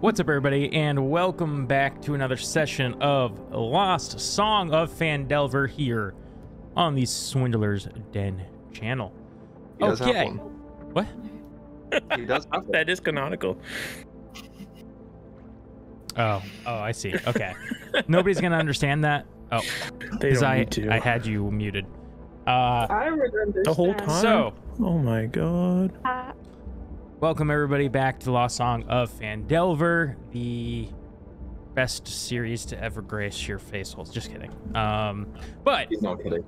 What's up, everybody, and welcome back to another session of Lost Song of Phandelver here on the Swindler's Den channel. He does have one. What? He does have one. That is canonical. Oh, I see. Okay. Nobody's gonna understand that. Oh, They because don't need to. I had you muted. I would understand. The whole time? So, Oh my god. welcome everybody back to Lost Song of Phandelver, the best series to ever grace your face holes. Just kidding. But He's not kidding.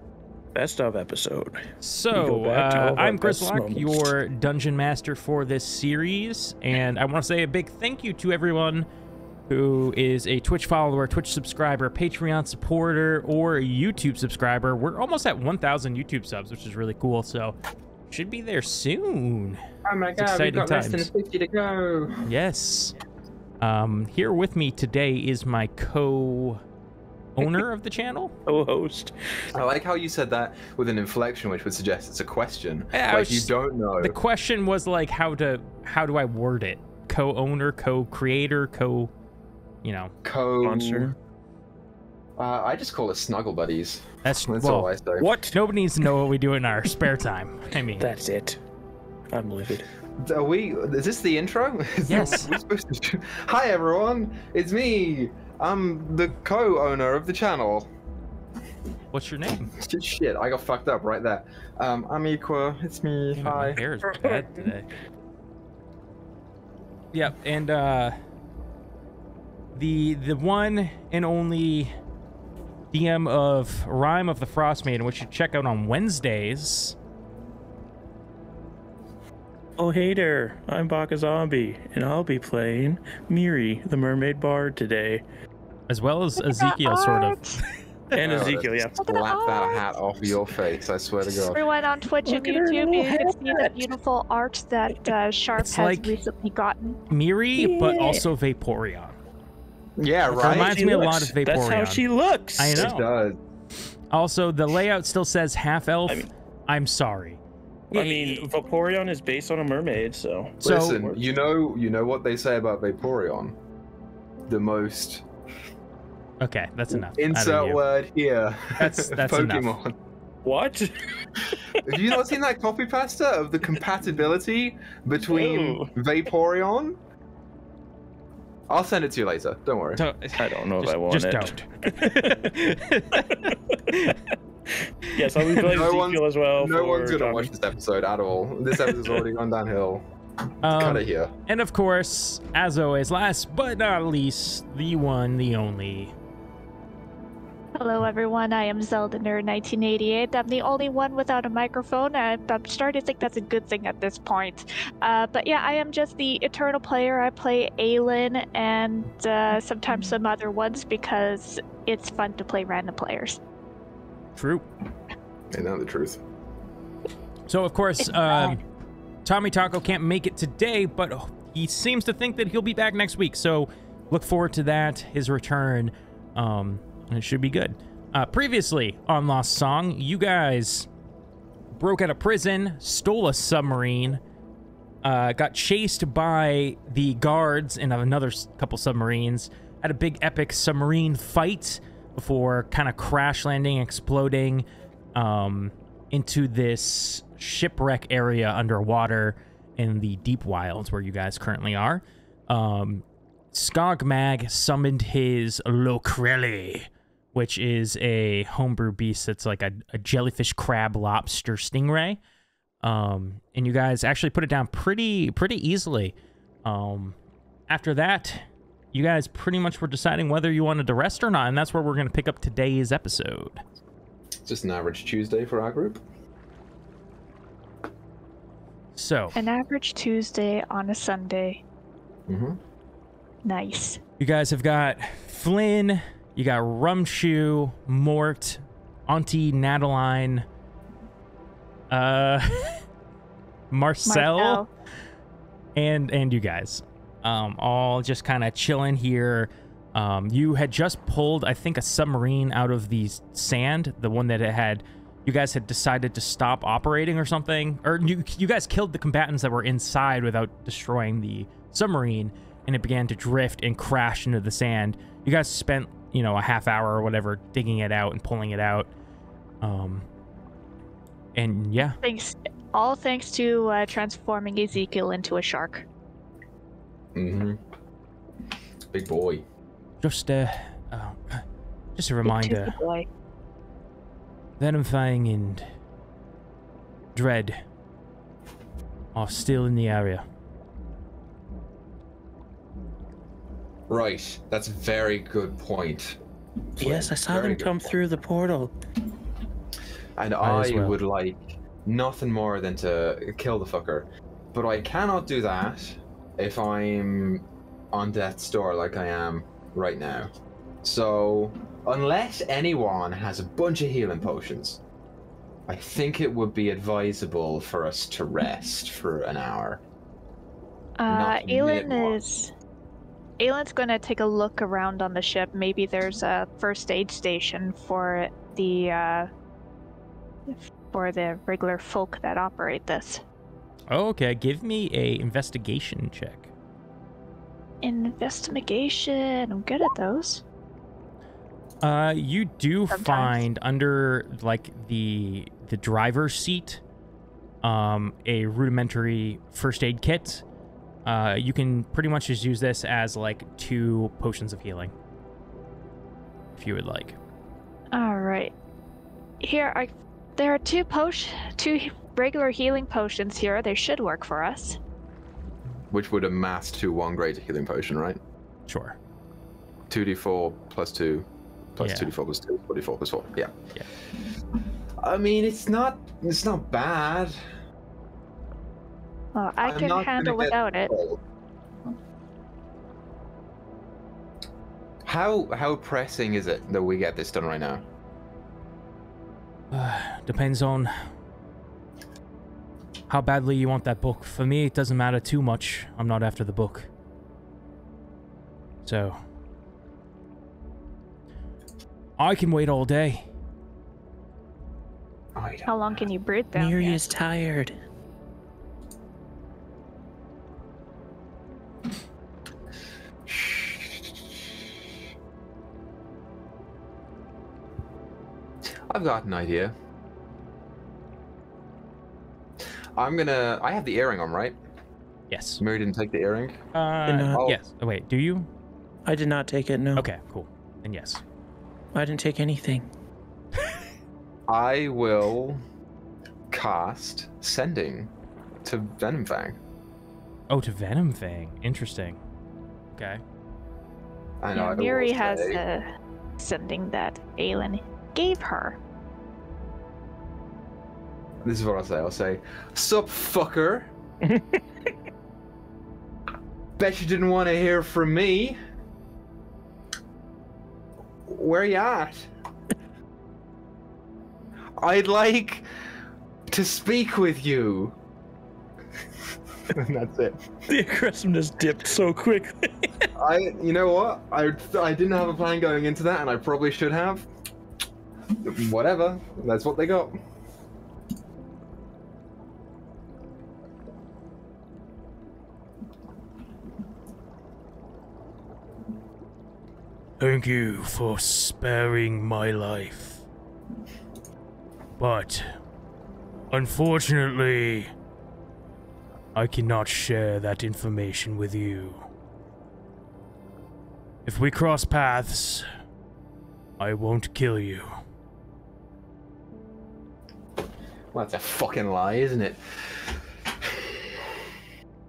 Best of episode. so back to all of our I'm best Grizlocke, moments. your dungeon master for this series, and I want to say a big thank you to everyone who is a Twitch follower, Twitch subscriber, Patreon supporter, or YouTube subscriber. We're almost at 1,000 YouTube subs, which is really cool. So should be there soon. Oh my It's god, we've exciting got less than times. 50 to go. Yes. Here with me today is my co-owner of the channel. Co-host. I like how you said that with an inflection, which would suggest it's a question. Yeah, I like was you just- don't know. The question was like, how do I word it? Co-owner, co-creator, you know. Monster. I just call it snuggle buddies. That's That's well, all I say. What? nobody needs to know what we do in our spare time. I mean, That's it. I'm livid. Are we? Is this the intro? Yes. We're supposed to... Hi everyone, it's me. I'm the co-owner of the channel. what's your name? Shit, I got fucked up right there. I'm Equa. It's me. Damn it, my Hi. hair is bad today. Yep, and the one and only DM of Rime of the Frost Maiden, which you check out on Wednesdays. Oh, hey there. I'm BakaZombie, and I'll be playing Miri, the mermaid bard, today. As well as Ezekiel, sort of. And Oh, Ezekiel, yeah. Look at the Slap that art. hat off your face, I swear to God. Everyone on Twitch and Look at her YouTube, you little can see the beautiful art that Sharp It's has like- recently gotten. Miri, but Yeah. also Vaporeon. Yeah, It right? reminds me a lot of Vaporeon. That's how she looks. I It know. does. Also, the layout still says half elf. I mean- I'm sorry. I mean, Vaporeon is based on a mermaid, so... So- Listen, you know what they say about Vaporeon? The most Okay, that's enough. out of insert you. word here. That's enough. Pokemon. What? Have you not seen that copy pasta of the compatibility between No. Vaporeon? I'll send it to you later. Don't worry. I don't know if Just- I want just it. Yes, I'll be playing No Ezekiel one's- as well. No for one's gonna Tommy. watch this episode at all. This episode's already gone downhill. Cut it here. And of course, as always, last but not least, the one, the only. Hello everyone, I am Zelda Nerd 1988. I'm the only one without a microphone. I'm starting to think that's a good thing at this point. But yeah, I am just the eternal player. I play Aelin and sometimes some other ones because it's fun to play random players. True. Ain't that the truth? So, of course, It's fun. TommieTaco can't make it today, but he seems to think that he'll be back next week. So, look forward to that, his return. And it should be good. Previously on Lost Song, you guys broke out of prison, stole a submarine, got chased by the guards in another couple submarines, had a big epic submarine fight before kind of crash landing, exploding into this shipwreck area underwater in the deep wilds where you guys currently are. Skogmag summoned his Lokrelli, which is a homebrew beast that's like a jellyfish, crab, lobster, stingray. And you guys actually put it down pretty easily. After that, you guys pretty much were deciding whether you wanted to rest or not, and that's where we're going to pick up today's episode. Just an average Tuesday for our group. So, An average Tuesday on a Sunday. Mm-hmm. Nice. you guys have got Flynn, you got Rumshoe, Mort, Auntie Nataline, Marcel, and you guys. All just kind of chilling here. You had just pulled, I think, a submarine out of the sand, the one that it had. You guys had decided to stop operating or something, or you guys killed the combatants that were inside without destroying the submarine, and it began to drift and crash into the sand. You guys spent, you know, a half hour or whatever digging it out and pulling it out. And yeah. All thanks to transforming Ezekiel into a shark. Mm-hmm. Big boy. Just a reminder. Boy. Venomfang and Dread are still in the area. Right, that's a very good point. Yes, I saw them come through the portal. And I would like nothing more than to kill the fucker. But I cannot do that if I'm on death's door like I am right now. So, unless anyone has a bunch of healing potions, I think it would be advisable for us to rest for an hour. Aylin's gonna take a look around on the ship. Maybe there's a first aid station for the regular folk that operate this. Okay, give me a investigation check. Investigation. I'm good at those. You do Sometimes. find under like the driver's seat, a rudimentary first aid kit. You can pretty much just use this as like 2 potions of healing, if you would like. All right. There are 2 regular healing potions here. They should work for us. Which would amass to 1 greater healing potion, right? Sure. 2d4 plus 2 plus 2d4 plus 2, 4d4 plus 4. Yeah. Yeah. I mean, it's not bad. Well, I can handle without it. How pressing is it that we get this done right now? Depends on how badly you want that book. For me, it doesn't matter too much. I'm not after the book. So, I can wait all day. How long can you breathe down? Miri is tired. I've got an idea. I have the earring on, right? Yes. Miri didn't take the earring? Yes. Oh, wait, do you? I did not take it, no. Okay, cool. And yes. I didn't take anything. I will cast Sending to Venomfang. Oh, to Venomfang. Interesting. Okay. And Yeah, I will Miri has say- sending that Aylin gave her. This is what I'll say. I'll say, "Sup, fucker? Bet you didn't want to hear from me. Where you at? I'd like to speak with you." And that's it. The aggressiveness dipped so quickly. You know what? I didn't have a plan going into that, and I probably should have. Whatever. That's what they got. Thank you for sparing my life. But, unfortunately, I cannot share that information with you. If we cross paths, I won't kill you. Well, that's a fucking lie, isn't it?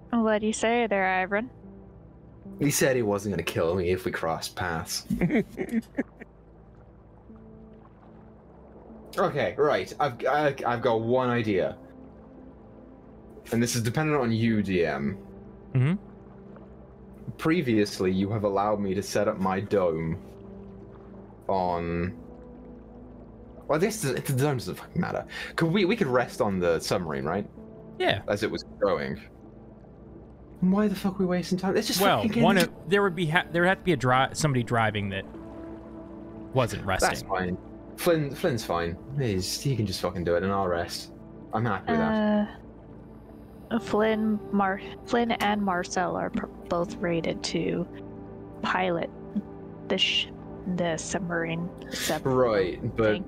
What do you say there, Ivran? He said he wasn't going to kill me if we crossed paths. Okay, right. I've got one idea. And this is dependent on you, DM. Mm-hmm. Previously, you have allowed me to set up my dome on... Well, the dome doesn't fucking matter. We could rest on the submarine, right? Yeah. As it was going. Why the fuck are we wasting time? It's just Well, fucking there would have to be somebody driving that wasn't resting. That's fine. Flynn's fine. He can just fucking do it, and I'll rest. I'm happy with that. Flynn and Marcel are both rated to pilot the submarine. Right, but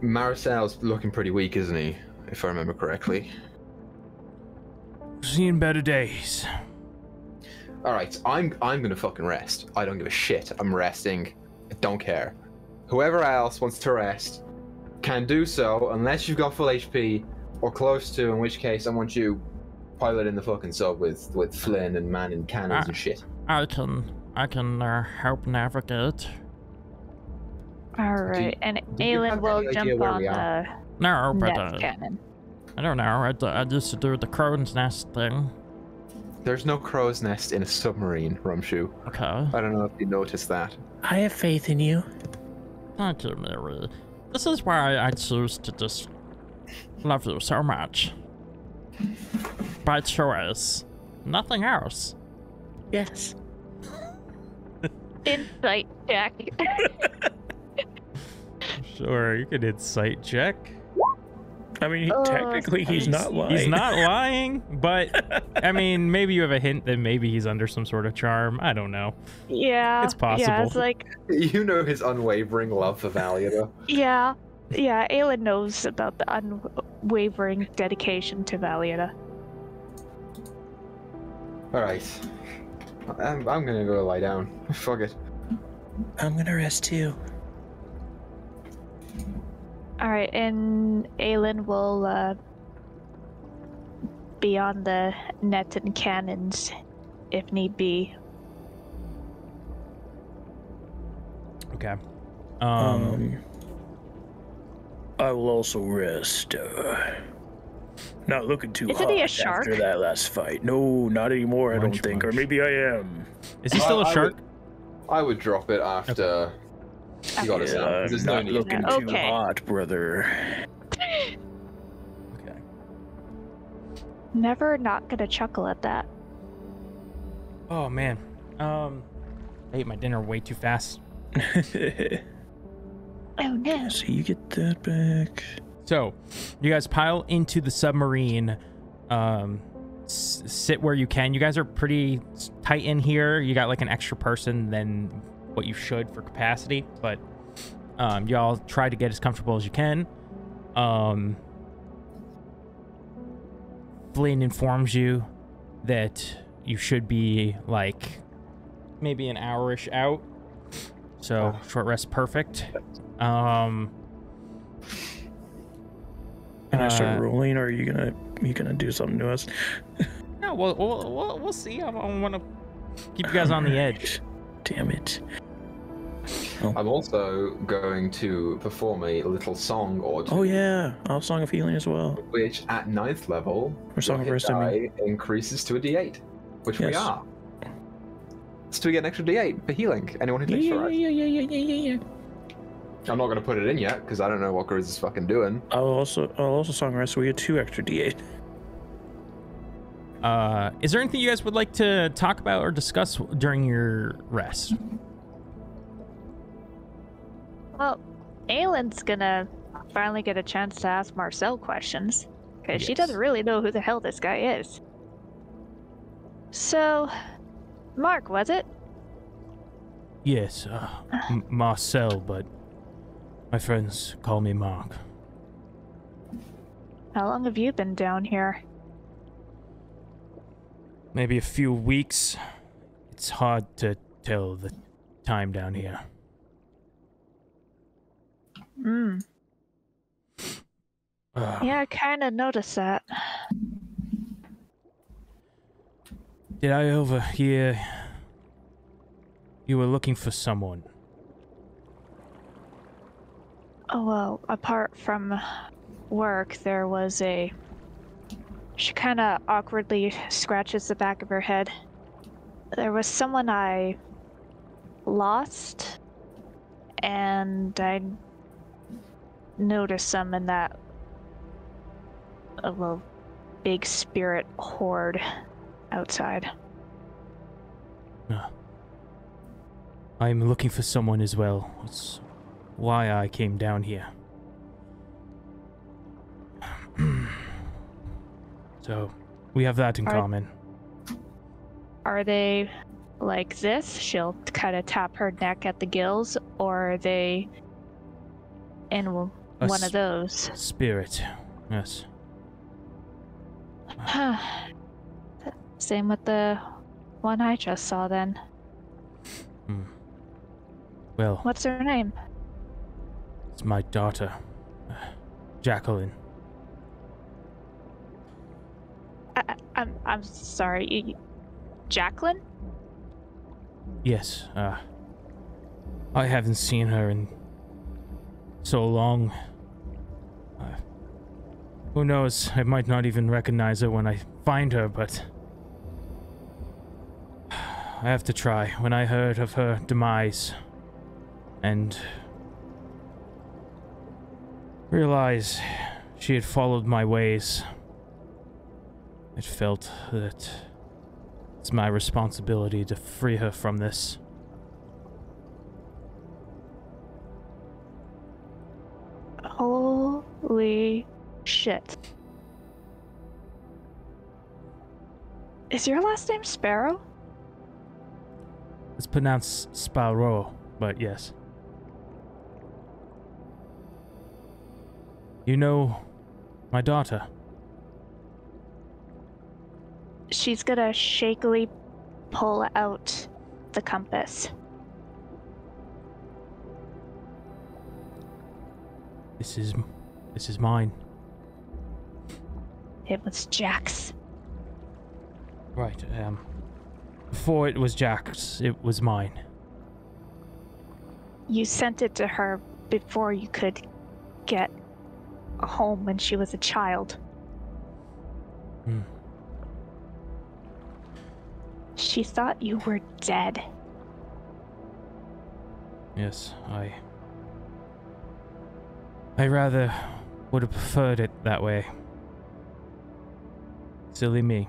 Marcel's looking pretty weak, isn't he? If I remember correctly. Seen better days. Alright, I'm gonna fucking rest. I don't give a shit. I'm resting. I don't care. Whoever else wants to rest can do so unless you've got full HP or close to, in which case I want you piloting the fucking sub with Flynn and manning cannons and shit. I can help navigate. Alright, and Aelin will jump on the No, but net cannon. I don't know. I used to do the crow's nest thing. There's no crow's nest in a submarine, Rumshoe. Okay. I don't know if you noticed that. I have faith in you. Thank you, Mary. This is why I choose to just love you so much. By choice. Nothing else. Yes. Insight check. Sure, you can insight check. I mean, technically he's not lying. He's not lying, but I mean, maybe you have a hint that maybe he's under some sort of charm. I don't know. Yeah. It's possible. Yeah, it's like... You know his unwavering love for Valia. Yeah. Yeah, Aelin knows about the unwavering dedication to Valia. Alright. I'm gonna go lie down. Fuck it. I'm gonna rest too. Alright, and Aelin will be on the net and cannons if need be. Okay. I will also rest. Not looking too Isn't he a hot shark? after that last fight. No, not anymore, I don't think. Or maybe I am. Is he still a shark? I would drop it after he got us out. There's no Not need. looking too hot, brother. Okay. Never not gonna chuckle at that. Oh man. I ate my dinner way too fast. Oh no. So you get that back. So, you guys pile into the submarine. Sit where you can. You guys are pretty tight in here. You got like an extra person than what you should for capacity, but y'all try to get as comfortable as you can. Flynn informs you that you should be like maybe an hour-ish out. So short rest, perfect. Can I start rolling, or are you gonna do something to us? No, we'll see. I want to keep you guys on the edge. Damn it. I'm also going to perform a little song or two. Oh yeah, I'll Song of Healing as well. Which at 9th level, Or Song of Rest, I mean. increases to a D8, which we Yes. are. So we get an extra D8 for healing. Anyone who takes for us. Yeah. I'm not going to put it in yet because I don't know what Grizz is fucking doing. I'll also Song of Rest, so we get 2 extra D8. Is there anything you guys would like to talk about or discuss during your rest? Well, Aelin's gonna finally get a chance to ask Marcel questions, because she doesn't really know who the hell this guy is. So, Mark, was it? Yes, Marcel, but my friends call me Mark. How long have you been down here? Maybe a few weeks. It's hard to tell the time down here. Yeah, I kind of noticed that. Did I overhear you were looking for someone? Oh, well, apart from work, there was a... She kind of awkwardly scratches the back of her head. There was someone I lost, and I noticed some in that big spirit hoard outside. I'm looking for someone as well. It's why I came down here. So, We have that in common. Are they like this? She'll kind of tap her neck at the gills, or are they in one of those? Spirit, yes. Same with the one I just saw then. Well, what's her name? It's my daughter, Jacqueline. I'm sorry, Jacqueline? Yes, I haven't seen her in so long. Who knows, I might not even recognize her when I find her, but I have to try. When I heard of her demise and realized she had followed my ways, it felt that it's my responsibility to free her from this. Holy shit. Is your last name Sparrow? It's pronounced Sparrow, but yes. You know my daughter? She's gonna shakily pull out the compass. This is mine. It was Jack's. Right, before it was Jack's, it was mine. You sent it to her before you could get home when she was a child. She thought you were dead. Yes, I rather would have preferred it that way. Silly me.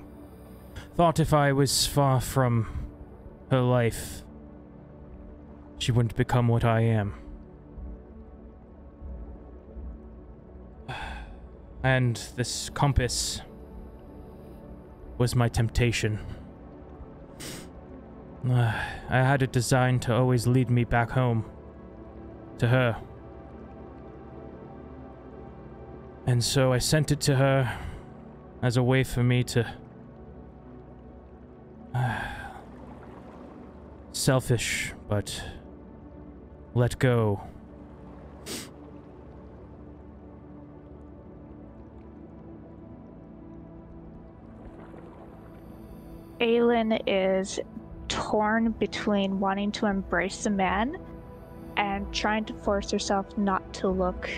Thought if I was far from her life, she wouldn't become what I am. And this compass was my temptation. I had it designed to always lead me back home, to her. And so I sent it to her as a way for me to... selfish, but let go. Aelin is torn between wanting to embrace the man and trying to force herself not to look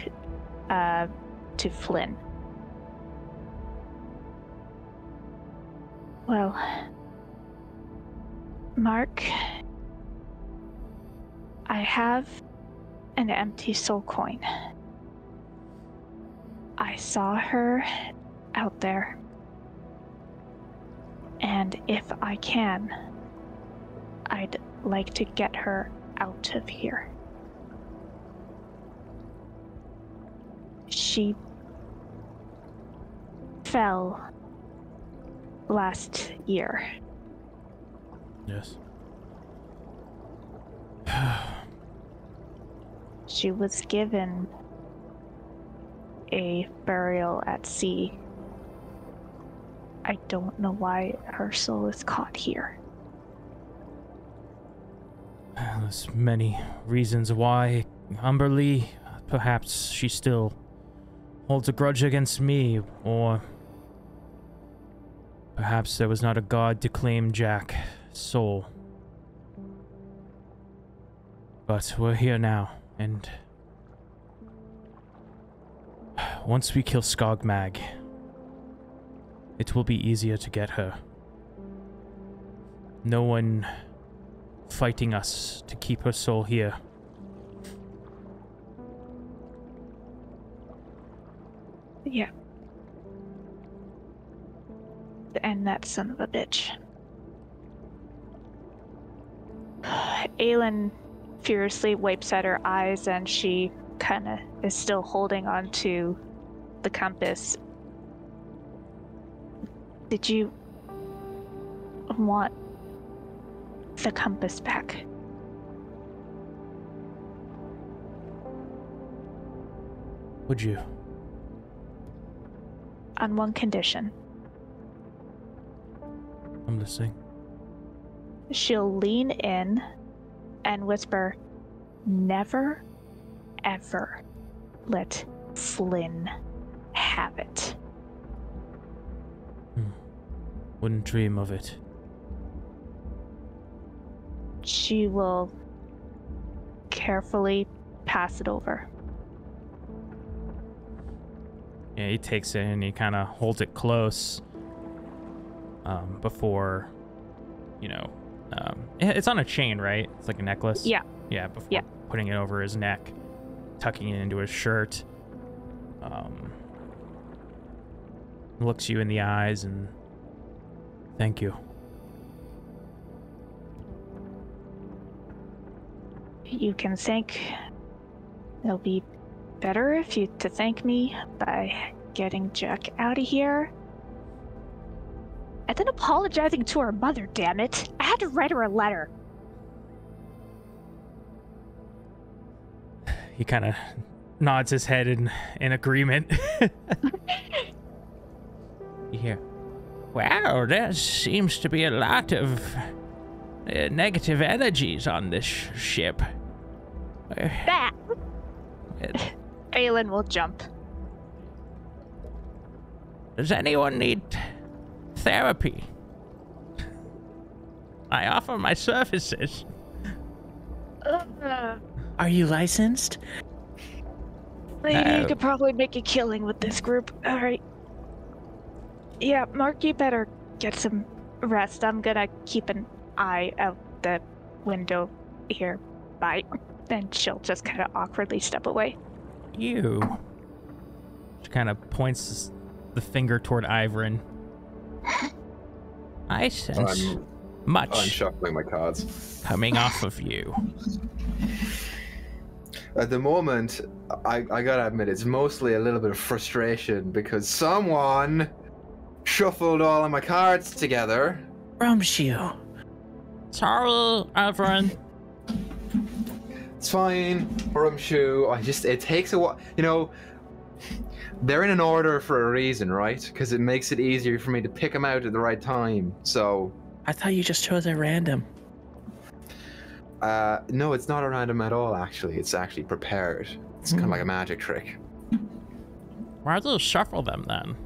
to Flynn. Well, Mark, I have an empty soul coin. I saw her out there, and if I can, I'd like to get her out of here. She fell last year. Yes. She was given a burial at sea. I don't know why her soul is caught here. There's many reasons why. Umberlee, perhaps she still holds a grudge against me, or perhaps there was not a god to claim Jack's soul. But we're here now, and once we kill Skogmag, it will be easier to get her. No one fighting us to keep her soul here. Yeah. And that son of a bitch. Aelin furiously wipes at her eyes, and she kind of is still holding on to the compass. Did you want the compass back? Would you? On one condition. I'm listening. She'll lean in and whisper, "Never, ever let Flynn have it." Wouldn't dream of it. She will carefully pass it over. Yeah, he takes it and he kind of holds it close before, you know, it's on a chain, right? It's like a necklace. Yeah. Yeah, before putting it over his neck, tucking it into his shirt. Looks you in the eyes and thank you. You can thank. It'll be better if you to thank me by getting Jack out of here. And then apologizing to her mother, damn it. I had to write her a letter. He kind of nods his head in agreement. You hear, wow, there seems to be a lot of negative energies on this ship. That! Aelin will jump. Does anyone need therapy? I offer my services. Are you licensed? You could probably make a killing with this group. Alright. Yeah, Mark, you better get some rest. I'm gonna keep an eye out the window here. Bye. And she'll just kind of awkwardly step away. You. She kind of points the finger toward Ivrin. I sense much I'm shuffling my cards. coming off of you. At the moment, I gotta admit, it's mostly a little bit of frustration because someone shuffled all of my cards together. Rumshoe. Sorry, Ivrin. It's fine, Rumshoe. It takes a while. You know, they're in an order for a reason, right? Because it makes it easier for me to pick them out at the right time. So. I thought you just chose at random. No, it's not a random at all, actually. It's actually prepared. It's kind of like a magic trick. Why do you shuffle them then?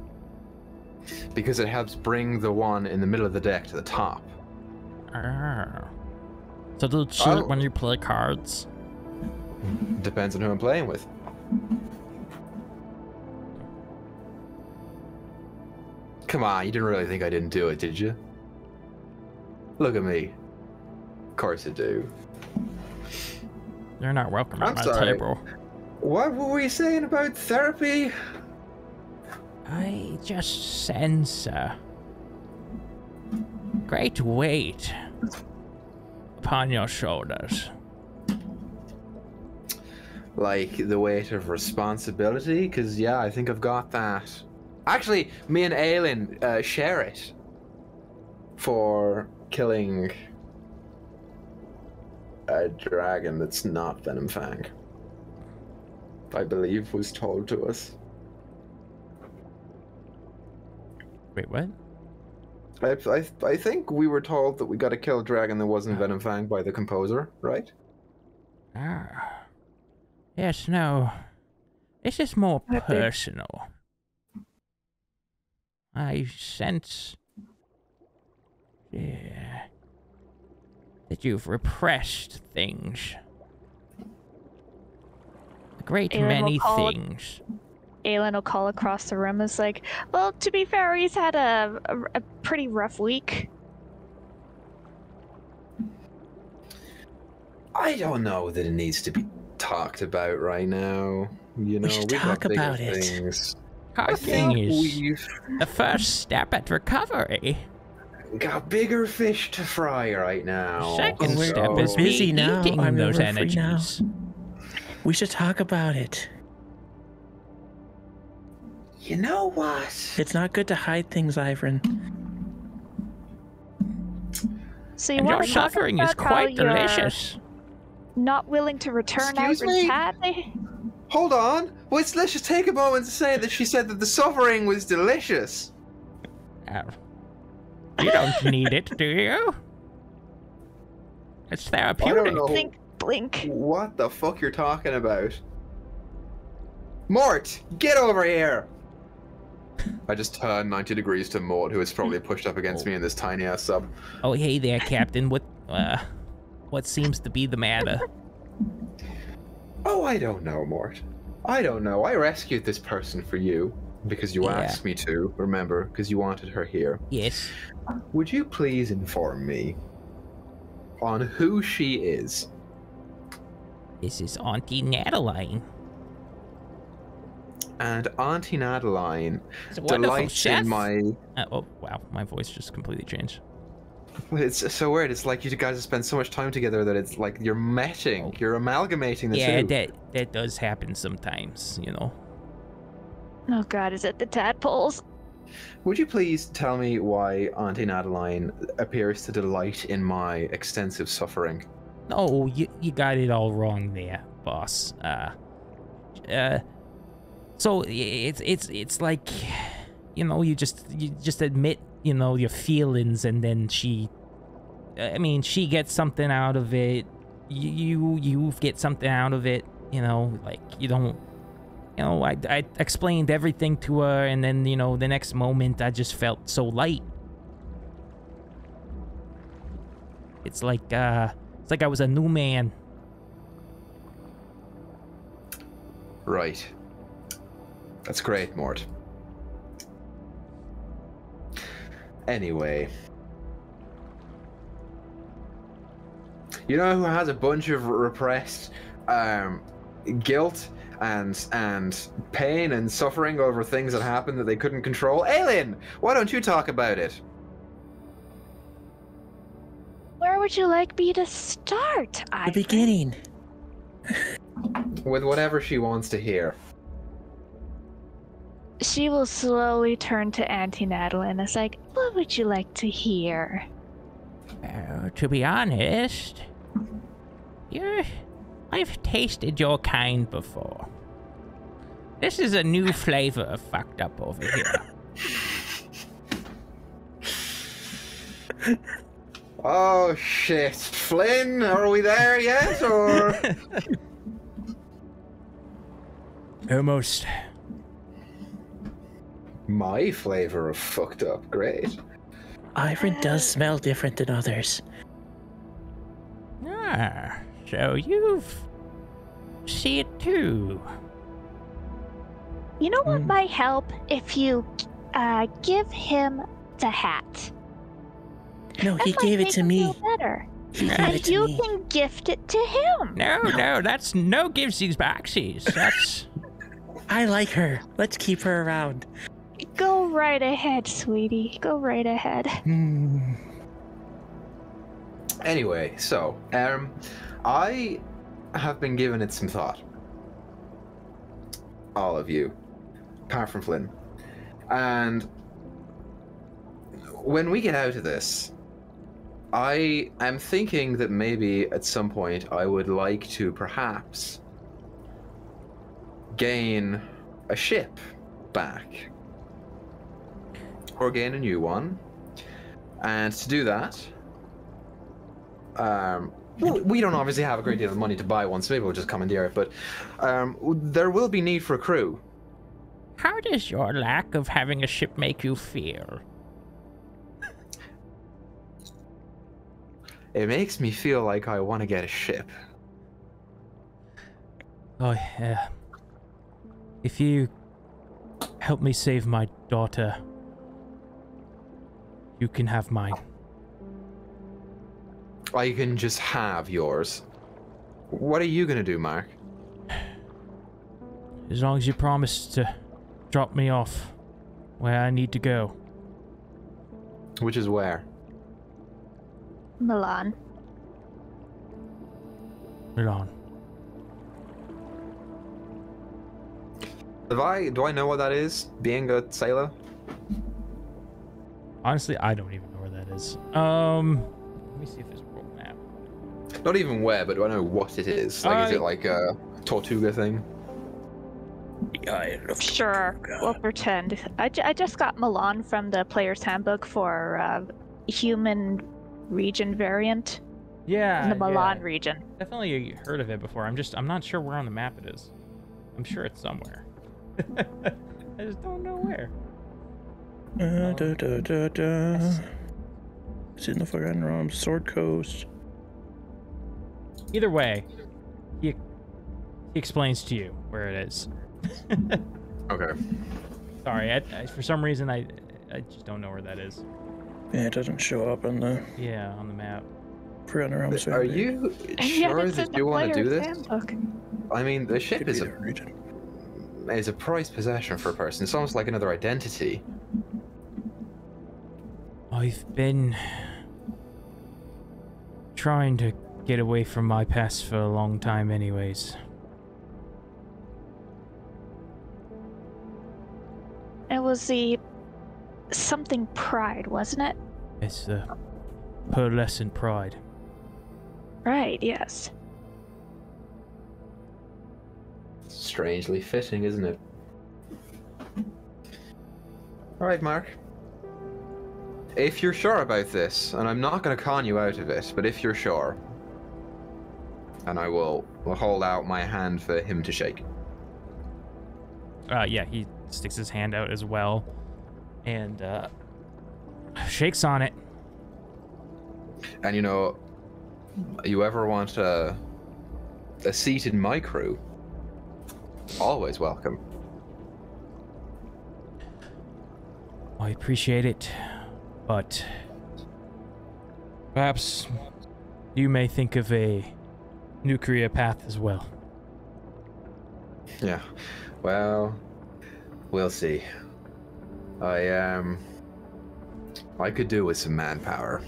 Because it helps bring the one in the middle of the deck to the top. So do you cheat when you play cards? Depends on who I'm playing with. Come on, you didn't really think I didn't do it, did you? Look at me. Of course I do. You're not welcome at my sorry. table. What were you saying about therapy? I just sense a great weight upon your shoulders. Like the weight of responsibility? Because, yeah, I think I've got that. Actually, me and Aelin share it for killing a dragon that's not Venomfang. I believe was told to us. Wait, what? I think we were told that we got to kill a dragon that wasn't Venomfang by the composer, right? Ah. Yes, no. This is more personal. I sense that you've repressed things. A great many things. Aelin will call across the room as like, well, to be fair, he's had a pretty rough week. I don't know that it needs to be talked about right now. You know, we should talk about it. Things. Talking is the first step at recovery. Got bigger fish to fry right now. Second step is busy now. eating I'm those energies. We should talk about it. You know what? It's not good to hide things, Ivrin. So you And want your to talk suffering is about how quite you're delicious. not willing to return Excuse Ivrin's me? hat? Hold on. Let's just take a moment to say that she said that the suffering was delicious. You don't need it, do you? It's therapeutic. I don't know Blink, blink. what the fuck you're talking about. Mort, get over here! I just turned 90 degrees to Mort, who is probably pushed up against me in this tiny ass sub. Oh, hey there, Captain. What seems to be the matter? Oh, I don't know, Mort. I don't know. I rescued this person for you because you asked me to, remember, because you wanted her here. Yes. Would you please inform me on who she is? This is Auntie Natalie. And Auntie Natalie It's a wonderful delights chef. in my... oh, wow. My voice just completely changed. It's so weird. It's like you guys have spent so much time together that it's like you're meshing. Oh. You're amalgamating the Yeah, two. that does happen sometimes, you know. Oh god, is it the tadpoles? Would you please tell me why Auntie Natalie appears to delight in my extensive suffering? No, you got it all wrong there, boss. So it's like, you know, you just admit, you know, your feelings, and then she gets something out of it. You get something out of it, you know, like you don't, you know, I explained everything to her, and then, you know, the next moment I just felt so light. It's like I was a new man. Right. That's great, Mort. Anyway. You know who has a bunch of repressed guilt and pain and suffering over things that happened that they couldn't control? Aelin! Why don't you talk about it? Where would you like me to start? The beginning. With whatever she wants to hear. She will slowly turn to Auntie Natalie and is like, what would you like to hear? To be honest, I've tasted your kind before. This is a new flavor of fucked up over here. Oh shit. Flynn, are we there yet, or...? Almost. My flavor of fucked up, great. Ivrin does smell different than others. Ah, so you've seen it too. You know what might help if you give him the hat? No, he That gave might it to make him me. feel better. He gave And it to you me. can gift it to him. No, that's no givesies backsies. That's I like her. Let's keep her around. Go right ahead, sweetie. Go right ahead. Anyway, so, I have been giving it some thought. All of you. Apart from Flynn. And when we get out of this, I am thinking that maybe at some point I would like to perhaps gain a ship back. Or gain a new one. And to do that, we don't obviously have a great deal of money to buy one, so maybe we'll just commandeer it, but there will be need for a crew. how does your lack of having a ship make you feel? It makes me feel like I want to get a ship. Oh, yeah. If you help me save my daughter, you can have mine. I can just have yours. What are you gonna do, Mark? As long as you promise to drop me off where I need to go. Which is where? Milan. Milan. Do I know what that is? Being a sailor? Honestly, I don't even know where that is. Let me see if there's a world map. Not even where, but do I know what it is? Like, is it like a Tortuga thing? Sure, we'll pretend. I just got Milan from the player's handbook for human region variant. Yeah, in the Milan region. Definitely heard of it before. I'm not sure where on the map it is. I'm sure it's somewhere. I just don't know where. It's in the Forgotten Realms, Sword Coast. Either way, he explains to you where it is. Okay. Sorry, I for some reason I just don't know where that is. Yeah, it doesn't show up on the map. Forgotten Realms. Are you sure that you want to do this? Handbook. I mean, the ship is a prized possession for a person. It's almost like another identity. I've been trying to get away from my past for a long time anyways. It was the something pride, wasn't it? It's the pearlescent pride. Right, yes. Strangely fitting, isn't it? Alright, Mark. If you're sure about this, and I'm not going to con you out of it, but if you're sure, and I will hold out my hand for him to shake. Yeah, he sticks his hand out as well, and shakes on it. And you know, you ever want a seat in my crew? Always welcome. I appreciate it, but perhaps you may think of a nuclear path as well. Yeah, well, we'll see. I could do with some manpower.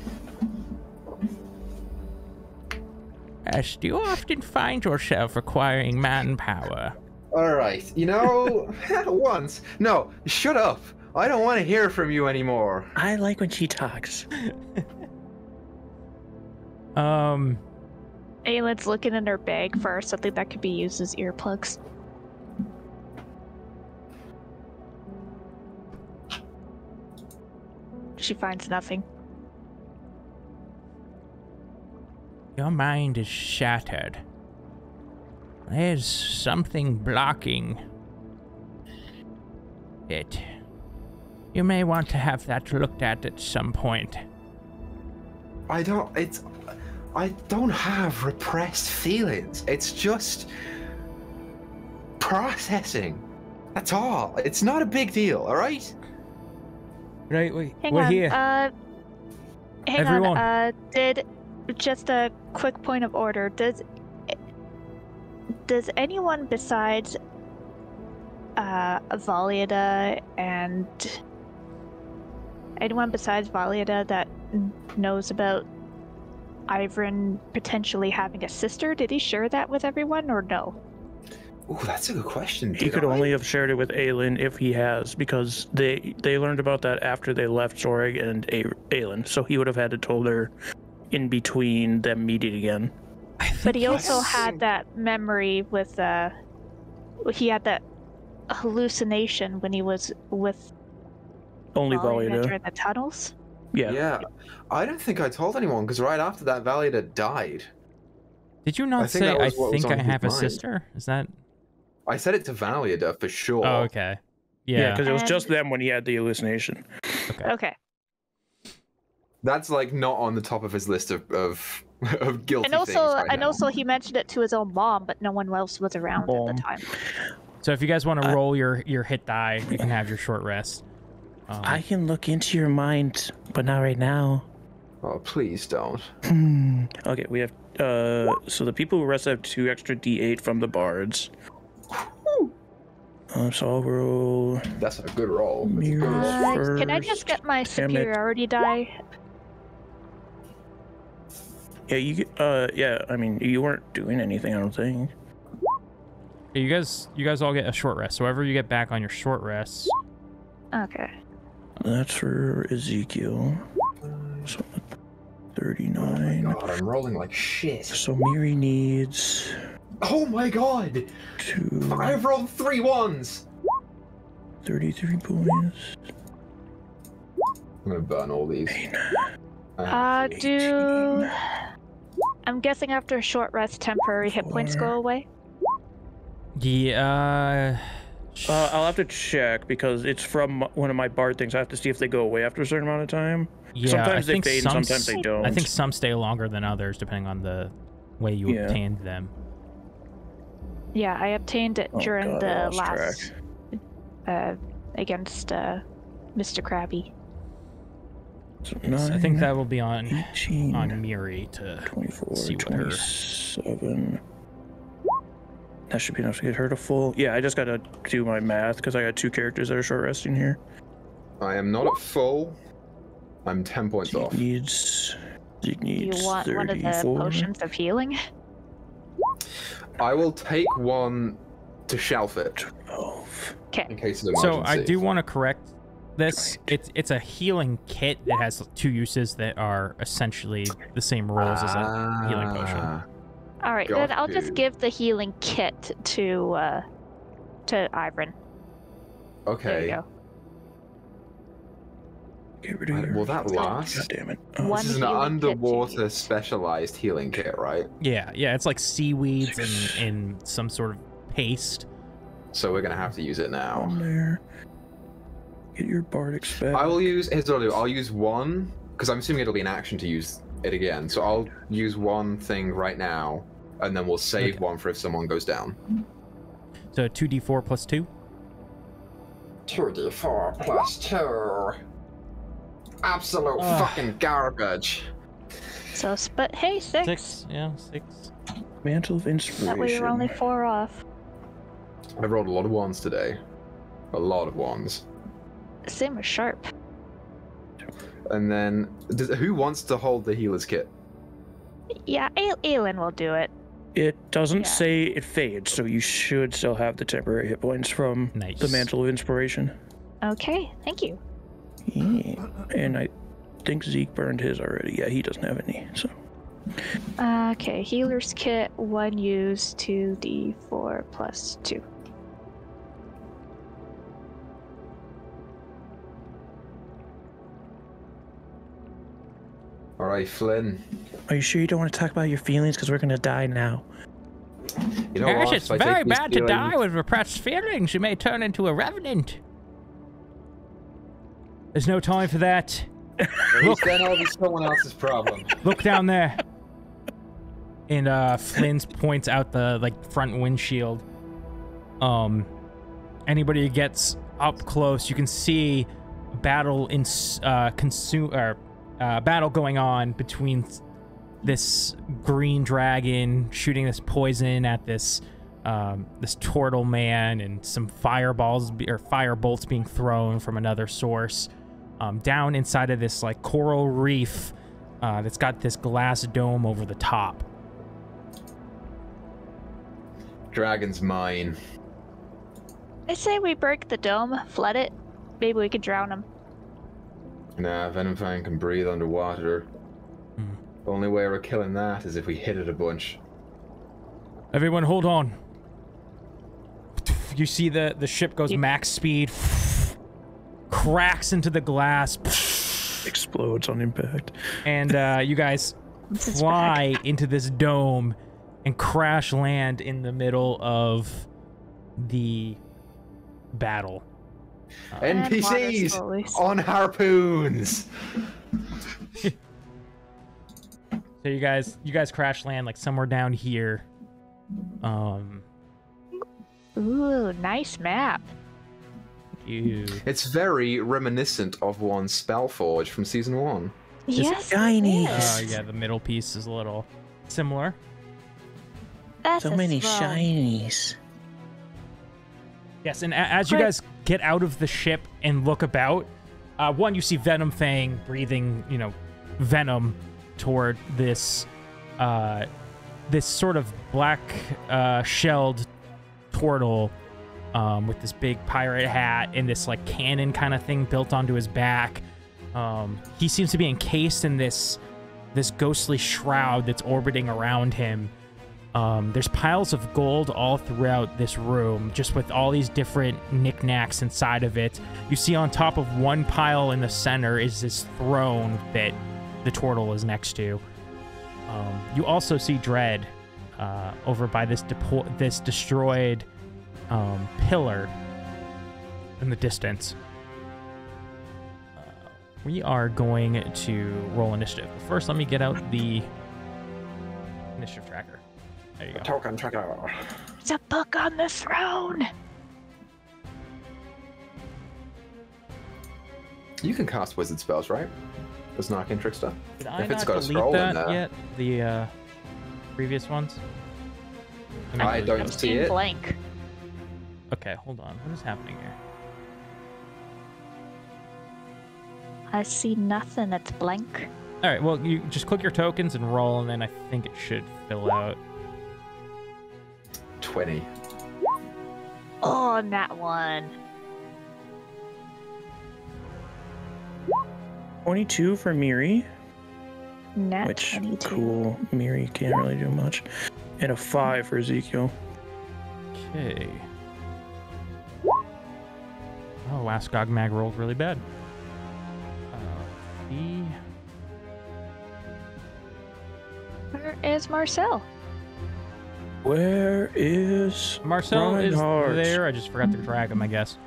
Ash, do you often find yourself requiring manpower? Alright, you know, once. No, shut up. I don't want to hear from you anymore. I like when she talks. Aylin's looking in her bag for something that could be used as earplugs. She finds nothing. Your mind is shattered. There's something blocking it. You may want to have that looked at some point. I don't have repressed feelings. It's just processing. That's all. It's not a big deal, alright? Right, wait, Hang we're on, here. hang Everyone. on, just a quick point of order. Does anyone besides Valiada and anyone besides Valiada that knows about Ivran potentially having a sister, did he share that with everyone or no? Ooh, that's a good question. He could only have shared it with Aylin if he has, because they learned about that after they left Zorg and Aylin, so he would have had to told her in between them meeting again. But he also had that memory with he had that hallucination when he was with Only Valiada Valiada. during the tunnels. Yeah. I don't think I told anyone, because right after that, Valiada died. Did you not say, I think I have a mind. sister? Is that... I said it to Valiada for sure. Oh, okay. Yeah, Yeah. because it was just them when he had the hallucination. Okay. That's like not on the top of his list of guilty And also, things right now. also, he mentioned it to his own mom, but no one else was around at the time. So if you guys want to roll your hit die, you can have your short rest. I can look into your mind, but not right now. Oh, please don't. Okay, we have so the people who rest have 2 extra D8 from the bards. So I'll roll. That's a good roll. That's a good roll. Can I just get my superiority die? Yeah, you. Yeah, I mean, you weren't doing anything, I don't think. You guys all get a short rest. So whenever you get back on your short rest. Okay. That's for Ezekiel. So 39. Oh God, I'm rolling like shit. So Miri needs. Oh my God! 2. I've rolled 3 ones. 33 points. I'm gonna burn all these. I'm guessing after a short rest, temporary hit points go away? Yeah. I'll have to check because it's from one of my bard things. I have to see if they go away after a certain amount of time. Yeah, sometimes they fade and sometimes they don't. I think some stay longer than others depending on the way you obtained them. Yeah, I obtained it during the last against Mr. Krabby. So I think that will be on 18, on Miri to 24, see what 27. That should be enough to get her to full. Yeah, I just gotta do my math because I got 2 characters that are short resting here. I am not at full. I'm 10 points off. Zeke needs You want 34. one of the potions of healing? I will take one to shelf it 12. Okay. in case of emergency. So I do want to correct this. It's a healing kit that has 2 uses that are essentially the same roles as a healing potion. All right, then I'll just give the healing kit to Ivern. Okay. There you go. Get rid of your... Will that last? God damn it. One This is an healing kit to underwater use. specialized healing kit, right? Yeah, it's like seaweeds and some sort of paste. So we're gonna have to use it now. On there. Get your bardic spell. I will use. Here's what I'll do. I'll use one because I'm assuming it'll be an action to use it again. So I'll use one thing right now, and then we'll save one for if someone goes down. So 2d4 plus 2. 2d4 plus 2. Absolute fucking garbage. So, but hey, 6. 6. Yeah, 6. Mantle of Inspiration. That way you're only 4 off. I've rolled a lot of ones today. A lot of ones. Same with Sharp. And then, who wants to hold the healer's kit? Yeah, Aelin will do it. It doesn't say it fades, so you should still have the temporary hit points from the Mantle of Inspiration. Okay, thank you. Yeah. And I think Zeke burned his already. Yeah, he doesn't have any, so. Okay, healer's kit, 1 use, 2d4 plus 2. Alright, Flynn. Are you sure you don't want to talk about your feelings? Because we're going to die now. You know Gosh, what? it's If I very take these bad to feelings- die with repressed feelings. You may turn into a revenant. There's no time for that. At least then it'll be someone else's problem. Look down there. And Flynn points out the front windshield. Anybody who gets up close, you can see a battle battle going on between this green dragon shooting this poison at this this turtle man, and some fire bolts being thrown from another source down inside of this coral reef that's got this glass dome over the top. Dragon's mine. I say we break the dome, flood it. Maybe we could drown him. Nah, Venomfang can breathe underwater. The only way we're killing that is if we hit it a bunch. Everyone hold on. You see the ship goes max speed, cracks into the glass, Explodes on impact. and you guys fly into this dome and crash land in the middle of the battle. NPCs on harpoons. So you guys crash land somewhere down here. Ooh, nice map. It's very reminiscent of one Spellforge from season 1. Yes. Shiny. Yeah, the middle piece is a little similar. That's So many shinies. Yes, and as you guys get out of the ship and look about, one, you see Venomfang breathing, venom toward this, this sort of black, shelled portal with this big pirate hat and this like cannon kind of thing built onto his back. He seems to be encased in this ghostly shroud that's orbiting around him. There's piles of gold all throughout this room, just with all these different knickknacks inside of it. You see on top of one pile in the center is this throne that the turtle is next to. You also see Dread over by this destroyed pillar in the distance. We are going to roll initiative. First, let me get out the initiative tracker. There you go. Token tracker. It's a book on the throne. You can cast wizard spells, right? It's not Arcane Trickster. Did I If it's not got a delete scroll in that there. yet? The previous ones? I don't see it. Blank. Okay, hold on. What is happening here? I see nothing. It's blank. All right, well, you just click your tokens and roll, and then I think it should fill out. 20. Oh, that one. 22 for Miri, Nat which 22. cool. Miri can't really do much, and a 5 for Ezekiel. Okay. Oh, wow, Skogmag rolled really bad. Where is Marcel? Where is Marcel is Reinhardt? there. I just forgot to drag him, I guess.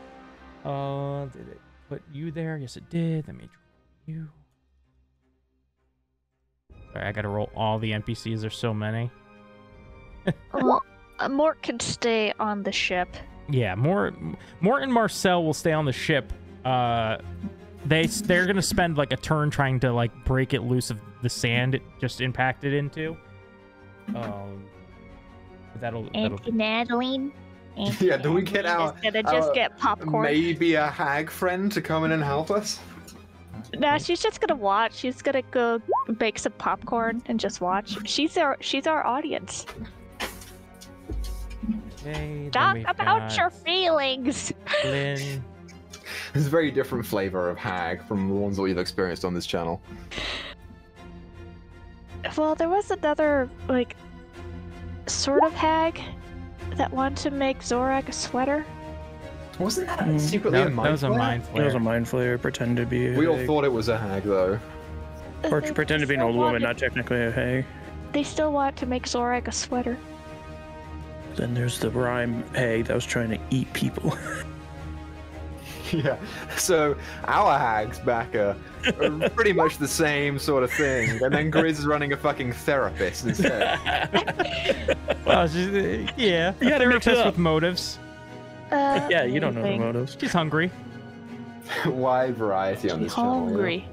Did it put you there? Yes, it did. Let me drag you. Sorry, I gotta roll all the NPCs. There's so many. Well, Mort can stay on the ship. Yeah, Mort and Marcel will stay on the ship. They're gonna spend like a turn trying to like break it loose of the sand it just impacted into. That'll Auntie Natalie. Yeah, do we get our Just get popcorn. maybe a hag friend to come in and help us? No, she's just gonna watch. She's gonna go bake some popcorn and just watch. She's our audience. Okay, Talk about your feelings. Flynn. It's a very different flavor of hag from the ones that we've experienced on this channel. Well, there was another like sort of hag that wanted to make Zorak a sweater. Wasn't that secretly a mind That was a flayer? mind It flare. was a mind flayer, pretend to be a We all hag. thought it was a hag, though. Or They to pretend to be an still old woman, wanted- not technically a hag. They still want to make Zorak a sweater. Then there's the rhyme hag that was trying to eat people. Yeah, so our hags back are pretty much the same sort of thing, and then Grizz is running a fucking therapist instead. Well, it's just, yeah, You gotta mix it therapist up. with motives. Yeah, you don't know the Amazing. motives. She's hungry. Wide variety on this channel. yeah. Hungry.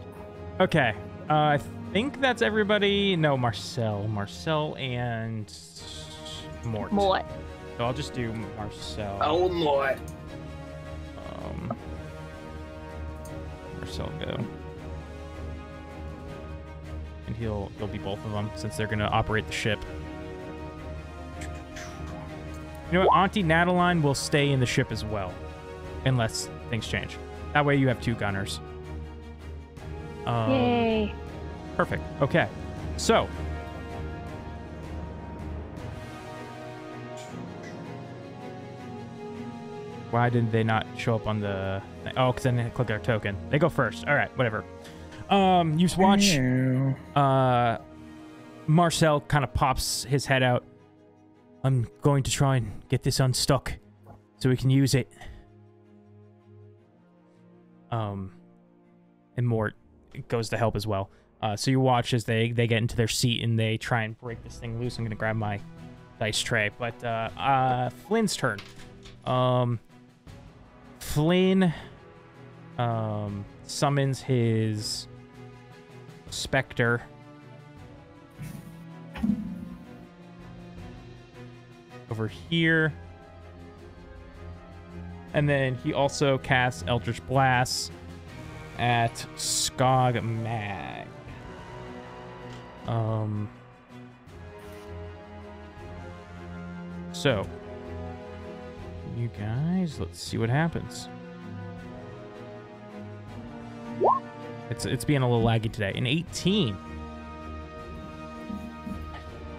Okay, I think that's everybody. No, Marcel and Mort. Mort. So I'll just do Marcel. Oh my! Marcel go, and he'll be both of them since they're gonna operate the ship. You know what? Auntie Natalie will stay in the ship as well, unless things change. That way you have two gunners. Yay. Perfect. Okay. So. Why did they not show up on the... Oh, because then they click their token. They go first. All right, whatever. You watch Marcel kind of pops his head out. I'm going to try and get this unstuck so we can use it. And Mort goes to help as well. So you watch as they get into their seat and they try and break this thing loose. I'm going to grab my dice tray. But Flynn's turn. Flynn summons his specter. Over here. And then he also casts Eldritch Blast at Skogmag. So you guys. Let's see what happens. It's being a little laggy today. An 18.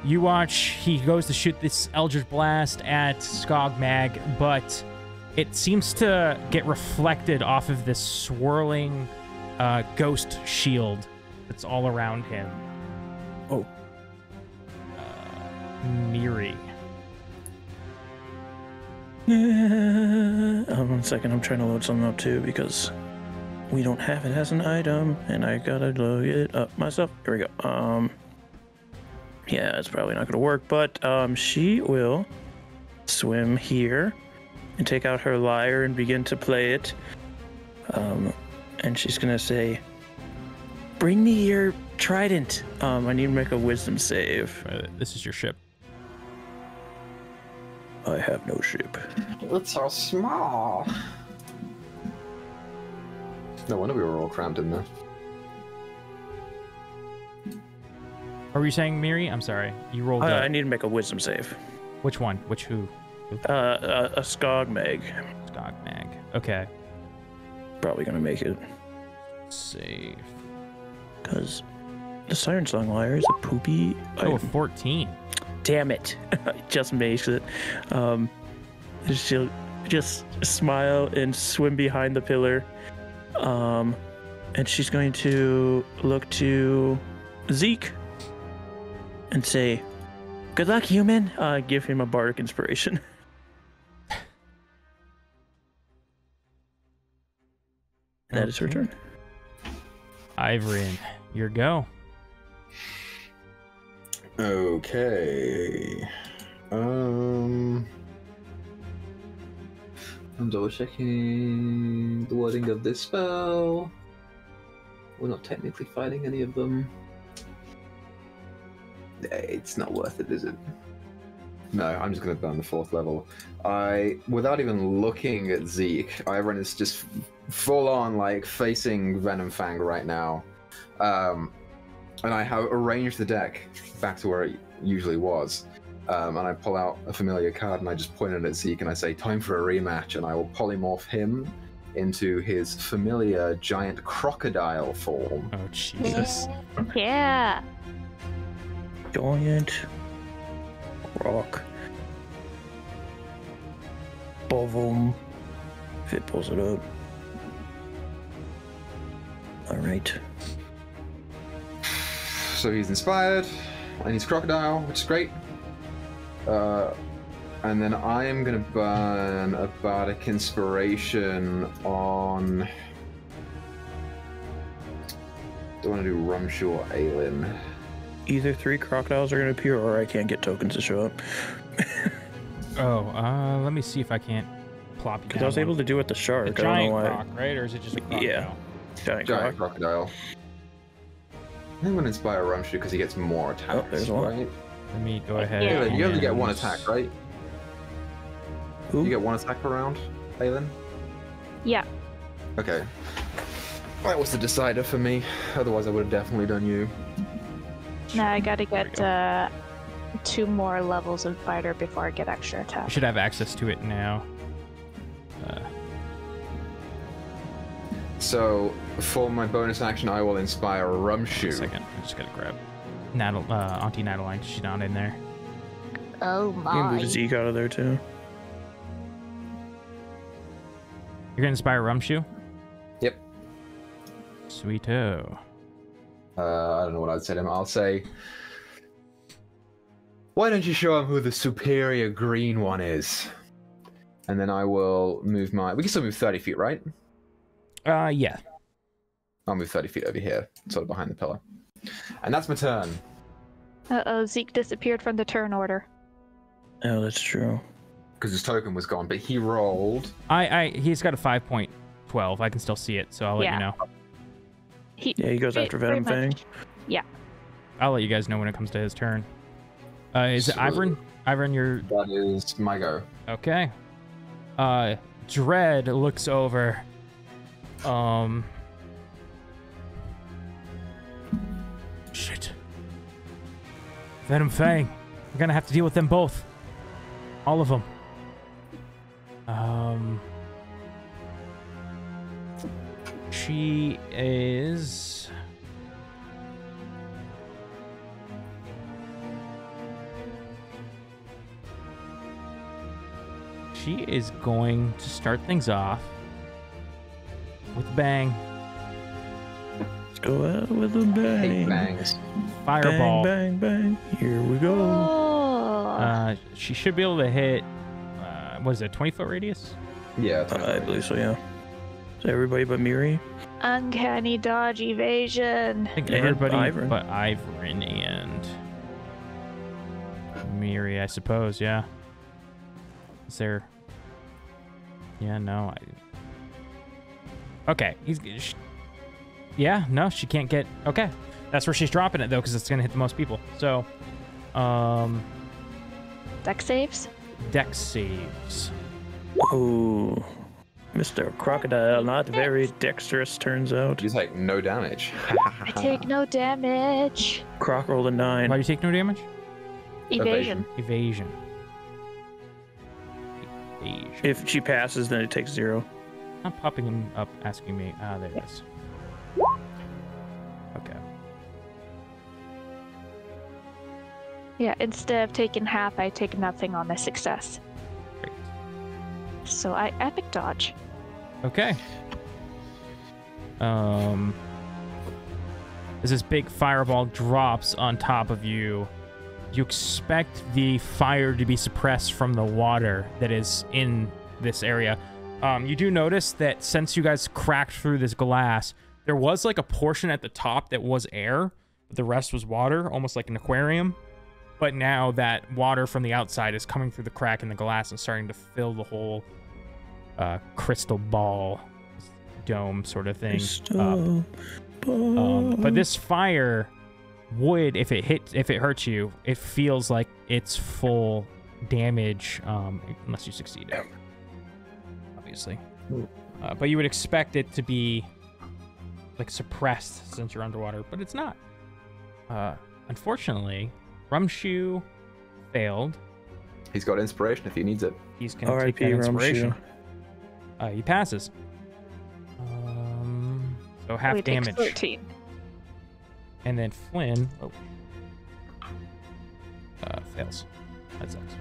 You watch, he goes to shoot this Eldritch Blast at Skogmag, but it seems to get reflected off of this swirling ghost shield that's all around him. Oh. Miri. Yeah. 1 second, I'm trying to load something up too because we don't have it as an item, and I gotta load it up myself. Here we go. Yeah, it's probably not gonna work, but she will swim here and take out her lyre and begin to play it. And she's gonna say, "Bring me your trident." I need to make a wisdom save. This is your ship. I have no ship. It's so small. No wonder we were all crammed in there. What were you saying, Miri? I'm sorry. You rolled I need to make a wisdom save. Which one? Who? A Skogmag. Skogmag. Okay. Probably gonna make it. Save. Because the Siren Song Lyre is a poopy Oh, item. 14. Damn it. Just makes it. She'll just smile and swim behind the pillar. And she's going to look to Zeke and say, "Good luck, human." Give him a bardic inspiration. That is her turn. Ivrin, your go. Okay. I'm double checking the wording of this spell. We're not technically fighting any of them. It's not worth it, is it? No, I'm just going to burn the 4th level. Without even looking at Zeke, Ivrin is just full on, like, facing Venom Fang right now. And I have arranged the deck back to where it usually was. And I pull out a familiar card and I just point it at Zeke and I say, "Time for a rematch," and I will polymorph him into his familiar giant crocodile form. Oh, Jesus. Yeah. Giant rock. Bovum. If it pulls it up. Alright. So he's inspired, and he's crocodile, which is great. And then I am going to burn a bardic inspiration on... Do I want to do Rumshu or Aelin? Either 3 crocodiles are going to appear, or I can't get tokens to show up. Let me see if I can't plop you down. Because I was able to do it with the shark. The I don't giant know why. croc, right? Or is it just a crocodile? Yeah. Giant crocodile. I'm going to inspire Rumshu because he gets more attacks, Oh, there's one. right? Let me go ahead. Yeah. Aelin, you only get and- 1 attack, right? Who? You get 1 attack per round, Aelin? Yeah. Okay. That was the decider for me. Otherwise, I would have definitely done you. Now I gotta There get 2 more levels of fighter before I get extra I attack. should have access to it now. So, for my bonus action, I will inspire Rumshu. A second. I just gotta grab Auntie Natalie. She's not in there. Oh You can my. move Zeke out of there too. You're gonna inspire Rumshu? Yep. Sweeto. I don't know what I'd say to him. I'll say, "Why don't you show him who the superior green one is?" And then I will move my... We can still move 30 feet, right? Yeah. I'll move 30 feet over here, sort of behind the pillar. And that's my turn. Uh-oh, Zeke disappeared from the turn order. Oh, that's true. Because his token was gone, but he rolled... He's got a 5.12. I can still see it, so I'll let you know. Yeah, he goes after Venom pretty Fang. much. Yeah. I'll let you guys know when it comes to his turn. Is it Ivrin? Ivrin, you're... That is my go. Okay. Dread looks over. Shit. Venom Fang. We're gonna have to deal with them both. All of them. She is... She is going to start things off with a bang. Let's go out with a bang. Bangs. Fireball. Bang, bang, bang. Here we go. Oh. She should be able to hit, what is it, 20-foot radius? Yeah, I believe so, yeah. So everybody but Miri? Uncanny dodge evasion. I think And everybody Ivern. but Ivern and Miri, I suppose, yeah. Is there... Yeah, no, Okay, yeah, no, she can't get... Okay, that's where she's dropping it, though, because it's going to hit the most people. So, Deck saves? Dex saves. Oh, Mr. Crocodile, not very dexterous, turns out. He's like, no damage. I take no damage. Croc rolled a 9. Why do you take no damage? Evasion. Evasion. If she passes, then it takes 0. Not popping him up, asking me. Ah, there it is. Okay. Yeah, instead of taking half, I take nothing on a success. Great. So I epic dodge. Okay. As this big fireball drops on top of you, you expect the fire to be suppressed from the water that is in this area. You do notice that since you guys cracked through this glass, there was like a portion at the top that was air, but the rest was water, almost like an aquarium. But now that water from the outside is coming through the crack in the glass and starting to fill the whole crystal ball dome sort of thing up. But this fire would, if it hurts you, it feels like it's full damage, unless you succeed it, obviously. But you would expect it to be like suppressed since you're underwater, but it's not. Unfortunately, Rumshoe failed. He's got inspiration if he needs it. He's gonna take that inspiration. He passes. So half damage. 13. And then Flynn fails. That sucks.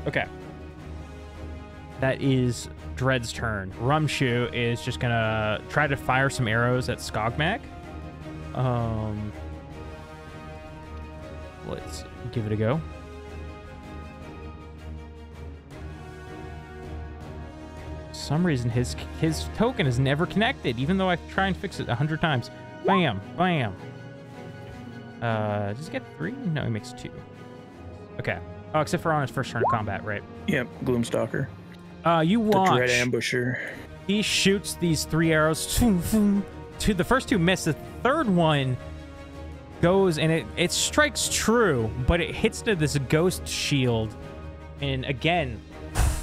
Okay. That is Dread's turn. Rumshoe is just gonna try to fire some arrows at Skogmak. Let's give it a go. For some reason his token is never connected, even though I try and fix it 100 times. Bam, bam. Does he get 3? No, he makes 2. Okay. Oh, except for on his first turn of combat, right? Yep, Gloomstalker. You watch. The Dread Ambusher. He shoots these 3 arrows. The first 2 miss. The third one goes and it strikes true, but it hits to this ghost shield and again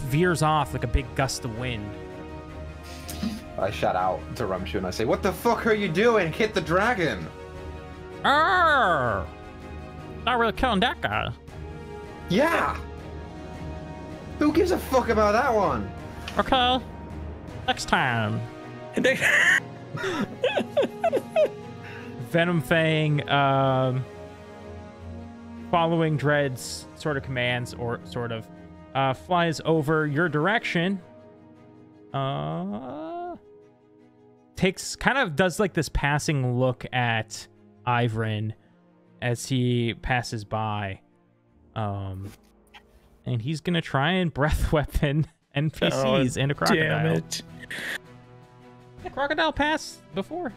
veers off like a big gust of wind. I shout out to Rumshoe and I say, "What the fuck are you doing? Hit the dragon!" Arrgh! Not really killing that guy. Yeah! Who gives a fuck about that one? Okay. Next time. Venom Fang, following Dread's sort of commands, or sort of, flies over your direction. Does like this passing look at Ivern as he passes by. And he's gonna try and breath weapon NPCs and a crocodile. Damn it. The crocodile passed before.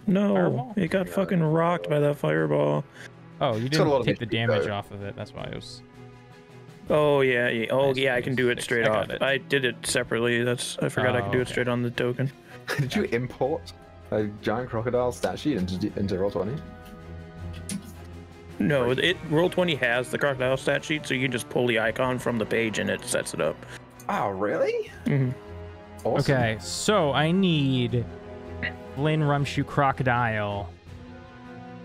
No, Fireball? it got fucking rocked by that fireball. Oh, you didn't take the damage off of it. That's why it was. Oh yeah, yeah. Oh Nice, yeah, I can do it straight off. I did it separately. I forgot I could do it straight on the token. Did you import a giant crocodile stat sheet into Roll20? No, Roll20 has the crocodile stat sheet, so you can just pull the icon from the page and it sets it up. Oh, really? Mm-hmm. Awesome. Okay, so I need Flynn Rumshoe Crocodile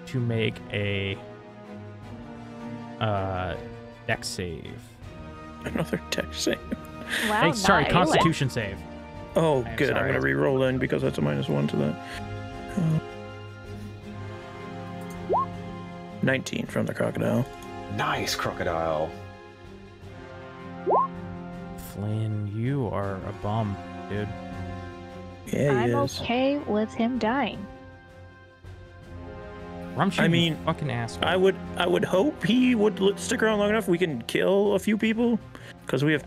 to make a dex save. Another dex save. Wow, Hey, sorry, nice. Constitution save. Oh, I'm good. sorry. I'm going to re-roll then because that's a -1 to that. 19 from the crocodile. Nice, crocodile. Flynn, you are a bum, dude. Yeah, he I'm is. okay with him dying. Rumshoe, I mean, you fucking asshole. I would hope he would stick around long enough we can kill a few people, because we have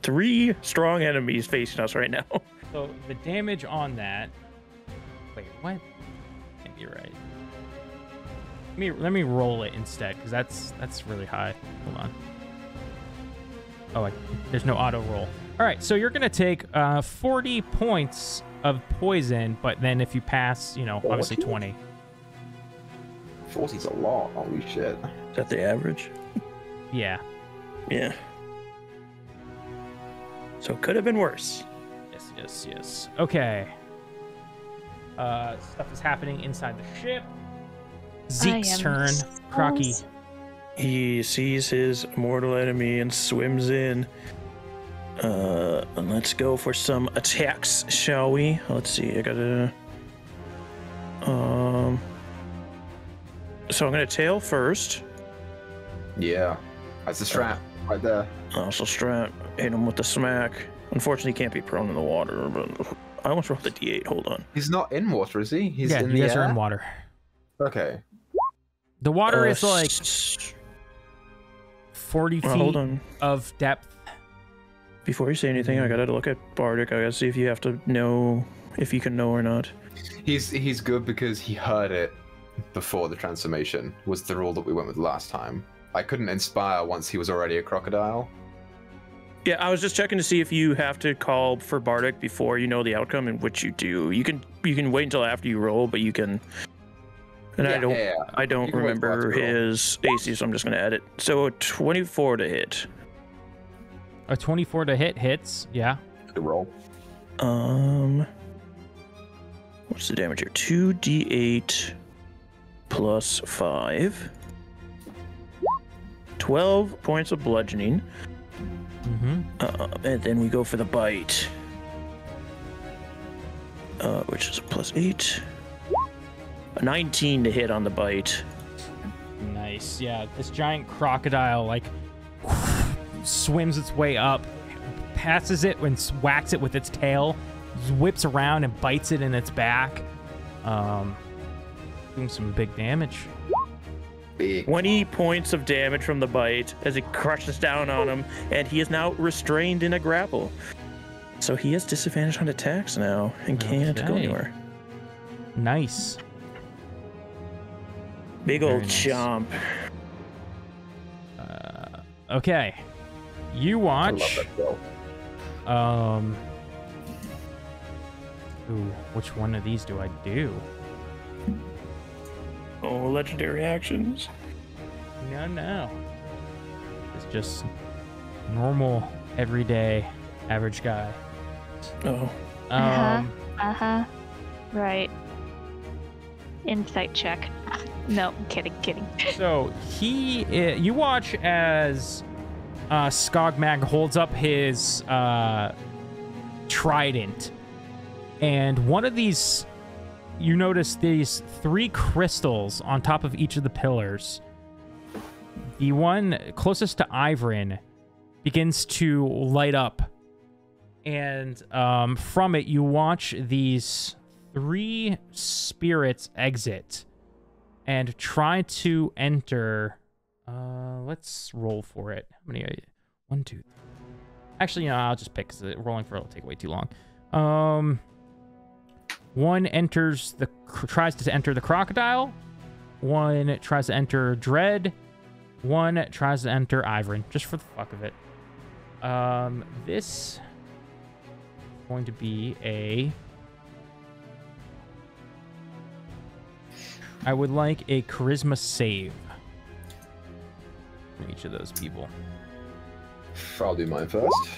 3 strong enemies facing us right now. So the damage on that. Wait, what? Can't be right. Let me roll it instead, because that's really high. Hold on. Oh, there's no auto roll. All right, so you're gonna take 40 points of poison, but then if you pass, obviously 20. 40's a lot. Holy shit. Is that the average? Yeah. Yeah. So it could have been worse. Yes. Okay. Stuff is happening inside the ship. Zeke's turn. Crocky. He sees his mortal enemy and swims in. Let's go for some attacks, shall we? Let's see. I gotta. So I'm gonna tail first. Yeah. That's the strap right there. Also strap. Hit him with the smack. Unfortunately, he can't be prone in the water, but I almost rolled the D8. Hold on. He's not in water, is he? He's in you the guys air? are in water. Okay. The water is like 40 feet hold on. of depth. Before you say anything, I gotta look at Bardic. I gotta see if you have to know if you can know or not. He's good because he heard it before the transformation, was the rule that we went with last time. I couldn't inspire once he was already a crocodile. Yeah, I was just checking to see if you have to call for Bardic before you know the outcome, and which you do. You can wait until after you roll, but you can. And I don't remember his AC, so I'm just gonna add it. So a 24 to hit. A 24 to hit hits. Yeah. Good roll. What's the damage here? 2d8 plus 5. 12 points of bludgeoning. And then we go for the bite, which is a plus 8. A 19 to hit on the bite. Nice. Yeah, this giant crocodile swims its way up, passes it and whacks it with its tail, whips around and bites it in its back, doing some big damage. 20 points of damage from the bite as it crushes down on him, and he is now restrained in a grapple. So he has disadvantage on attacks now and can't go anywhere. Nice. Big old nice. chomp. Okay. You watch. Ooh, which one of these do I do? Oh, legendary actions. No. It's just normal, everyday, average guy. Oh. Right. Insight check. No, kidding. So you watch as Skogmag holds up his trident, and one of these, you notice these 3 crystals on top of each of the pillars. The one closest to Ivrin begins to light up, and from it you watch these 3 spirits exit and try to enter. Let's roll for it. How many are you? 1, 2. Actually, I'll just pick, because rolling for it will take way too long. One tries to enter the crocodile. One tries to enter Dread. One tries to enter Ivrin, just for the fuck of it. This is going to be I would like a charisma save from each of those people. I'll do mine first.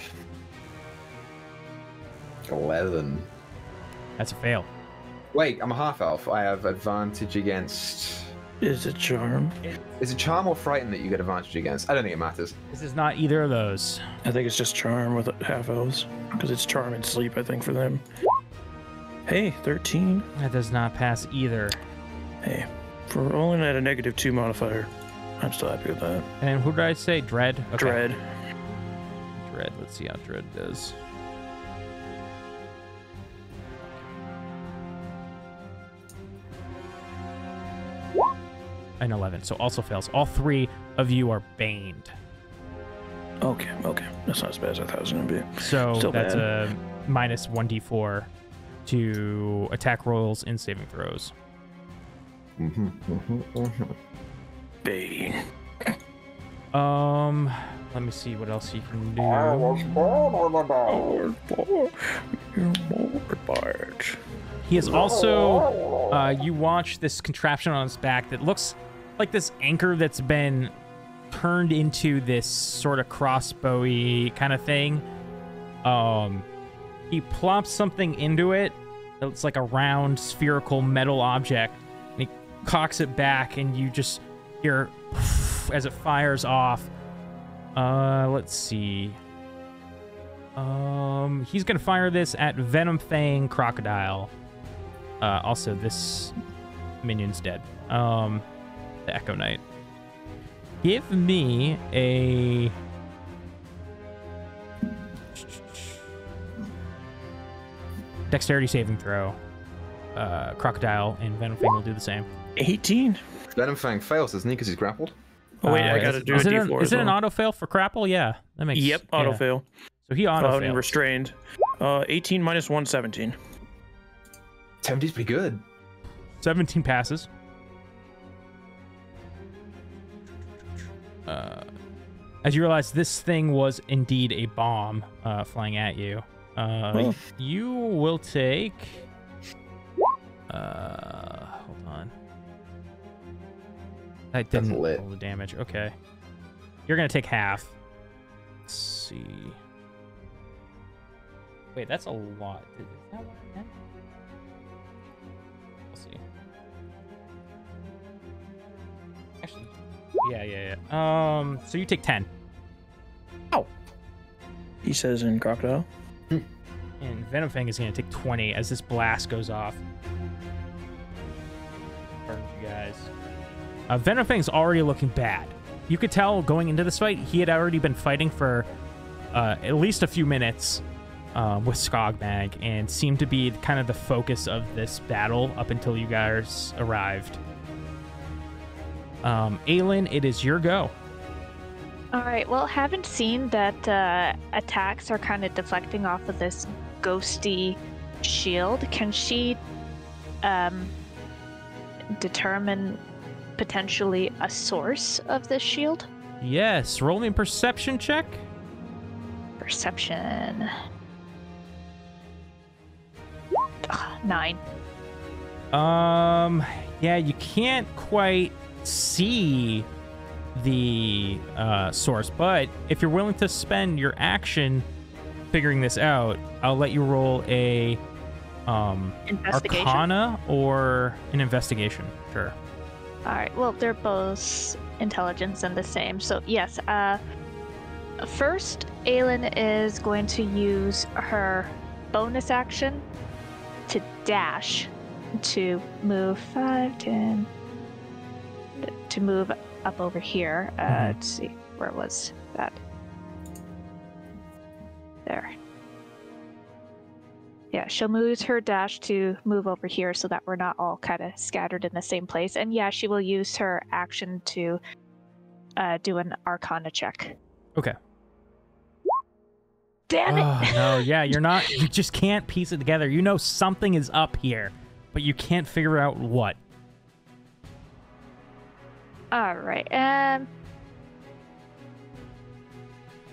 11. That's a fail. Wait, I'm a half elf. I have advantage against. Is it charm? Is it charm or frighten that you get advantage against? I don't think it matters. This is not either of those. I think it's just charm with half elves, because it's charm and sleep, I think, for them. Hey, 13. That does not pass either. Hey, for rolling at a -2 modifier, I'm still happy with that. And who did I say? Dread? Okay. Dread. Dread. Let's see how Dread does. An 11, so also fails. All three of you are baned. Okay. That's not as bad as I thought it was going to be. So Still that's bad. a minus 1d4 to attack rolls and saving throws. Bane. Let me see what else you can do. He is also, you watch this contraption on his back that looks like this anchor that's been turned into this sort of crossbowy kind of thing. He plops something into it. It's like a round spherical metal object. And he cocks it back, and you just hear as it fires off. Let's see. He's gonna fire this at Venom Fang Crocodile. Also, this minion's dead. The Echo Knight. Give me a... dexterity saving throw. Crocodile and Venom Fang will do the same. 18? Venom Fang fails, doesn't he? Because he's grappled. Oh, wait, I gotta do a D4 Is it an auto fail for grapple? Yeah, that makes. Yep, auto fail. So he auto failed. Restrained. 18 minus 1, 17. 17's pretty good. 17 passes. As you realize, this thing was indeed a bomb flying at you. You will take. Hold on. That didn't roll the damage. Okay. You're gonna take half. Let's see. Wait, that's a lot. Is that what I meant? We'll see. Actually, yeah. So you take 10. Oh. He says in Crocodile. And Venom Fang is gonna take 20 as this blast goes off. Burns you guys. Venom Fang's already looking bad. You could tell going into this fight, he had already been fighting for at least a few minutes with Skogmag and seemed to be kind of the focus of this battle up until you guys arrived. Aelin, it is your go. All right. Well, haven't seen that attacks are kind of deflecting off of this ghosty shield. Can she determine potentially a source of this shield? Yes. Roll me a perception check. Perception. 9. Yeah, you can't quite see the source, but if you're willing to spend your action figuring this out, I'll let you roll a Arcana or an investigation. Sure. All right. Well, they're both intelligence and the same. So yes. First, Aelin is going to use her bonus action to dash to move 5, 10, to move up over here. Let's see, where was that? There. Yeah, she'll use her dash to move over here so that we're not all kind of scattered in the same place. And yeah, she will use her action to do an Arcana check. Okay. Damn it! Oh, no, yeah, you just can't piece it together. You know something is up here, but you can't figure out what. All right.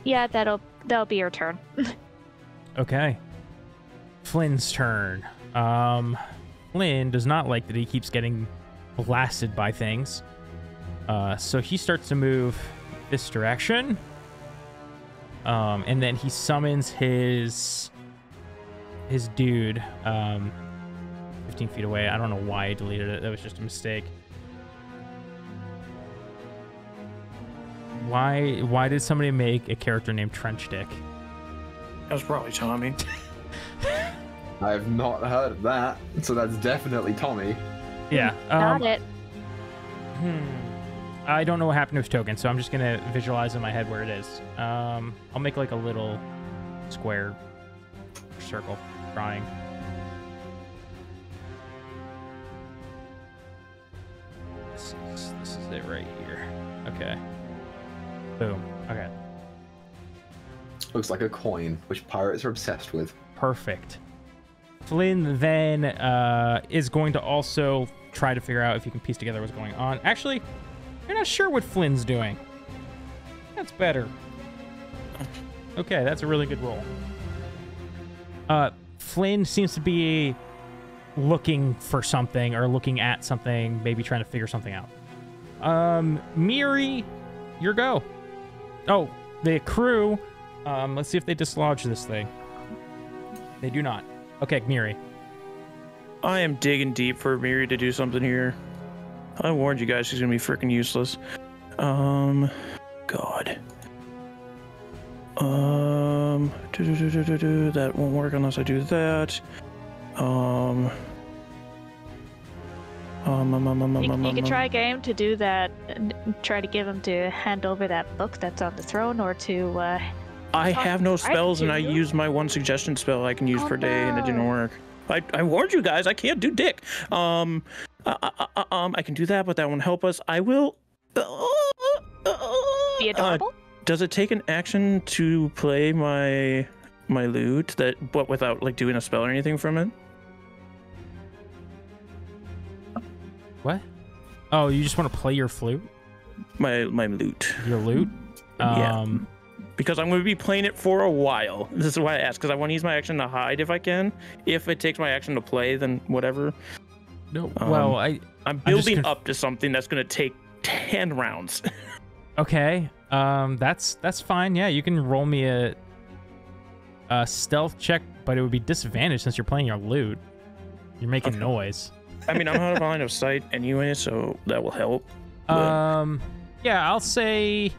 Yeah, that'll be your turn. Okay. Flynn's turn. Flynn does not like that he keeps getting blasted by things. So he starts to move this direction. And then he summons his dude. 15 feet away. I don't know why I deleted it. That was just a mistake. Why did somebody make a character named Trench Dick? That was probably Tommy. I have not heard of that, so that's definitely Tommy. Yeah. Got it. I don't know what happened to his token, so I'm just gonna visualize in my head where it is. I'll make like a little square circle drawing. This is it right here. Okay. Boom. Okay. Looks like a coin, which pirates are obsessed with. Perfect. Flynn then is going to also try to figure out if he can piece together what's going on. Actually, you're not sure what Flynn's doing. That's better. Okay, that's a really good roll. Flynn seems to be looking for something or looking at something, maybe trying to figure something out. Miri, your go. Oh, the crew. Let's see if they dislodge this thing. They do not. Okay, Miri. I am digging deep for Miri to do something here. I warned you guys she's gonna be freaking useless. God. That won't work unless I do that. You can try a game to do that and try to get him to hand over that book that's on the throne, or to I have no spells, and I used my one suggestion spell I can use per day, and it didn't work. I warned you guys, I can't do dick. I can do that, but that won't help us. I will. be adorable. Does it take an action to play my lute, but without like doing a spell or anything from it? What? Oh, you just want to play your flute? My lute. Your lute? Yeah. Because I'm going to be playing it for a while. This is why I asked, because I want to use my action to hide if I can. If it takes my action to play, then whatever. No. Well, I'm building up to something that's going to take 10 rounds. Okay. That's fine. Yeah, you can roll me a stealth check, but it would be disadvantaged since you're playing your lute. You're making noise. I mean, I'm out of line of sight anyway, so that will help. Yeah, I'll say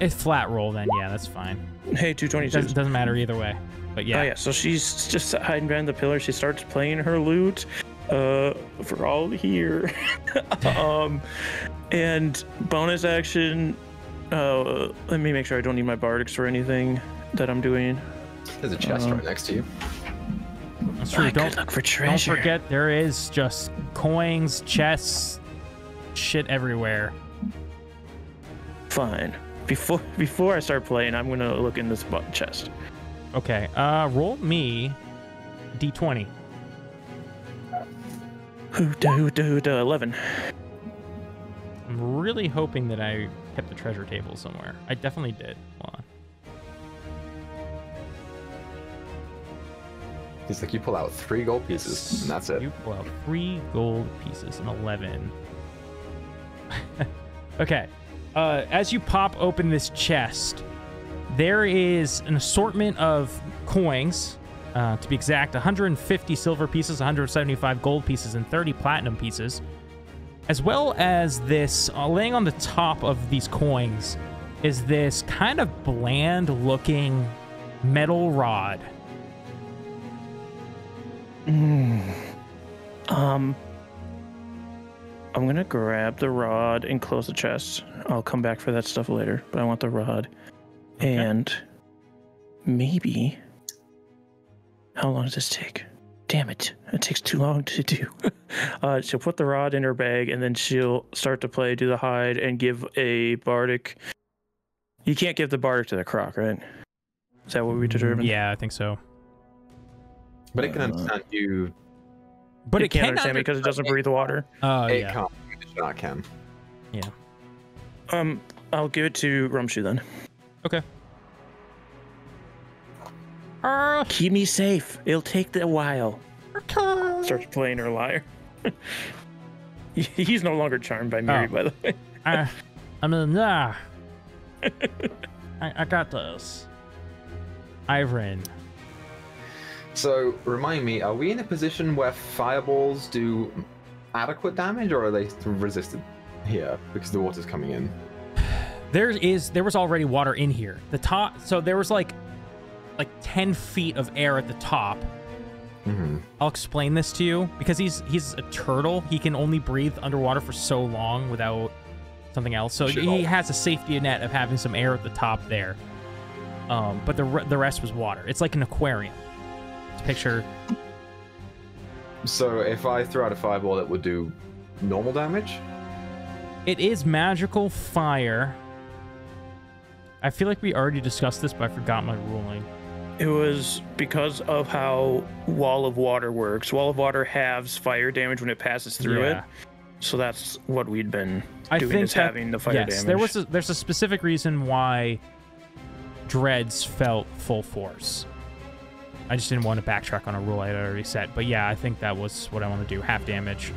a flat roll then. Yeah, that's fine. Hey, 222. Doesn't matter either way. But yeah. Oh yeah, so she's just hiding behind the pillar. She starts playing her lute for all to hear. And bonus action, let me make sure I don't need my bardics for anything that I'm doing. There's a chest right next to you. That's true. Don't look for treasure. Don't forget, there is just coins, chests, shit everywhere. Fine. Before I start playing, I'm gonna look in this chest. Okay. Roll me d20. 11. I'm really hoping that I kept the treasure table somewhere. I definitely did. Hold on. It's like you pull out 3 gold pieces, and that's it. You pull out 3 gold pieces and 11. Okay. As you pop open this chest, there is an assortment of coins. To be exact, 150 silver pieces, 175 gold pieces, and 30 platinum pieces. As well as this, laying on the top of these coins, is this kind of bland-looking metal rod. I'm gonna grab the rod and close the chest. I'll come back for that stuff later, but I want the rod. Okay. And maybe... How long does this take? Damn it. It takes too long to do. She'll put the rod in her bag, and then she'll start to play, do the hide, and give a bardic... You can't give the bardic to the croc, right? Is that what we determined? Yeah, I think so. But it can understand you. But it can't understand me because it doesn't breathe water. Oh, it can't. It not can. Yeah. I'll give it to Rumshu then. Okay. Keep me safe. It'll take a while. Okay. Starts playing her lyre. He's no longer charmed by Miri, by the way. I mean, yeah. I got this. Ivrin. So, remind me, are we in a position where fireballs do adequate damage, or are they resisted here because the water's coming in? There was already water in here. The top, so there was like 10 feet of air at the top. Mm-hmm. I'll explain this to you because he's a turtle. He can only breathe underwater for so long without something else. So he has a safety net of having some air at the top there. But the rest was water. It's like an aquarium. Picture. So if I throw out a fireball, that would do normal damage? It is magical fire. I feel like we already discussed this, but I forgot my ruling. It was because of how Wall of Water works. Wall of Water halves fire damage when it passes through it. So that's what we'd been doing, is having the fire damage. There's a specific reason why Dreads felt full force. I just didn't want to backtrack on a rule I had already set. But yeah, I think that was what I want to do. Half damage.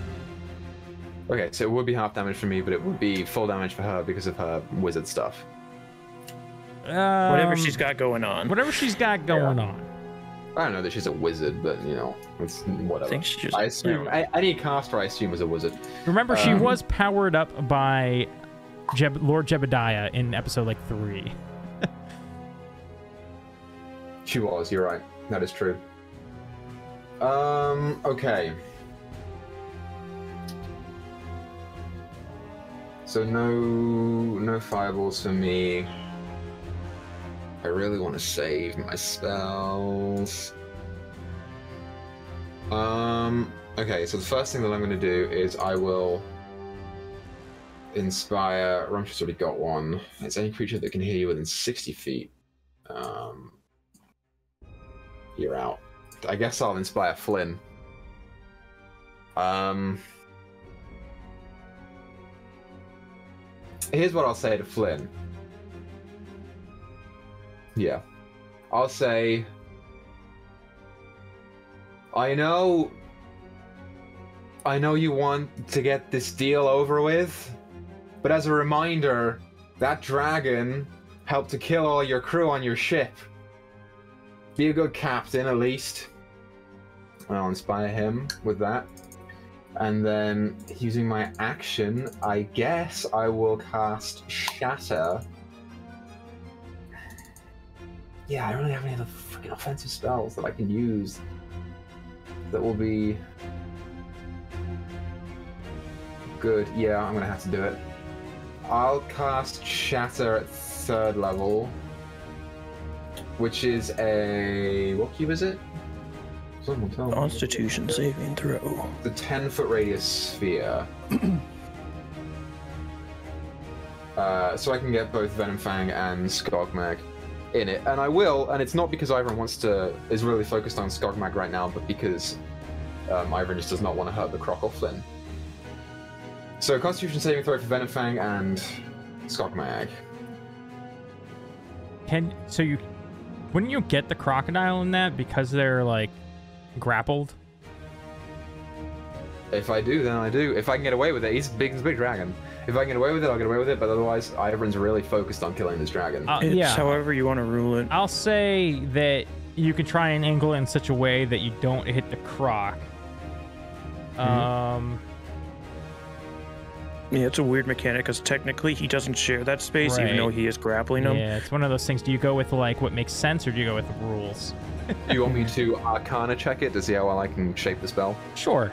Okay, so it would be half damage for me, but it would be full damage for her because of her wizard stuff. Whatever she's got going on. Whatever she's got going on. I don't know that she's a wizard, but, you know, it's whatever. I think she's just... I assume... Any caster, I assume, is a wizard. Remember, she was powered up by Lord Jebediah in episode, 3. She was, you're right. That is true. Okay. So no fireballs for me. I really want to save my spells. Okay, so the first thing that I'm going to do is I will inspire... Rumsh's already got one. It's any creature that can hear you within 60 feet. You're out. I guess I'll inspire Flynn. Here's what I'll say to Flynn. Yeah. I'll say... I know you want to get this deal over with, but as a reminder, that dragon helped to kill all your crew on your ship. Be a good captain, at least. I'll inspire him with that. And then, using my action, I guess I will cast Shatter. Yeah, I don't really have any other freaking offensive spells that I can use that will be good. Yeah, I'm gonna have to do it. I'll cast Shatter at 3rd level, which is a... what cube is it? Constitution saving throw. The 10-foot radius sphere. So I can get both Venom Fang and Skogmag in it, and I will. And it's not because Ivern is really focused on Skogmag right now, but because Ivern just does not want to hurt the Croc or Flynn. So Constitution saving throw for Venom Fang and Skogmag. Wouldn't you get the crocodile in that because they're grappled? If I do, then I do. If I can get away with it, he's a big dragon. If I can get away with it, I'll get away with it, but otherwise, Ivern's really focused on killing this dragon. It's however you want to rule it. I'll say that you can try and angle it in such a way that you don't hit the croc. Yeah, it's a weird mechanic, because technically he doesn't share that space, even though he is grappling him. Yeah, it's one of those things. Do you go with what makes sense, or do you go with the rules? Do you want me to Arcana check it to see how well I can shape the spell? Sure.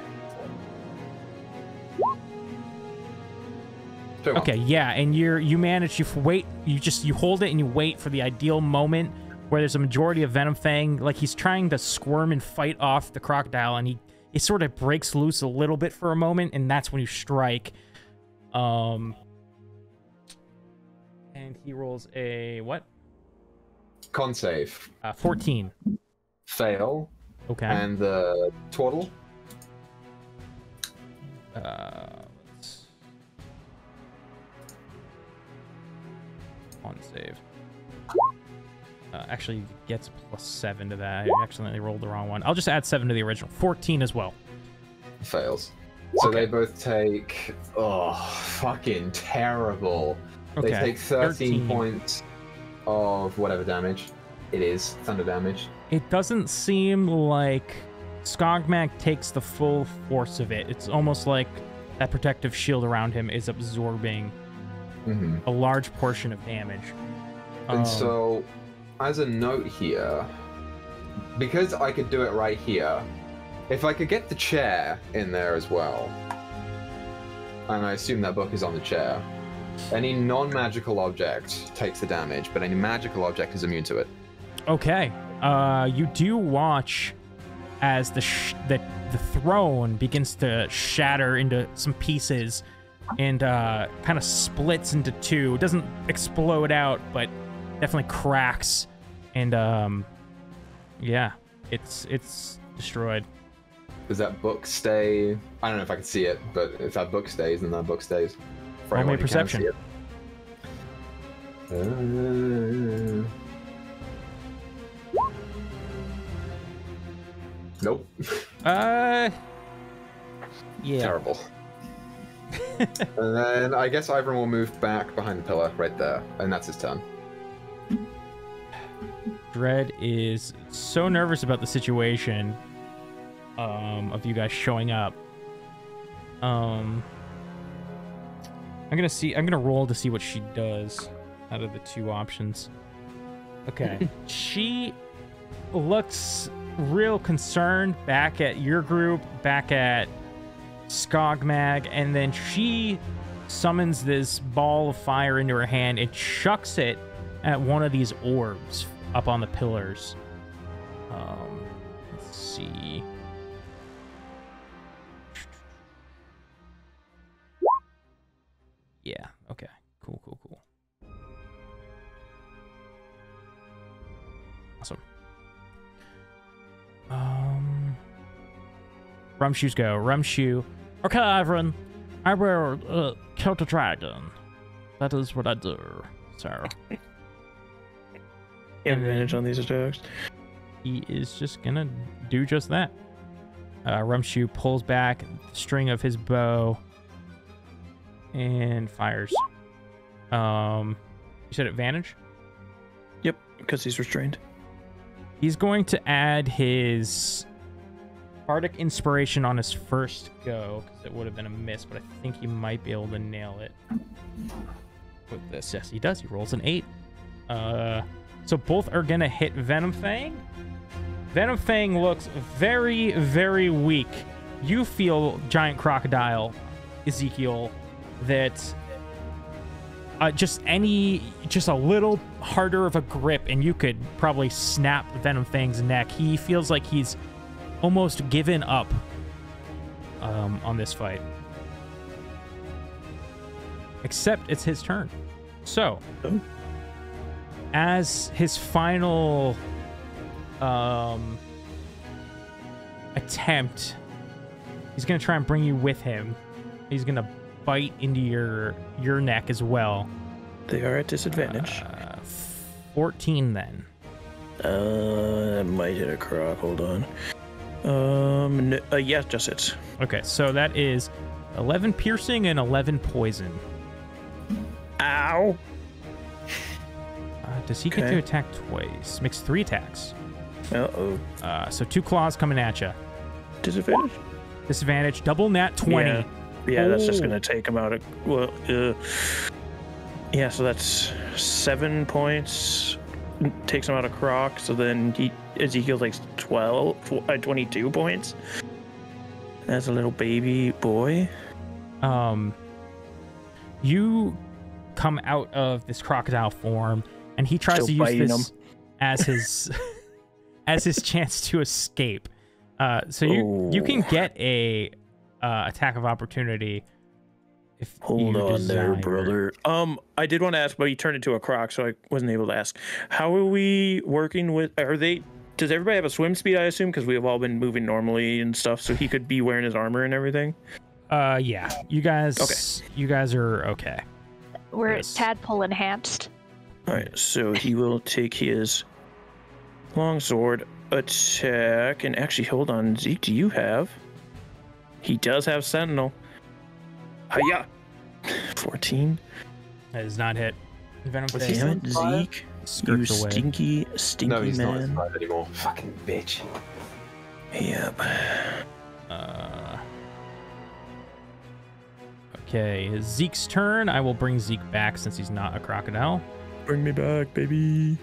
Okay, yeah, and you manage, you hold it and you wait for the ideal moment where there's a majority of Venom Fang, he's trying to squirm and fight off the crocodile, and it sort of breaks loose a little bit for a moment, and that's when you strike. And he rolls a what? Con save. 14. Fail. Okay. And the total? On save. Actually gets +7 to that. I accidentally rolled the wrong one. I'll just add 7 to the original. 14 as well. Fails. So they both take... oh, fucking terrible. Okay. They take 13 points of whatever damage it is. Thunder damage. it doesn't seem like Skogmag takes the full force of it. It's almost like that protective shield around him is absorbing a large portion of damage. And so, as a note here, because I could do it right here, if I could get the chair in there as well, and I assume that book is on the chair, any non-magical object takes the damage, but any magical object is immune to it. Okay. You do watch as the throne begins to shatter into some pieces and kind of splits into two. It doesn't explode out, but definitely cracks. And yeah, it's destroyed. Does that book stay? I don't know if I can see it, but if that book stays, then that book stays. Roll me perception. Nope. Yeah. Terrible. And then I guess Ivern will move back behind the pillar right there, and that's his turn. Dread is so nervous about the situation of you guys showing up. I'm gonna roll to see what she does out of the two options. Okay. She looks real concerned back at your group, back at Skogmag, and then she summons this ball of fire into her hand and chucks it at one of these orbs up on the pillars. Let's see. Yeah, okay. Cool. Awesome. Rumshoes go. Rumshoe. Okay, Ivern. I will kill the dragon. That is what I do, sir. Advantage on these attacks. He is just gonna do just that. Rumshoe pulls back the string of his bow and fires. You said advantage? Yep, because he's restrained. He's going to add his Bardic Inspiration on his first go, because it would have been a miss, but I think he might be able to nail it with this. Yes, he does. He rolls an 8. So both are going to hit Venom Fang. Venom Fang looks very, very weak. You feel, Giant Crocodile, Ezekiel, that just a little harder of a grip and you could probably snap Venom Fang's neck. He feels like he's almost given up on this fight. Except it's his turn. So, as his final attempt, he's going to try and bring you with him. He's going to bite into your neck as well. They are at disadvantage. 14 then. That might hit a croc. Hold on. No, yeah, just hits. Okay, so that is 11 piercing and 11 poison. Ow! Does he get to attack twice? Makes 3 attacks. Uh-oh. So 2 claws coming at you. Disadvantage? Disadvantage. Double nat 20. Yeah, that's just going to take him out. Yeah, so that's 7 points. Takes him out of croc, so then Ezekiel takes 22 points. That's a little baby boy. You come out of this crocodile form, and he tries to use this as his as his chance to escape. So you can get a attack of opportunity if Hold you on desire. there, brother. I did want to ask, but he turned into a croc, so I wasn't able to ask. How are we working with? Does everybody have a swim speed? I assume because we have all been moving normally and stuff, so he could be wearing his armor and everything. Yeah. You guys. Okay. You guys are okay. We're tadpole enhanced. All right, so he will take his longsword attack, and actually, hold on, Zeke, do you have? He does have Sentinel. Hiya! 14. That does not hit. Venom Damn it, Zeke. skirts away. Stinky No, he's not man. alive anymore. Fucking bitch. Yep. Okay, Zeke's turn. I will bring Zeke back since he's not a crocodile. Bring me back, baby.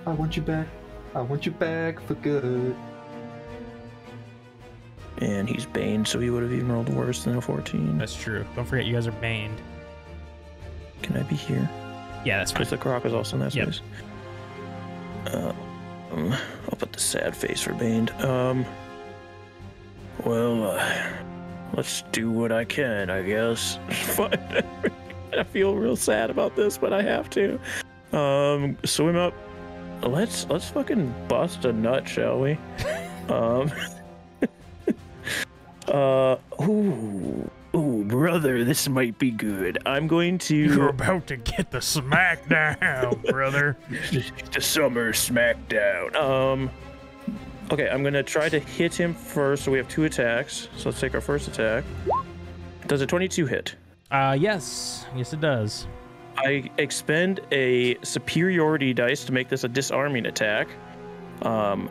I want you back. I want you back for good. And he's Bane, so he would have even rolled worse than a 14. That's true. Don't forget, you guys are baned. Can I be here? Yeah, that's fine. Because the croc is also in that Yep. space. I'll put the sad face for Baned. Let's do what I can, I guess. I feel real sad about this, but I have to. Swim up. Let's fucking bust a nut, shall we? Ooh, brother, this might be good. I'm going to... You're about to get the smackdown, brother. The summer smackdown. Okay, I'm gonna try to hit him first, so we have 2 attacks. So let's take our first attack. Does a 22 hit? Yes. Yes, it does. I expend a superiority dice to make this a disarming attack. Drop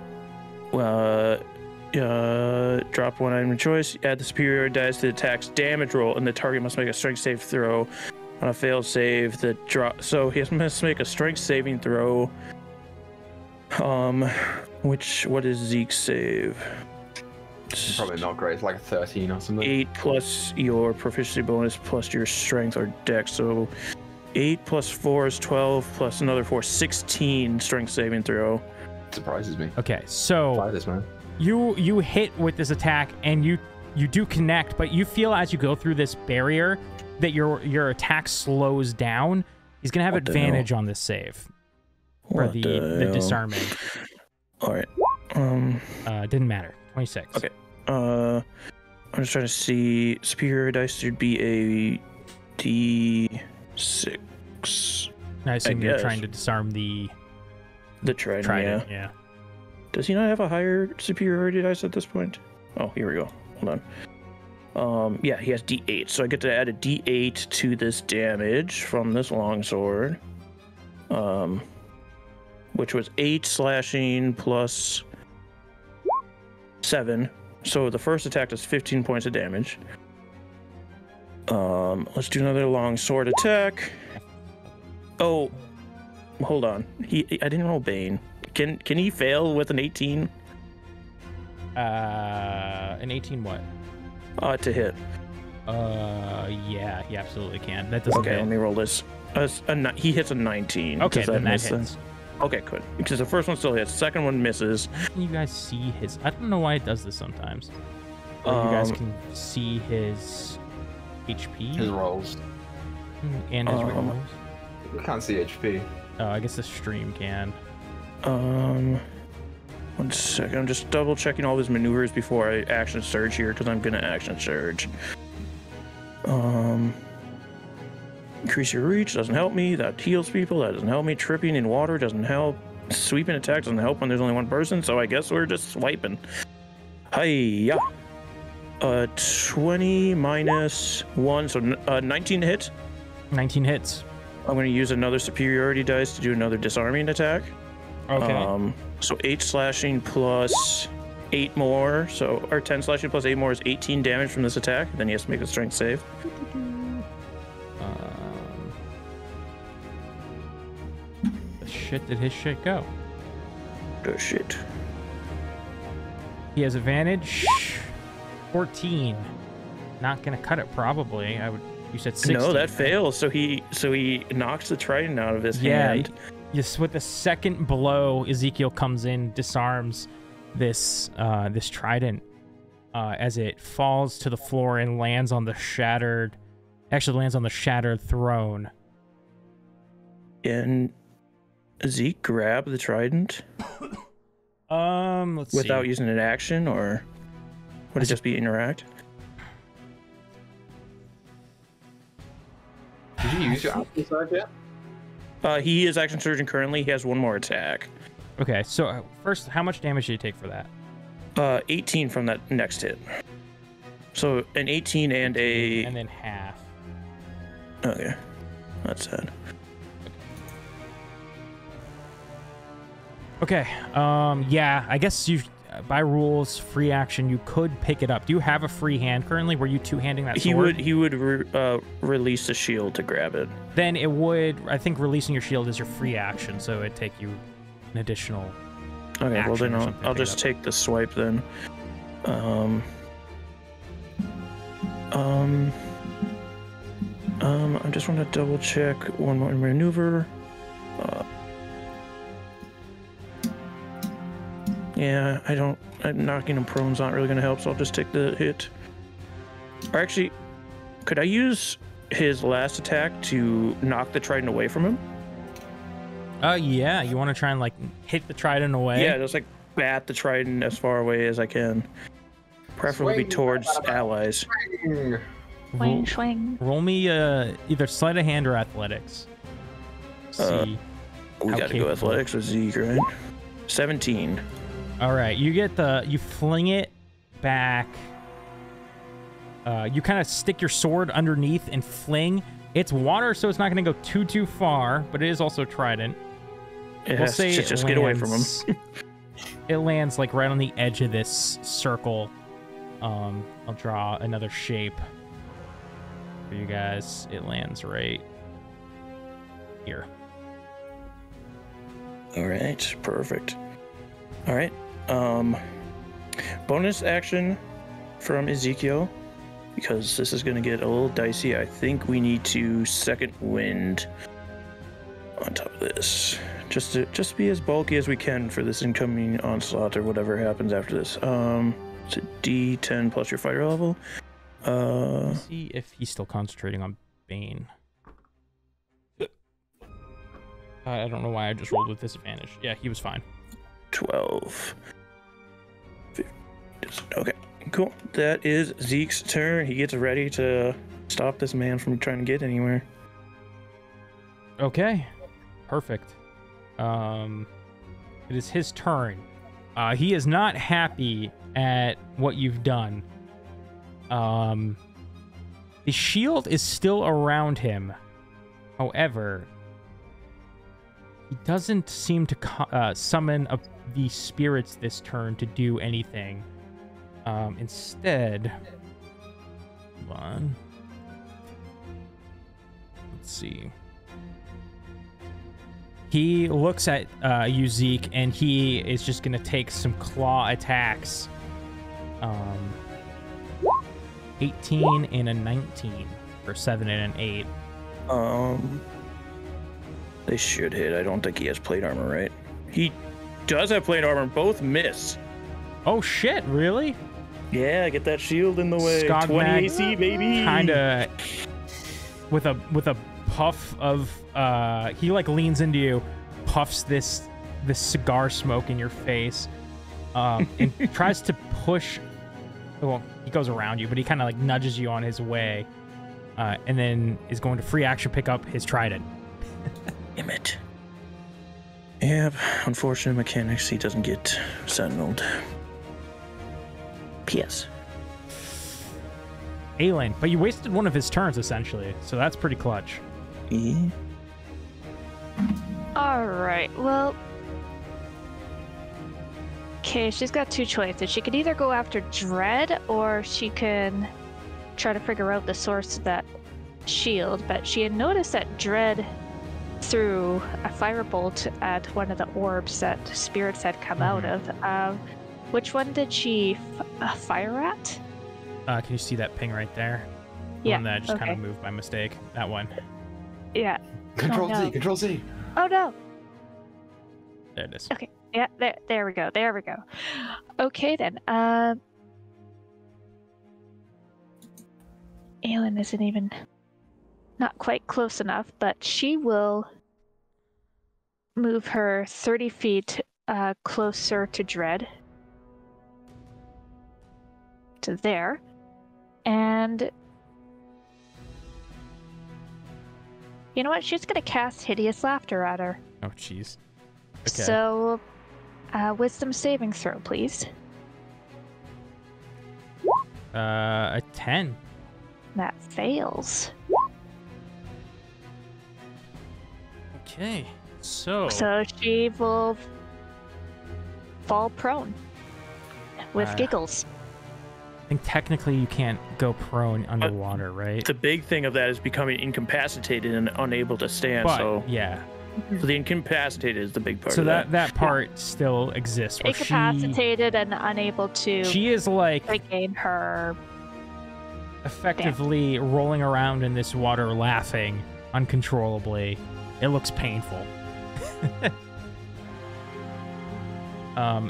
one item of choice, add the superiority dice to the attack's damage roll, and the target must make a strength save throw. On a failed save, so he must make a strength saving throw. What is Zeke's save? Probably not great. It's like a 13 or something. 8 plus your proficiency bonus plus your strength or dex. So 8 plus 4 is 12 plus another 4, 16 strength saving throw. Surprises me. Okay, so Try this, man. you hit with this attack and you do connect, but you feel as you go through this barrier that your attack slows down. He's gonna have advantage on this save for the disarming. All right. Didn't matter. 26. Okay. I'm just trying to see. Superior dice should be a D6. I assume I you're guess. trying to disarm the Trident. Yeah. Does he not have a higher superiority dice at this point? Oh, here we go. Hold on. Yeah, he has D8, so I get to add a D8 to this damage from this longsword. Which was 8 slashing plus 7. So the first attack does 15 points of damage. Let's do another longsword attack. Oh, hold on. I didn't roll Bane. Can he fail with an 18? An 18 what? To hit. Yeah, he absolutely can. That doesn't Okay, hit. let me roll this. He hits a 19. Okay, Does then that miss hits. Okay, good. Because the first one still hits. Second one misses. Can you guys see his... I don't know why it does this sometimes. Where you guys can see his HP. His rolls. And his rolls. We can't see HP. Oh, I guess the stream can. 1 second. I'm just double checking all his maneuvers before I action surge here, because I'm gonna action surge. Increase your reach doesn't help me. That heals people. That doesn't help me. Tripping in water doesn't help. Sweeping attack doesn't help when there's only one person. So I guess we're just swiping. Hiya. 20 minus 1, so 19 hit. 19 hits. I'm going to use another superiority dice to do another disarming attack. Okay. So 8 slashing plus 8 more, or 10 slashing plus 8 more is 18 damage from this attack. Then he has to make a strength save. The shit did his shit go? Oh shit. He has advantage. 14. Not gonna cut it probably. You said 16. No, that fails. So he knocks the trident out of his hand. Yes, with the second blow, Ezekiel comes in, disarms this trident as it falls to the floor and lands on the shattered throne. And Zeke grab the trident Let's without see. using an action, or would it just be interact? Did you use your action surge yet? He is action surging currently. He has 1 more attack. Okay, so first, how much damage did you take for that? 18 from that next hit. So an 18 and a... And then half. Okay. That's sad. Okay. Yeah, I guess you, by rules, free action, you could pick it up. Do you have a free hand currently? Were you two-handing that sword? He would release the shield to grab it. Then it would, I think releasing your shield is your free action, so it'd take you an additional Okay, well then action I'll just take the swipe then. I just want to double check one more maneuver. Yeah, knocking him prone's not really going to help, so I'll just take the hit. Or actually, could I use his last attack to knock the trident away from him? Yeah, you want to try and, like, hit the trident away? Yeah, just, like, bat the trident as far away as I can. Preferably towards allies. Swing, swing. Roll me either sleight of hand or athletics. See we gotta go athletics with Zeke, right? 17. All right, you fling it back. You kind of stick your sword underneath and fling. It's water, so it's not going to go too far, but it is also trident. We'll say just get away from him. It lands like right on the edge of this circle. I'll draw another shape for you guys. It lands right here. All right, perfect. All right. Bonus action from Ezekiel, because this is going to get a little dicey. I think we need to second wind on top of this, just to be as bulky as we can for this incoming onslaught or whatever happens after this. It's a D10 plus your fighter level. Let's see if he's still concentrating on Bane. I don't know why I just rolled with disadvantage. Yeah, he was fine. 12. Okay, cool. That is Zeke's turn. He gets ready to stop this man from trying to get anywhere. Okay, perfect. It is his turn. He is not happy at what you've done. The shield is still around him. However, he doesn't seem to summon the spirits this turn to do anything. Instead, hold on. Let's see. He looks at you, Zeke, and he is just going to take some claw attacks. 18 and a 19 for 7 and an 8. They should hit. I don't think he has plate armor, right? He does have plate armor. Both miss. Oh shit! Really? Yeah, get that shield in the way. 20 AC, baby. Kinda with a puff of he like leans into you, puffs this cigar smoke in your face, and tries to push. Well, he goes around you, but he kind of like nudges you on his way, and then is going to free action pick up his trident. Damn it. Yep, unfortunate mechanics. He doesn't get sentineled. P.S. Aelin, but you wasted one of his turns essentially, so that's pretty clutch. Yeah. Alright, well... Okay, she's got two choices. She could either go after Dread, or she can try to figure out the source of that shield, but she had noticed that Dread threw a firebolt at one of the orbs that spirits had come out of. Which one did she fire at? Can you see that ping right there? The one that I just kind of moved by mistake. That one. Yeah. Control Z, Control Z. Oh no. There it is. Okay. Yeah, there we go. There we go. Okay then. Aelin isn't even not quite close enough, but she will move her 30 feet closer to Dread. To there. And you know what? She's gonna cast Hideous Laughter at her. Oh jeez. Okay. So wisdom saving throw, please. A 10. That fails. Okay. So she will fall prone with giggles. I think technically you can't go prone underwater, right? The big thing of that is becoming incapacitated and unable to stand. But, yeah. So the incapacitated is the big part. So of that part still exists. Incapacitated and unable to. She is like regain her. Effectively rolling around in this water, laughing uncontrollably. It looks painful.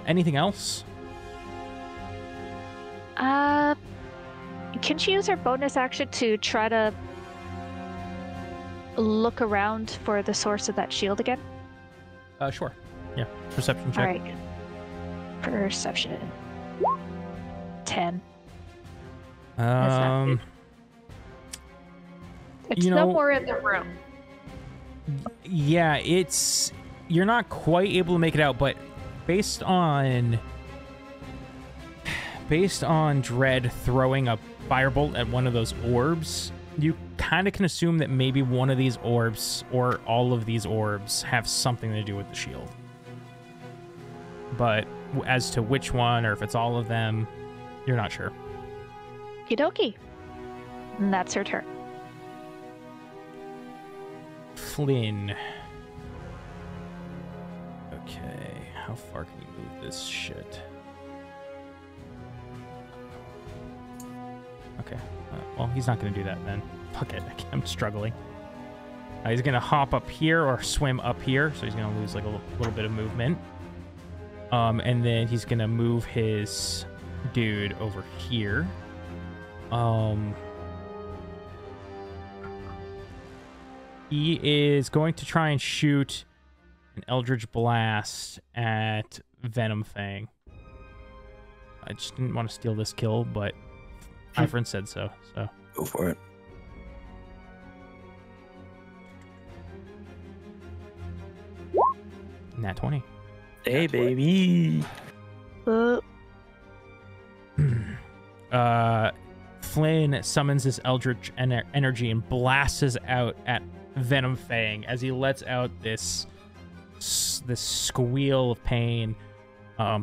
Anything else? Can she use her bonus action to try to look around for the source of that shield again? Sure. Yeah. Perception check. All right. Perception. 10. It's somewhere in the room. Yeah, you're not quite able to make it out, but based on Dread throwing a firebolt at one of those orbs, you kind of can assume that maybe one of these orbs or all of these orbs have something to do with the shield. But as to which one or if it's all of them, you're not sure. Okie dokie. And that's her turn. Flynn. Okay, how far can you move this shit? Okay, well, he's not going to do that then. Fuck it, I'm struggling. He's going to hop up here or swim up here, so he's going to lose like a little bit of movement. And then he's going to move his dude over here. He is going to try and shoot an Eldritch Blast at Venom Fang. I just didn't want to steal this kill, but my friend said so. Go for it. Nat 20. Hey, baby. Flynn summons his Eldritch energy and blasts out at Venom Fang as he lets out this squeal of pain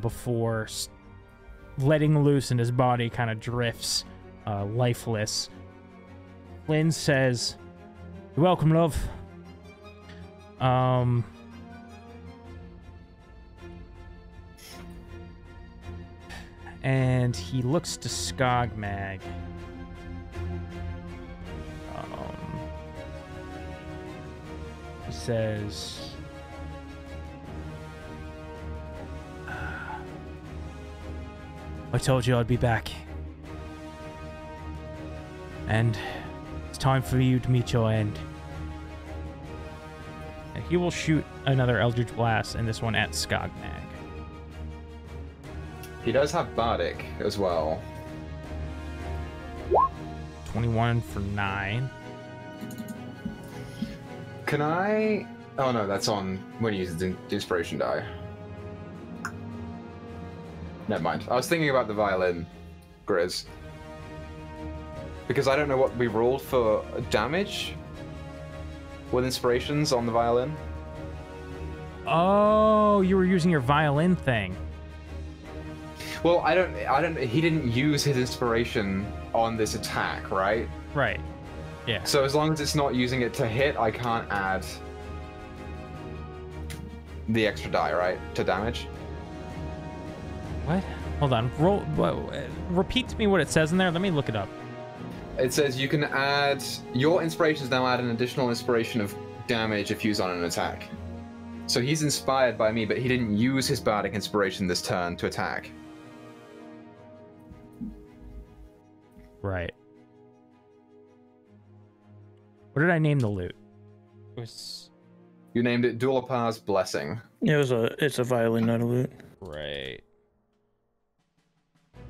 before letting loose, and his body kind of drifts lifeless. Flynn says, "You're welcome, love." And he looks to Skogmag. He says, "I told you I'd be back. And it's time for you to meet your end." And he will shoot another Eldritch Blast, and this one at Skogmag. He does have Bardic as well. 21 for 9. Can I... Oh no, that's on when you use the inspiration die. Never mind. I was thinking about the violin, Grizz. Because I don't know what we rolled for damage with inspirations on the violin. Oh, you were using your violin thing. Well, I don't. He didn't use his inspiration on this attack, right? Right. Yeah. So as long as it's not using it to hit, I can't add the extra die, right, to damage. What? Hold on. Repeat to me what it says in there. Let me look it up. It says you can add your inspirations now add an additional inspiration of damage if used on an attack. So he's inspired by me, but he didn't use his bardic inspiration this turn to attack. Right. What did I name the loot? It was... You named it Dulapar's Blessing. It's a violin, not a lute. Right.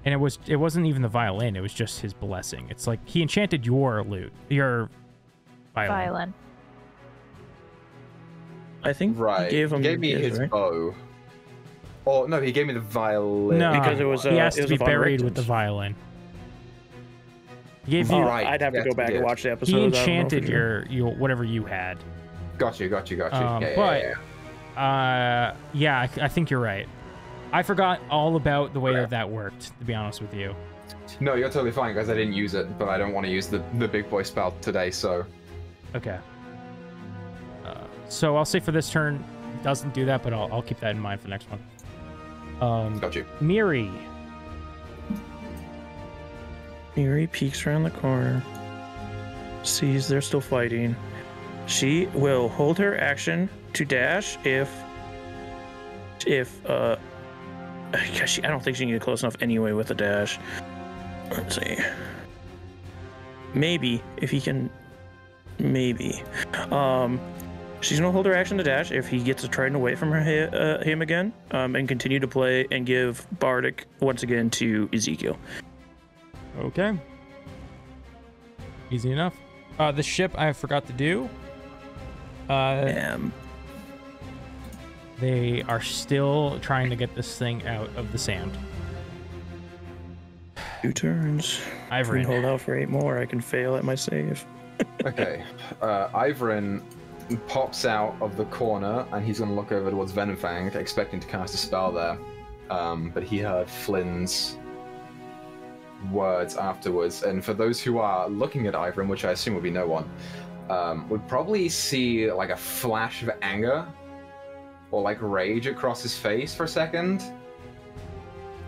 And it wasn't even the violin, it was just his blessing. It's like he enchanted your lute, your violin. I think right. he gave me his right? bow. Oh no, he gave me the violin. No, because it was he has to be buried Rectans. with the violin. He gave you. Right. I'd have to go back and watch the episode. He enchanted your whatever you had. Got you. I think you're right. I forgot all about the way that worked, to be honest with you. No, you're totally fine, guys. I didn't use it, but I don't want to use the big boy spell today, so... Okay. So I'll say for this turn, it doesn't do that, but I'll keep that in mind for the next one. Got you. Miri. Miri peeks around the corner, sees they're still fighting. She will hold her action to dash if gosh, I don't think she can get close enough anyway with a dash. Let's see. Maybe if he can. Maybe. She's gonna hold her action to dash if he gets a trident away from him again, and continue to play and give Bardic once again to Ezekiel. Okay. Easy enough. The ship I forgot to do. They are still trying to get this thing out of the sand. 2 turns. Ivrin. I can hold out for 8 more. I can fail at my save. Okay. Ivrin pops out of the corner and he's going to look over towards Venomfang, expecting to cast a spell there. But he heard Flynn's words afterwards. And for those who are looking at Ivrin, which I assume will be no one, would probably see like a flash of anger or like rage across his face for a second.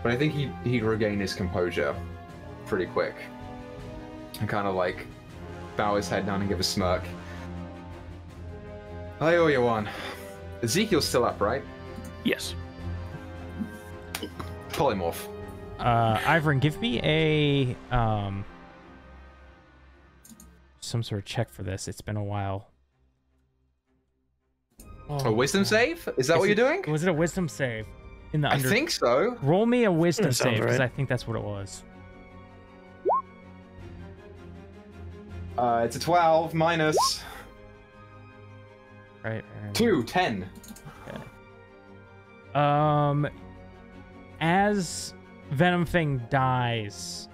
But I think he'd regain his composure pretty quick. And kind of like bow his head down and give a smirk. I owe you one. Ezekiel's still up, right? Yes. Polymorph. Ivrin, give me a some sort of check for this. It's been a while. A wisdom save? Is that what you're doing? Was it a wisdom save? I think so. Roll me a wisdom sounds save, because right. I think that's what it was. It's a 12 minus Right. 2, 10. Okay. As Venomfang dies,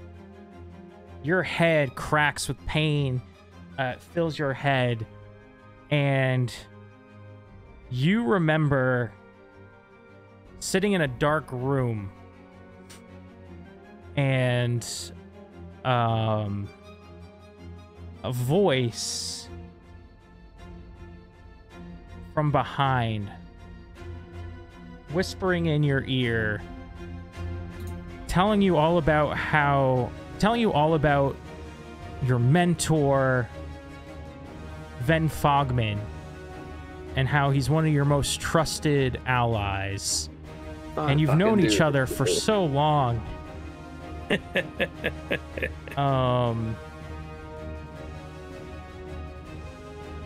your head cracks with pain, fills your head, and you remember sitting in a dark room and a voice from behind whispering in your ear, telling you all about your mentor Ven Fogman and how he's one of your most trusted allies. And you've known each other for so long.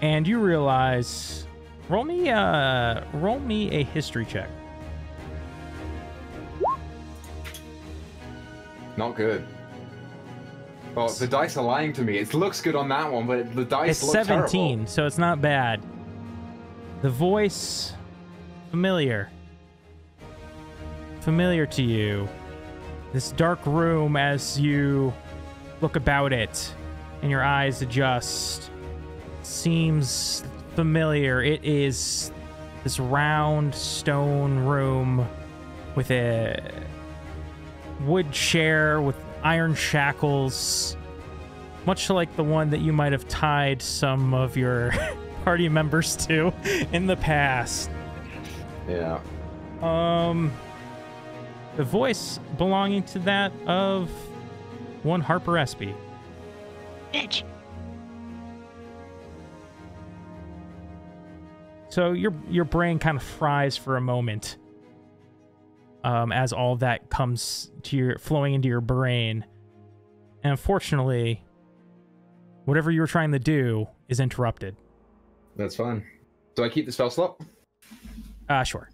And you realize, roll me a history check. Not good. Well, the dice are lying to me. It looks good on that one, but the dice look 17, terrible. so it's not bad. The voice, familiar to you. This dark room, as you look about it and your eyes adjust, seems familiar. It is this round stone room with a wood chair with iron shackles, much like the one that you might have tied some of your party members to in the past. Yeah. The voice belonging to that of one Harper Espy. Bitch. So your brain kind of fries for a moment, as all that comes to flowing into your brain, and unfortunately, whatever you were trying to do is interrupted. That's fine. Do I keep the spell slot? Sure.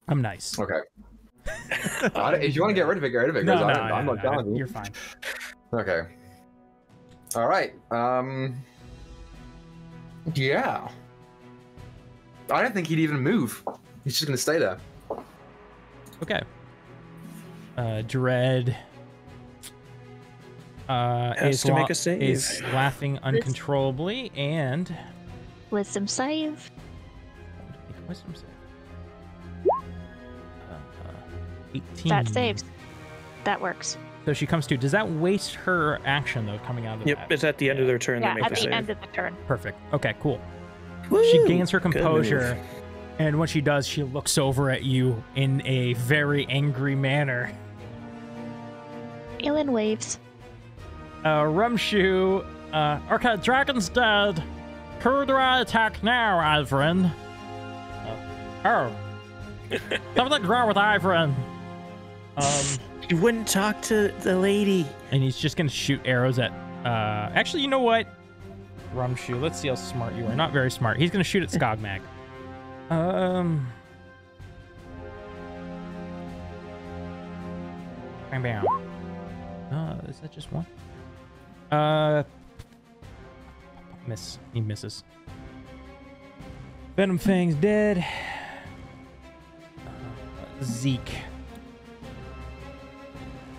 I'm nice. Okay. If you want to get rid of it, get rid of it. I'm not telling you. You're fine. Okay. All right. Yeah. I don't think he'd even move. He's just gonna stay there. Okay. Dread Has to make a save. is laughing uncontrollably and Wisdom save. make a wisdom save. 18. That saves. That works. So she comes to. Does that waste her action, though, coming out of Yep, that? it's at the end of their turn. Yeah, they make at the the save. end of the turn. Perfect. Okay, cool. Woo! She gains her Good composure, move. and when she does, she looks over at you in a very angry manner. Alien waves. Rumshoe, okay, dragon's dead. Who do I attack now, Ivrin? Something's wrong with Ivrin. You wouldn't talk to the lady. And he's just gonna shoot arrows at, actually, you know what? Rumshoe, let's see how smart you are. Not very smart. He's gonna shoot at Skogmag. Bam, bam. Is that just one? Miss. He misses. Venom Fang's dead. Zeke.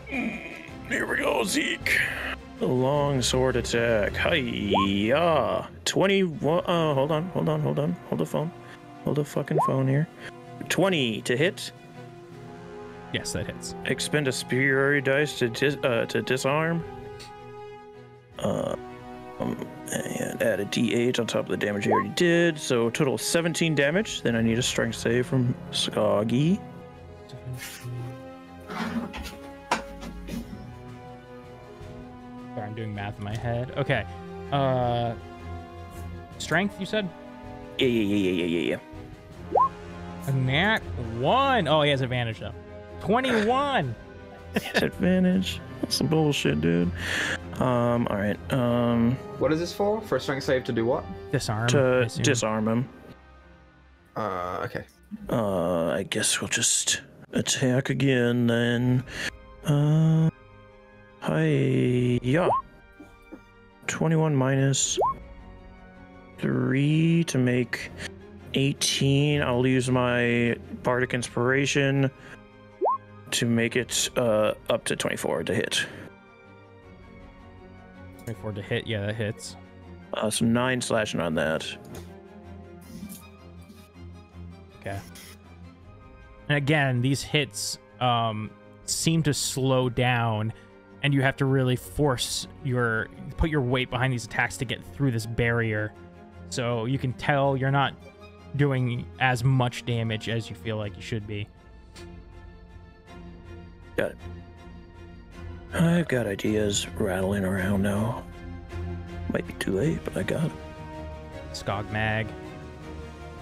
Here we go, Zeke. A long sword attack. Hiya. 21. Hold on. Hold the phone. Hold the fucking phone here. 20 to hit. Yes, that hits. Expend a superiority dice to disarm. And add a D8 on top of the damage he already did. So total 17 damage. Then I need a strength save from Skoggy. Sorry, I'm doing math in my head. Okay. Strength, you said? Yeah. A nat 1. Oh, he has advantage, though. 21. Advantage. That's some bullshit, dude. All right. What is this for? For a strength save to do what? Disarm. To disarm him. Okay. I guess we'll just attack again then. Yeah. 21 minus 3 to make 18. I'll use my Bardic Inspiration to make it up to 24 to hit. 24 to hit. Yeah, that hits. So 9 slashing on that. Okay. And again, these hits seem to slow down, and you have to really put your weight behind these attacks to get through this barrier. So you can tell you're not doing as much damage as you feel like you should be. Got it. I've got ideas rattling around now. Might be too late, but I got it. Skogmag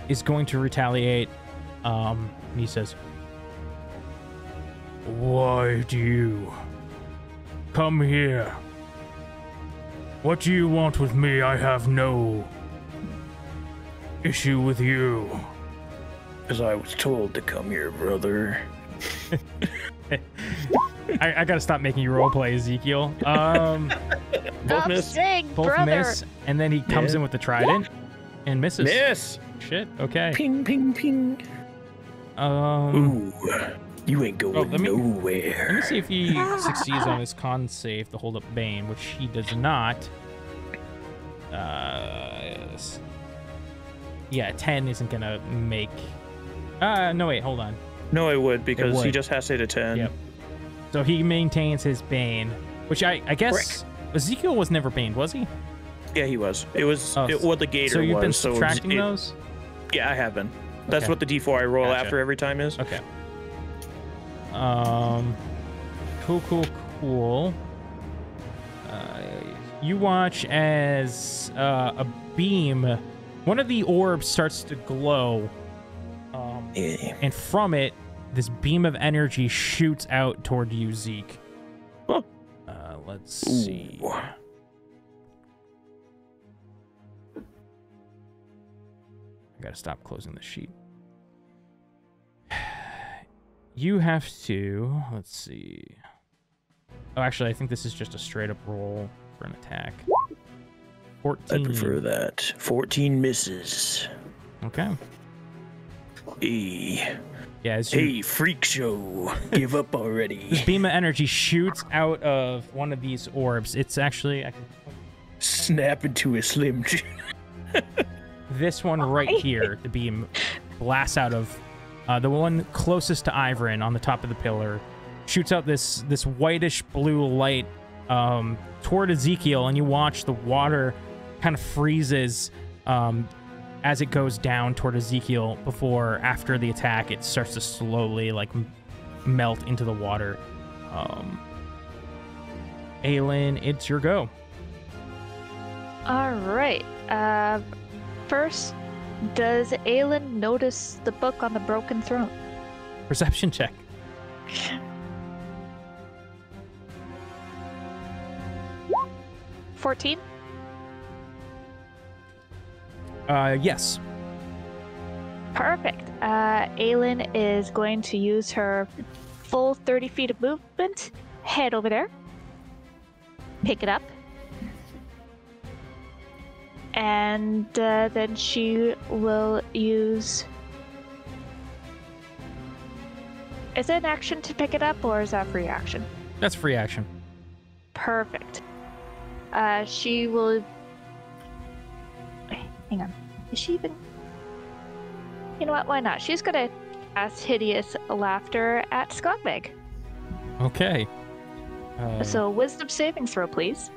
is going to retaliate. He says, "Why do you come here? What do you want with me? I have no issue with you." Because I was told to come here, brother. I gotta stop making you roleplay, Ezekiel. Both miss. Both brother. miss, and then he comes in with the trident and misses. Miss! Shit. Okay. Ping, ping, ping. Ooh, you ain't going nowhere. Let me see if he succeeds on his con save to hold up Bane, which he does not. Yes. Yeah, 10 isn't gonna make. No, wait, hold on. No, it would, because would. he just has to hit a 10. Yep. So he maintains his Bane, which I guess Ezekiel was never Baned, was he? Yeah, he was. It was what the gator was. So you've been subtracting those? Yeah, I have been. That's Okay. what the D4 I roll Gotcha. after every time is. Okay. Cool. You watch as a beam, one of the orbs starts to glow, Yeah. and from it, this beam of energy shoots out toward you, Zeke. Huh. Let's see. Ooh. I gotta stop closing the sheet. You have to, let's see. Oh, actually, I think this is just a straight up roll for an attack. 14. I prefer that. 14 misses. Okay. Hey. Yeah, Hey, freak show. Give up already. this beam of energy shoots out of one of these orbs. It's actually, Snap into a slim this one right here. The beam blasts out of The one closest to Ivrin on the top of the pillar shoots out this whitish blue light toward Ezekiel, and you watch the water kind of freezes as it goes down toward Ezekiel before, after the attack, it starts to slowly like melt into the water. Aelin, it's your go. All right. First, does Aelin notice the book on the broken throne? Perception check. $14. Yes. Perfect. Aelin is going to use her full 30 feet of movement, head over there, pick it up, and then she will use... Is it an action to pick it up, or is that free action? That's free action. Perfect. She will... Hang on. Is she even... You know what? Why not? She's gonna cast Hideous Laughter at Scumkeeper. Okay. So, wisdom saving throw, please.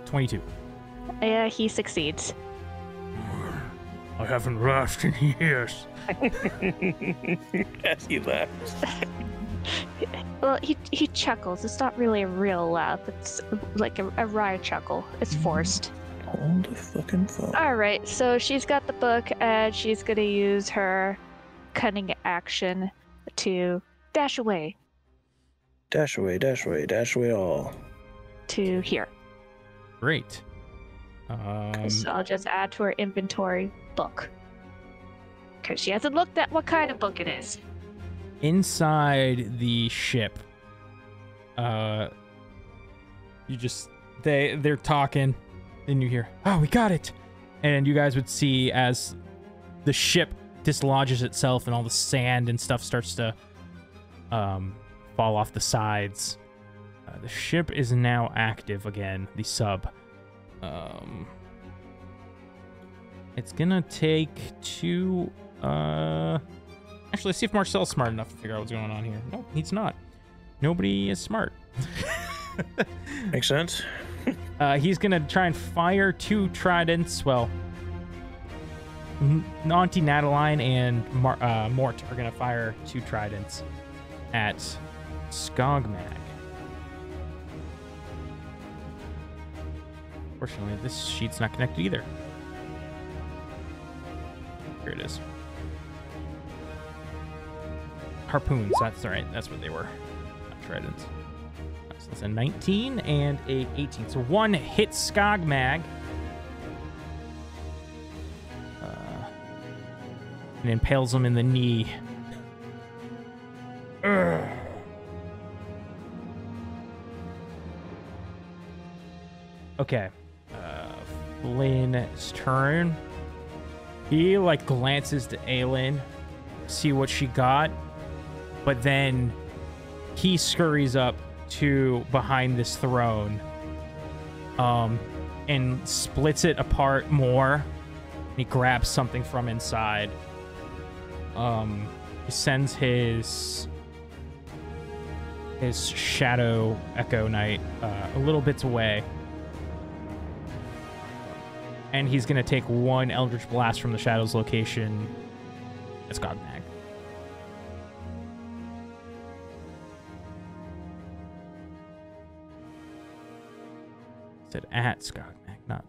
$22. Yeah, he succeeds. I haven't laughed in years. As he laughs. Well, he chuckles. It's not really a real laugh. It's like a wry chuckle. It's forced. Hold the fucking phone. Alright, so she's got the book, and she's gonna use her cunning action to dash away. Dash away, dash away, dash away all. To here. Great. So I'll just add to her inventory book. Because she hasn't looked at what kind of book it is. Inside the ship, they're talking, and you hear, "Oh, we got it!" And you guys would see as the ship dislodges itself, and all the sand and stuff starts to fall off the sides. The ship is now active again. The sub. It's gonna take two. Actually, let's see if Marcel's smart enough to figure out what's going on here. No, he's not. Nobody is smart. Makes sense. He's gonna try and fire two tridents. Well, Auntie Nataline and Mort are gonna fire two tridents at Skogmag. Fortunately, this sheet's not connected either. Here it is. Harpoons, that's right. That's what they were. Not tridents. So that's a 19 and a 18. So one hits Skogmag. And impales him in the knee. Ugh. Okay. Flynn's turn. He glances to Aelin, see what she got, but then he scurries up to behind this throne, and splits it apart more. He grabs something from inside. He sends his shadow echo knight a little bit away. And he's going to take one Eldritch Blast from the Shadow's location. It's Skogmag. Said at Skogmag, not.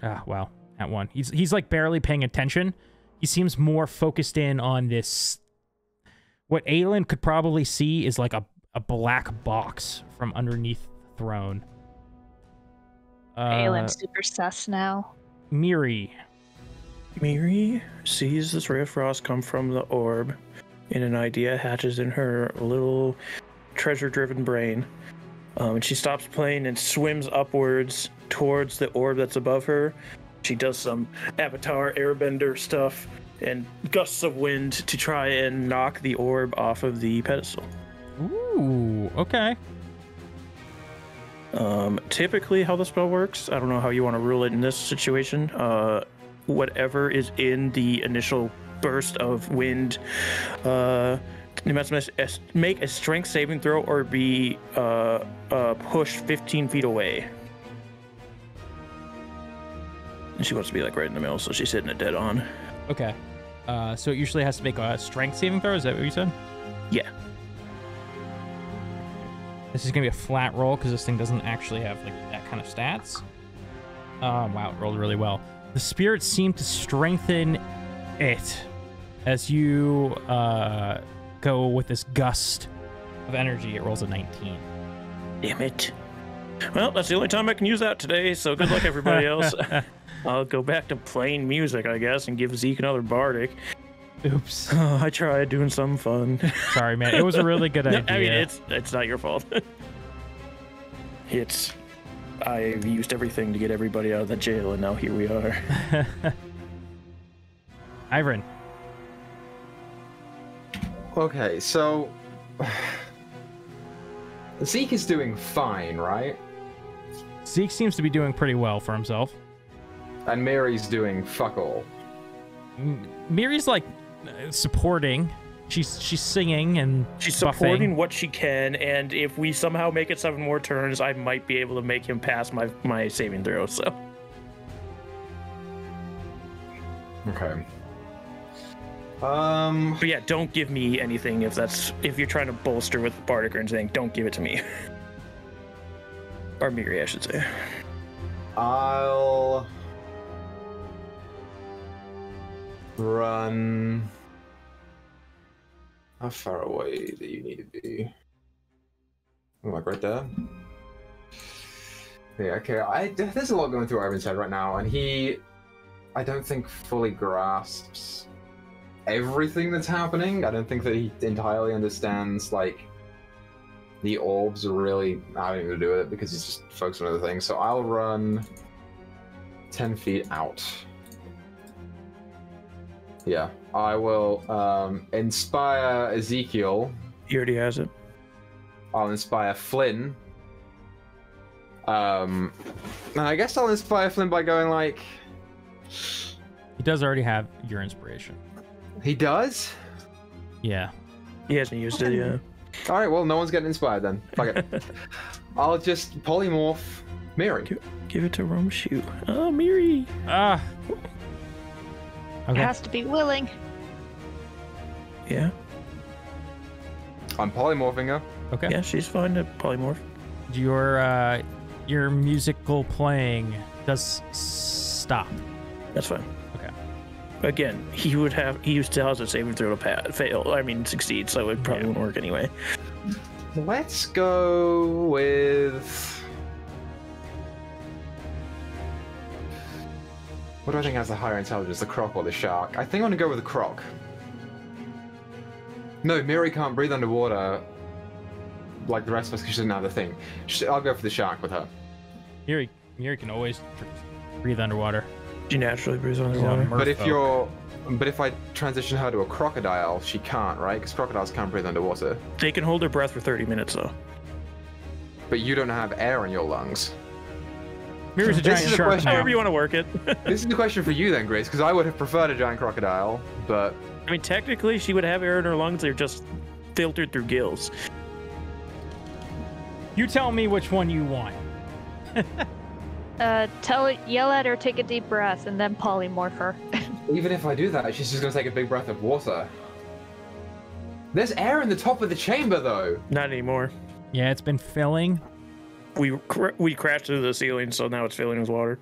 Ah, wow. At one. He's barely paying attention. He seems more focused in on this. What Aelin could probably see is a black box from underneath the throne. Aelin's super sus now. Miri sees this ray of frost come from the orb, and an idea hatches in her little treasure-driven brain. And she stops playing and swims upwards towards the orb that's above her. She does some Avatar Airbender stuff, and gusts of wind to try and knock the orb off of the pedestal. Ooh, okay. Typically how the spell works, I don't know how you want to rule it in this situation. Whatever is in the initial burst of wind, make a strength saving throw or be pushed 15 feet away. And she wants to be like right in the middle, so she's hitting it dead on. Okay. So it usually has to make a strength saving throw. Is that what you said? Yeah. This is gonna be a flat roll because this thing doesn't actually have like that kind of stats. Wow, it rolled really well. The spirits seem to strengthen it as you go with this gust of energy. It rolls a 19. Damn it. Well, that's the only time I can use that today, so good luck everybody else. I'll go back to playing music, I guess, and give Zeke another bardic. Oops. Oh, I tried doing something fun. Sorry, man. It was a really good idea. I mean, it's not your fault. I've used everything to get everybody out of the jail, and now here we are. Ivrin. Okay, so Zeke is doing fine, right? Zeke seems to be doing pretty well for himself. And Mary's doing fuck all. Mary's like supporting. She's singing and she's buffing. Supporting what she can, and if we somehow make it 7 more turns, I might be able to make him pass my saving throw. So. Okay. But yeah, don't give me anything if you're trying to bolster with bardic or anything. Don't give it to me. Or Miri, I should say. I'll run. How far away do you need to be? Oh, like right there? Yeah, okay. There's a lot going through Ivan's head right now, and I don't think fully grasps everything that's happening. I don't think that he entirely understands, like, the orbs are really having to do with it because he's just focused on other things. So I'll run 10 feet out. Yeah, I will inspire Ezekiel. He already has it. I'll inspire Flynn. And I guess I'll inspire Flynn by going like... He does already have your inspiration. He does? Yeah. He hasn't used it yet. Alright, well, no one's getting inspired then. Fuck it. I'll just polymorph Miri. Give it to Rumshoe. Oh, Miri! Ah! Okay. It has to be willing. Yeah. I'm polymorphing her. Okay. Yeah, she's fine to polymorph. Your musical playing does stop. That's fine. Okay. Again, he still has a saving throw to succeed, so it probably won't work anyway. Let's go with... What do I think has the higher intelligence, the croc or the shark? I think I'm gonna go with the croc. No, Miri can't breathe underwater like the rest of us because she doesn't have the thing. I'll go for the shark with her. Miri can always breathe underwater. She naturally breathes underwater. But if I transition her to a crocodile, she can't, right? Because crocodiles can't breathe underwater. They can hold their breath for 30 minutes, though. But you don't have air in your lungs. Miri's a giant shark. However you want to work it. This is the question for you then, Grace, because I would have preferred a giant crocodile, but... I mean, technically, she would have air in her lungs. They're just filtered through gills. You tell me which one you want. Yell at her, take a deep breath, and then polymorph her. Even if I do that, she's just going to take a big breath of water. There's air in the top of the chamber, though. Not anymore. Yeah, it's been filling. We crashed through the ceiling, so now it's filling with water.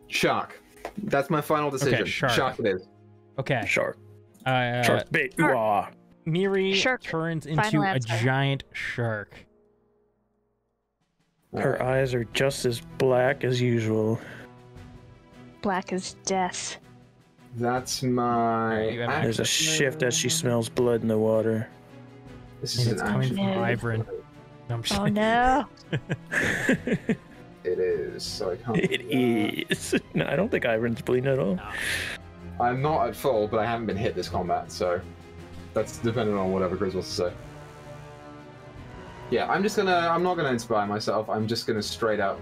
Shark. That's my final decision. Okay, shark. Shark it is. Okay. Shark. Shark's big. Shark. Miri Shark. turns into a giant shark. Her eyes are just as black as usual. Black as death. That's my... There's a shift as she smells blood in the water. This And is it's an coming action. from Ivrin. No, I'm just Oh kidding. no. It is, so I can't... It is. No, I don't think Ivrin's bleeding at all. I'm not at full, but I haven't been hit this combat, so that's dependent on whatever Grizz wants to say. Yeah, I'm not gonna inspire myself. I'm just gonna straight up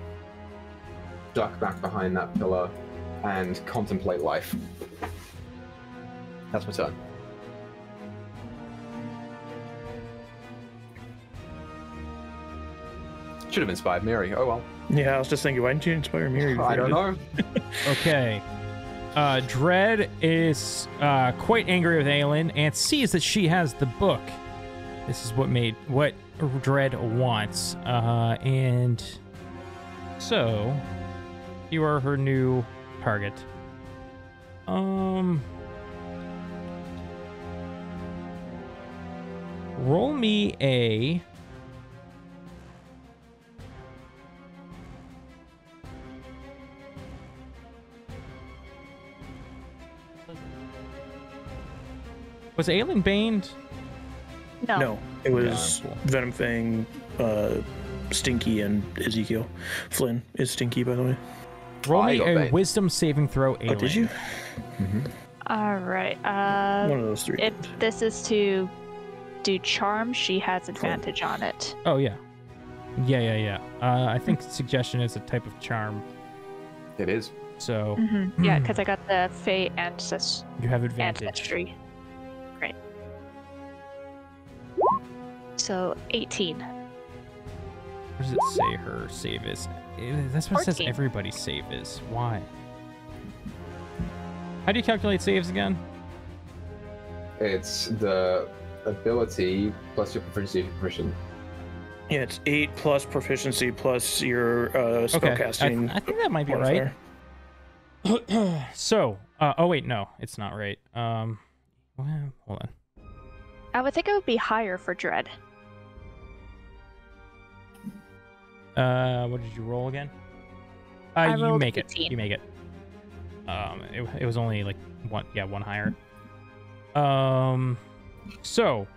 duck back behind that pillar and contemplate life. That's my turn. Should have inspired Miri. Oh well. Yeah, I was just thinking, why didn't you inspire Miri? I don't know. Okay. Dread is quite angry with Aelin and sees that she has the book. This is what Dread wants. And so you are her new target. Roll me a Was Aelin baned? No, it was Venom Fang, Stinky, and Ezekiel. Flynn is Stinky, by the way. Roll me a wisdom saving throw, Aelin. Oh, did you? Mm-hmm. All right. One of those three. If this is to do charm, she has advantage on it. Oh, yeah. Yeah. I think suggestion is a type of charm. It is. So. Yeah, because I got the Fey Ancestry. You have advantage. Ancestry. Great. So 18. What does it say her save is? That's what 14. it says everybody's save is. Why? How do you calculate saves again? It's the ability plus your proficiency proficient. Yeah, it's 8 plus proficiency plus your spellcasting. I think that might be right. So, oh wait, no, it's not right. Well, hold on. I would think it would be higher for Dread. What did you roll again? You make 18. it. You make it. It was only like one higher. So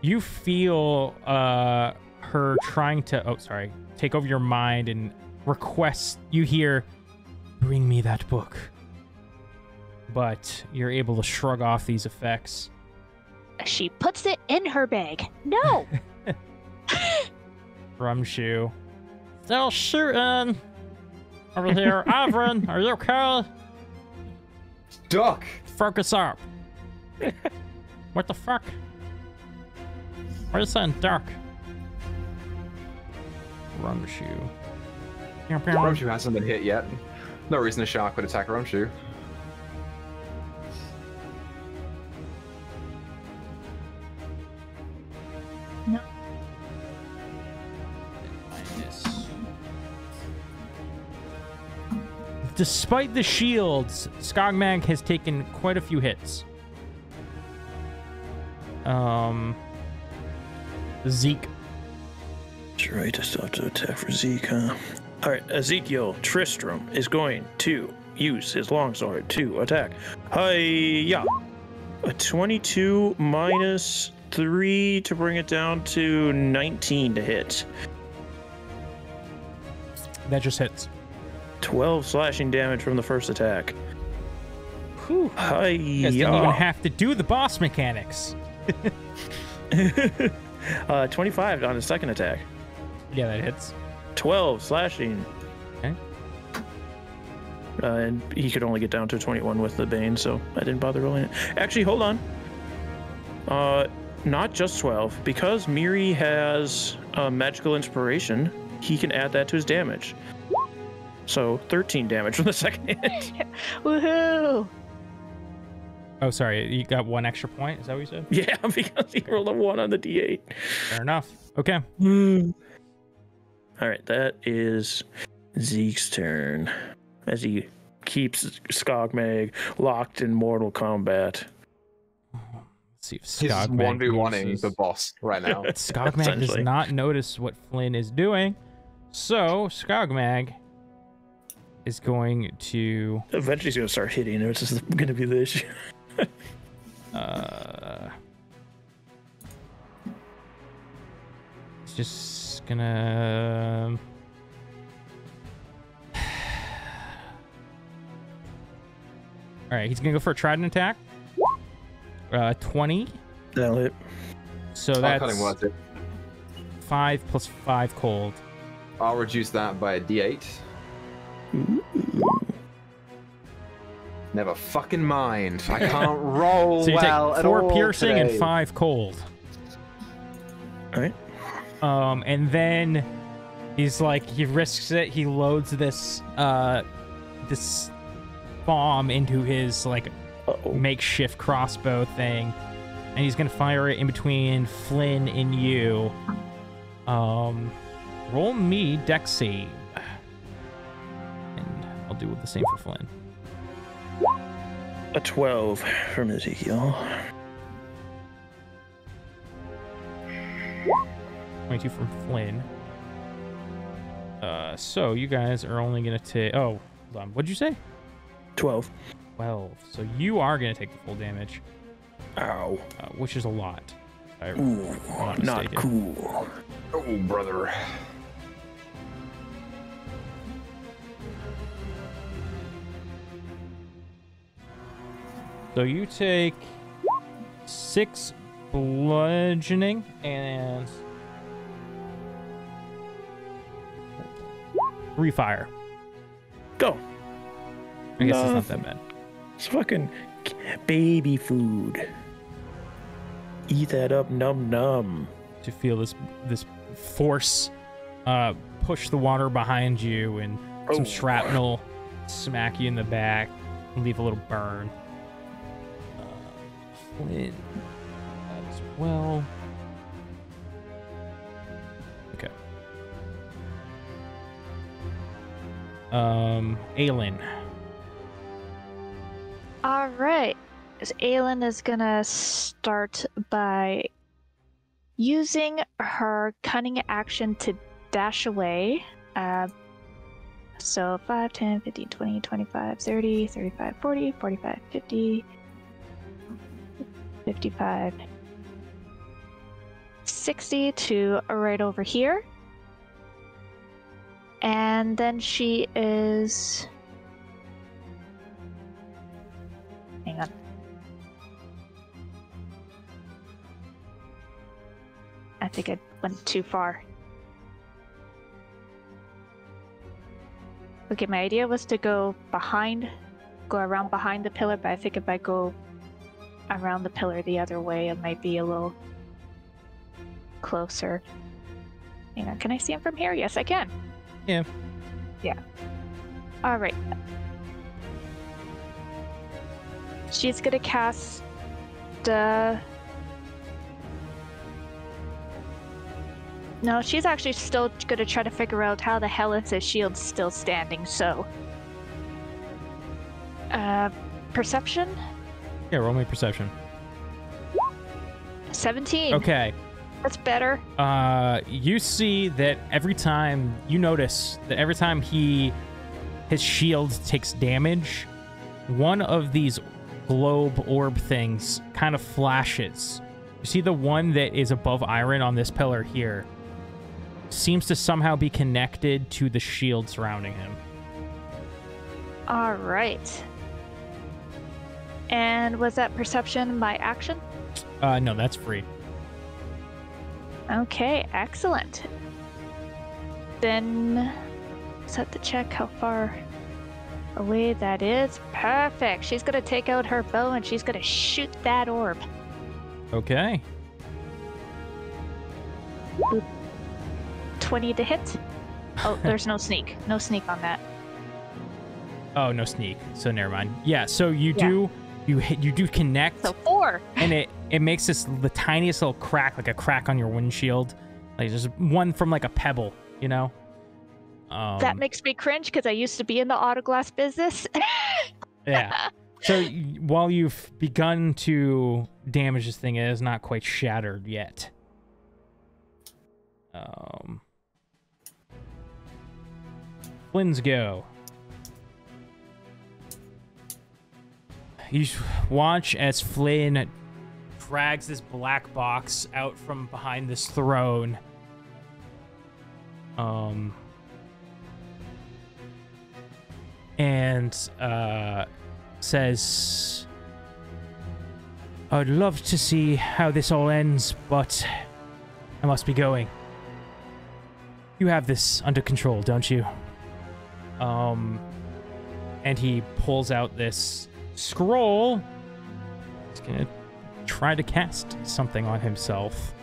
you feel her trying to take over your mind and request. You hear, "Bring me that book," but you're able to shrug off these effects. She puts it in her bag. No. Rumshoe. Still shooting over here. Avron, are you okay? Duck! Focus up. What the fuck? What are you saying, duck? Rumshoe. Rumshoe hasn't been hit yet. No reason a shark would attack Rumshoe. No. Despite the shields, Skogmag has taken quite a few hits. Zeke. That's right, I still have to attack for Zeke, huh? Alright, Ezekiel Tristram is going to use his longsword to attack. Hi-ya! A 22 minus 3 to bring it down to 19 to hit. That just hits. 12 slashing damage from the first attack. Whew. Hi-ya! You guys didn't even have to do the boss mechanics. 25 on his second attack. Yeah, that hits. 12 slashing. Okay. And he could only get down to 21 with the Bane, so I didn't bother rolling it. Actually, hold on. Not just 12. Because Miri has magical inspiration, he can add that to his damage. So 13 damage from the second hit. Woohoo! Oh, sorry. You got 1 extra point? Is that what you said? Yeah, because he rolled a 1 on the D8. Fair enough. Okay. All right, that is Zeke's turn as he keeps Skogmag locked in mortal combat. Let's see if He's Skogmag 1v1ing the boss right now. Skogmag does not notice what Flynn is doing. So, Skogmag is going to... Eventually he's going to start hitting. It's just going to be the issue. It's just gonna... All right, he's gonna go for a trident attack. 20. That'll hit. So that's cutting what's it? 5 plus 5 cold. I'll reduce that by a D8. Never fucking mind. I can't roll So you well take at 4 all piercing today. and 5 cold. All right. And then he's like, he risks it. He loads this this bomb into his like makeshift crossbow thing, and he's gonna fire it in between Flynn and you. Roll me dex save, and I'll do the same for Flynn. A 12 from Ezekiel. 22 from Flynn. So you guys are only gonna take. Oh, hold on. What'd you say? 12. 12. So you are gonna take the full damage, Ow. which is a lot. Ooh, not not mistaken. cool. Oh, brother. So you take 6 bludgeoning and 3 fire. Go. I guess it's not that bad. It's fucking baby food. Eat that up, num num. To feel this force push the water behind you, and some shrapnel smack you in the back and leave a little burn. Flynn, that as well. Okay. Aelin. All right. So Aelin is gonna start by using her cunning action to dash away. So 5, 10, 15, 20, 25, 30, 35, 40, 45, 50, 55, 60 to right over here. And then she is... Hang on. I think I went too far. Okay, my idea was to go around behind the pillar, but I think if I go around the pillar the other way, it might be a little closer. Hang on, can I see him from here? Yes, I can. Yeah. Yeah. All right. She's gonna cast No, she's actually still gonna try to figure out how the hell is his shield still standing, so... Perception? Yeah, roll me perception. 17. Okay. That's better. You see that every time his shield takes damage, one of these globe orb things kind of flashes. You see the one that is above Iron on this pillar here seems to somehow be connected to the shield surrounding him. All right. And was that perception by action? No, that's free. Okay, excellent. Then set to check how far away that is. Perfect. She's gonna take out her bow and she's gonna shoot that orb. Okay. 20 to hit. Oh, there's no sneak. No sneak on that. Oh, no sneak. So never mind. Yeah. So you do connect. So 4. And it makes the tiniest little crack, like a crack on your windshield, like just one from like a pebble, you know. That makes me cringe because I used to be in the auto glass business. Yeah. So while you've begun to damage this thing, it is not quite shattered yet. Flynn's go. You watch as Flynn drags this black box out from behind this throne. And says, I'd love to see how this all ends, but I must be going. You have this under control, don't you? And he pulls out this scroll. He's gonna try to cast something on himself.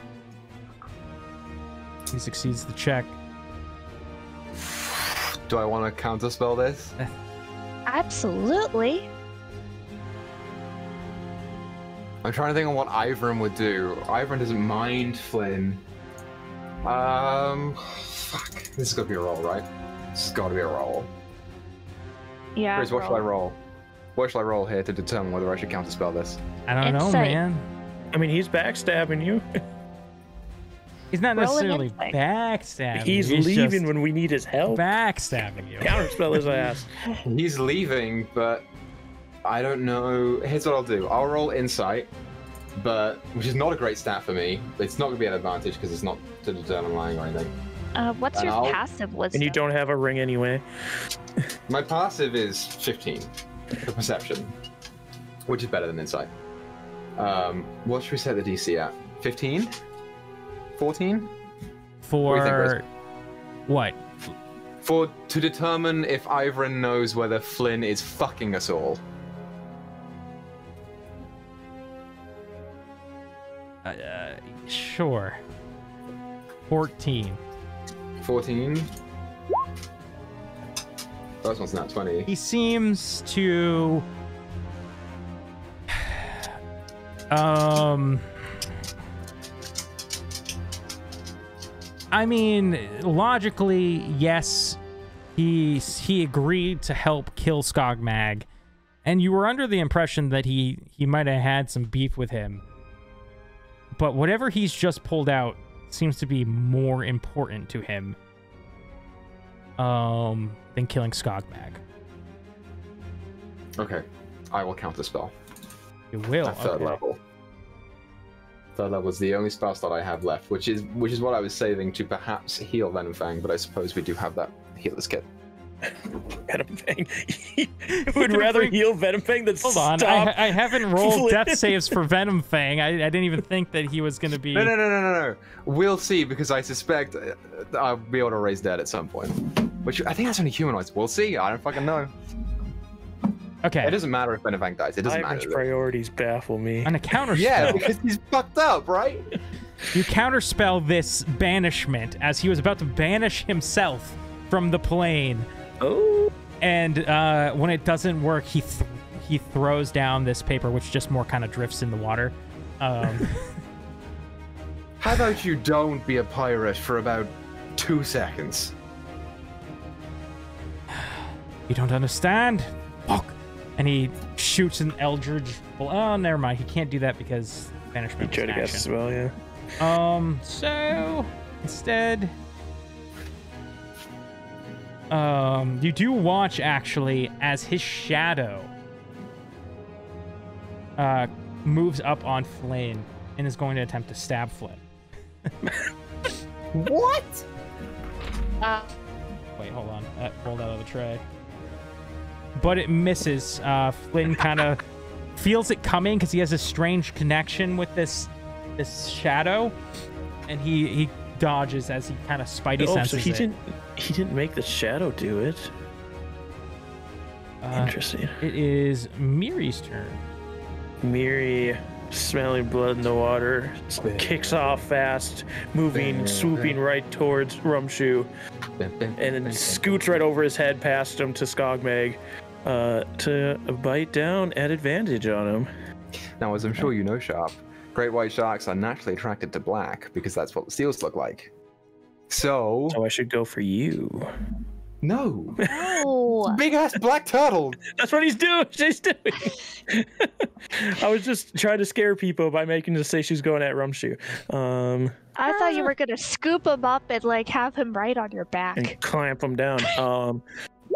He succeeds the check. Do I want to counterspell this? Absolutely. I'm trying to think of what Ivern would do. Ivern doesn't mind Flynn. Fuck. This is gonna be a roll, right? This has got to be a roll. Yeah. Chris, what should I roll? What should I roll here to determine whether I should counterspell this? I don't know, man. I mean, he's backstabbing you. He's not necessarily backstabbing. He's leaving when we need his help. Backstabbing you. Counterspell his ass. He's leaving, but I don't know. Here's what I'll do. I'll roll insight, which is not a great stat for me. It's not going to be an advantage because it's not to determine lying or anything. What's your passive wisdom? And you don't have a ring anyway. My passive is 15 for perception, which is better than insight. What should we set the DC at? 15? 14? For what? To determine if Ivern knows whether Flynn is fucking us all. Sure. 14. 14. First one's not 20. He seems to I mean, logically, yes, he agreed to help kill Skogmag, and you were under the impression that he might have had some beef with him. But whatever he's just pulled out seems to be more important to him than killing Skogmag. Okay, I will count the spell. You will. At third level. Third level is the only spell slot I have left, which is what I was saving to perhaps heal Venomfang, but I suppose we do have that healer's kit. Venomfang. Would rather heal Venomfang than Hold on, I haven't rolled death saves for Venomfang. I didn't even think that he was going to be... No. We'll see, because I suspect I'll be able to raise dead at some point. Which, I think that's only humanoids. We'll see. I don't fucking know. Okay. It doesn't matter if Venomfang dies. It doesn't matter. His priorities baffle me. On a counterspell. Yeah, because he's fucked up, right? You counterspell this banishment as he was about to banish himself from the plane. Oh. And when it doesn't work, he throws down this paper, which just more kind of drifts in the water. How about you don't be a pirate for about 2 seconds? You don't understand. Fuck. And he shoots an Eldritch. Oh, never mind. He can't do that because banishment. He tried to guess as well, yeah. So instead, you do watch actually as his shadow moves up on Flynn and is going to attempt to stab Flynn. What? Wait, hold on. That rolled out of the tray. But it misses. Flynn kind of feels it coming because he has a strange connection with this shadow, and he dodges as he kind of spidey senses so he didn't make the shadow do it. Interesting. It is Miri's turn. Miri, smelling blood in the water, kicks off fast, swooping right towards Rumshoe, and then scoots right over his head past him to Skogmag to bite down at advantage on him. Now, as I'm sure you know, Sharp, great white sharks are naturally attracted to black because that's what the seals look like. So I should go for you. No. No. Big ass black turtle. That's what he's doing. I was just trying to scare people by making her say she's going at Rumshoe. I thought you were gonna scoop him up and like have him right on your back and clamp him down.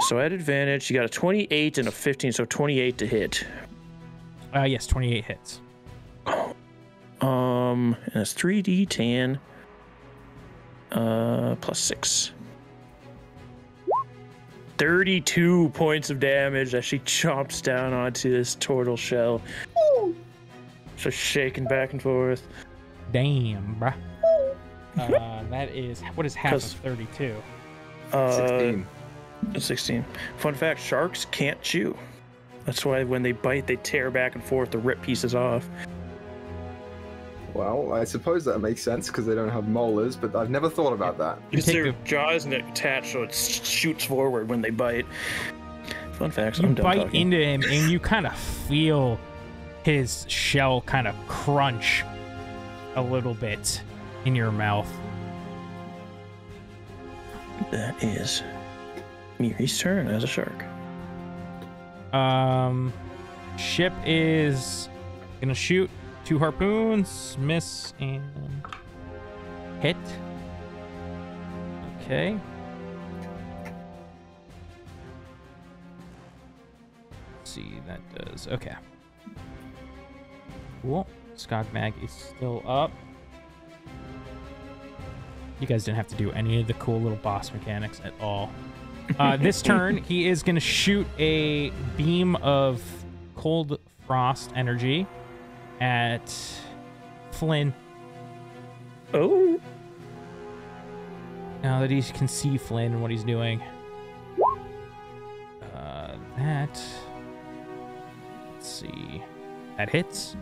So at advantage, you got a 28 and a 15, so 28 to hit. Yes, 28 hits. And it's 3d10 plus 6. 32 points of damage as she chomps down onto this turtle shell. Just shaking back and forth. Damn, bruh. That is, what is half of 32? 16. 16. Fun fact, sharks can't chew. That's why when they bite, they tear back and forth to rip pieces off. Well, I suppose that makes sense because they don't have molars, but I've never thought about that. Because their jaw isn't attached, so it shoots forward when they bite. Fun facts, I'm done bite talking. into him, and you kind of feel his shell kind of crunch a little bit in your mouth. That is Miri's turn as a shark. Ship is gonna shoot 2 harpoons, miss and hit. Okay. Let's see, that does okay. Cool. Skogmag is still up. You guys didn't have to do any of the cool little boss mechanics at all. This turn, he is going to shoot a beam of cold frost energy at Flynn. Oh. Now that he can see Flynn and what he's doing. Let's see. That hits.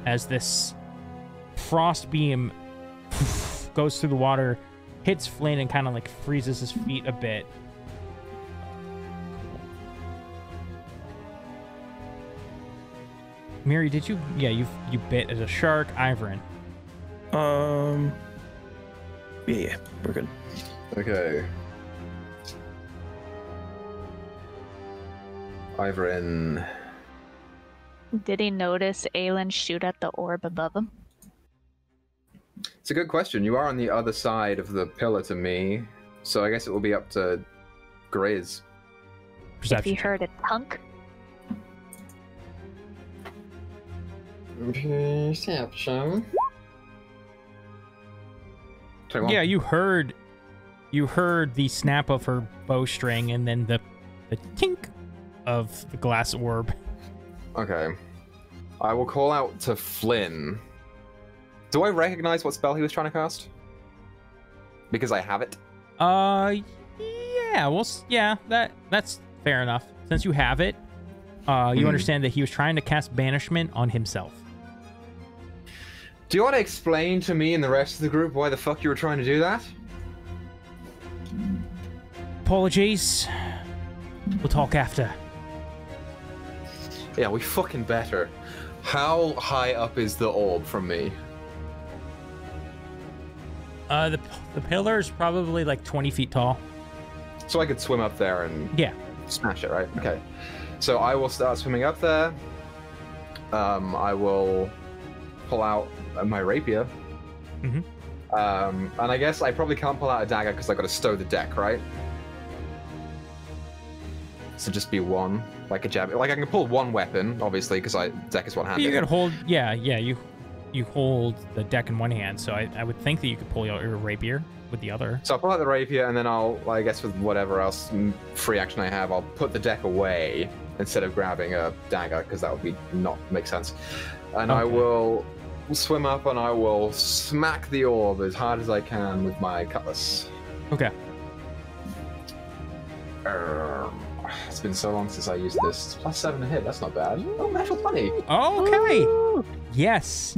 As this frost beam goes through the water, hits Flynn and kind of like freezes his feet a bit. Miri, did you? Yeah, you bit as a shark. Ivern. Yeah, we're good. Okay. Ivern. Did he notice Aelin shoot at the orb above him? It's a good question. You are on the other side of the pillar to me, so I guess it will be up to Grizz. If you heard a tunk. Perception. 21. Yeah, you heard the snap of her bowstring and then the tink of the glass orb. Okay. I will call out to Flynn. Do I recognize what spell he was trying to cast? Because I have it? Yeah, well, yeah, that's fair enough. Since you have it, you understand that he was trying to cast banishment on himself. Do you want to explain to me and the rest of the group why the fuck you were trying to do that? Apologies. We'll talk after. Yeah, we fucking better. How high up is the orb from me? The pillar's probably like 20 feet tall. So I could swim up there and smash it, right? Okay. So I will start swimming up there. I will pull out my rapier. Mm-hmm. And I guess I probably can't pull out a dagger because I got to stow the deck, right? So just be one, like a jab. Like I can pull one weapon, obviously, because deck is one-handed. You could hold, you hold the deck in one hand, so I would think that you could pull your rapier with the other. So I'll pull out the rapier, and then I guess with whatever else free action I have, I'll put the deck away instead of grabbing a dagger, because that would not make sense. And I will swim up, and I will smack the orb as hard as I can with my cutlass. Okay. It's been so long since I used this. It's +7 to hit. That's not bad. Oh, natural 20. Okay. Ooh. Yes.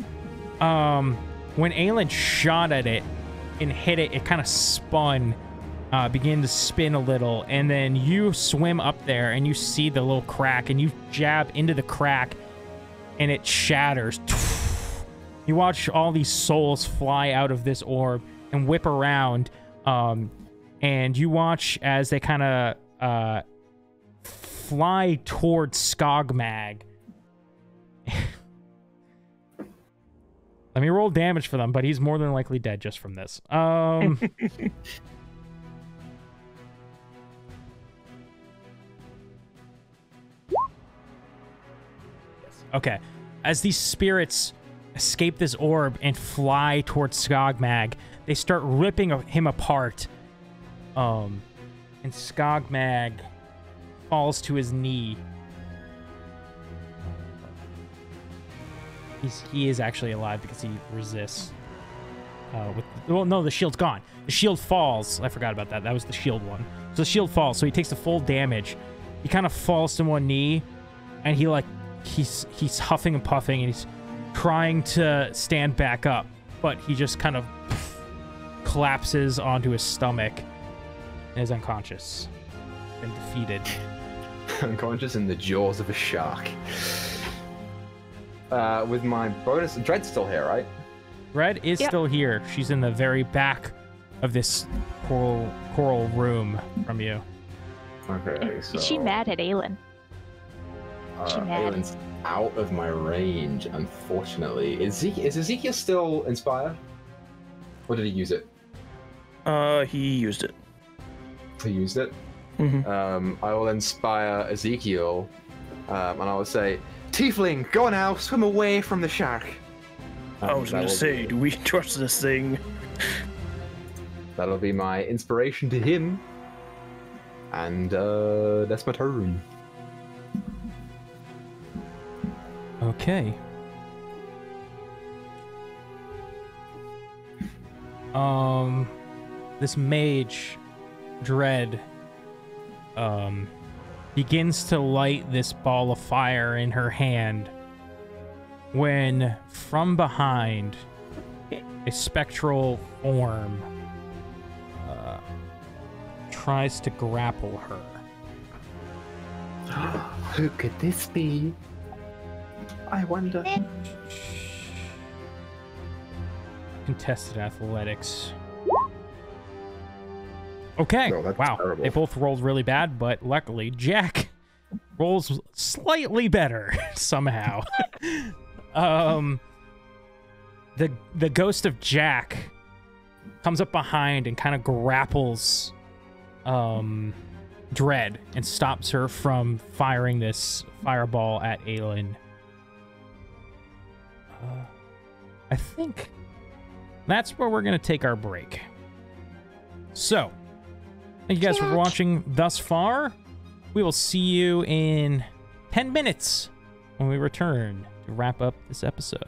When Aelin shot at it and hit it, it kind of spun, began to spin a little, and then you swim up there and you see the little crack, and you jab into the crack, and it shatters. You watch all these souls fly out of this orb and whip around, and you watch as they kind of fly towards Skogmag. Let me roll damage for them, but he's more than likely dead just from this. Okay. As these spirits escape this orb and fly towards Skogmag, they start ripping him apart. And Skogmag falls to his knee. He is actually alive because he resists. Well, no, the shield's gone. The shield falls. I forgot about that. That was the shield one. So the shield falls, so he takes the full damage. He kind of falls to one knee, and he's huffing and puffing, and he's trying to stand back up, but he just kind of collapses onto his stomach and is unconscious and defeated. Unconscious in the jaws of a shark. With my bonus, Dread's still here, right? Dread is still here. She's in the very back of this coral room from you. Okay, so... Is she mad at Aelin? Aelin's out of my range, unfortunately. Is Ezekiel still inspired? Or did he use it? He used it. He used it? Mm-hmm. I will inspire Ezekiel, and I will say, Tiefling, go now, swim away from the shark. I was gonna say, do we trust this thing? That'll be my inspiration to him. And that's my turn. Okay. This mage, Dread, begins to light this ball of fire in her hand when from behind a spectral form tries to grapple her. Who could this be? I wonder. Contested athletics. Okay. Oh, that's wow. terrible. They both rolled really bad, but luckily Jack rolls slightly better somehow. The ghost of Jack comes up behind and kind of grapples Dread and stops her from firing this fireball at Aelin. I think that's where we're going to take our break. So, thank you guys for watching thus far. We will see you in 10 minutes when we return to wrap up this episode.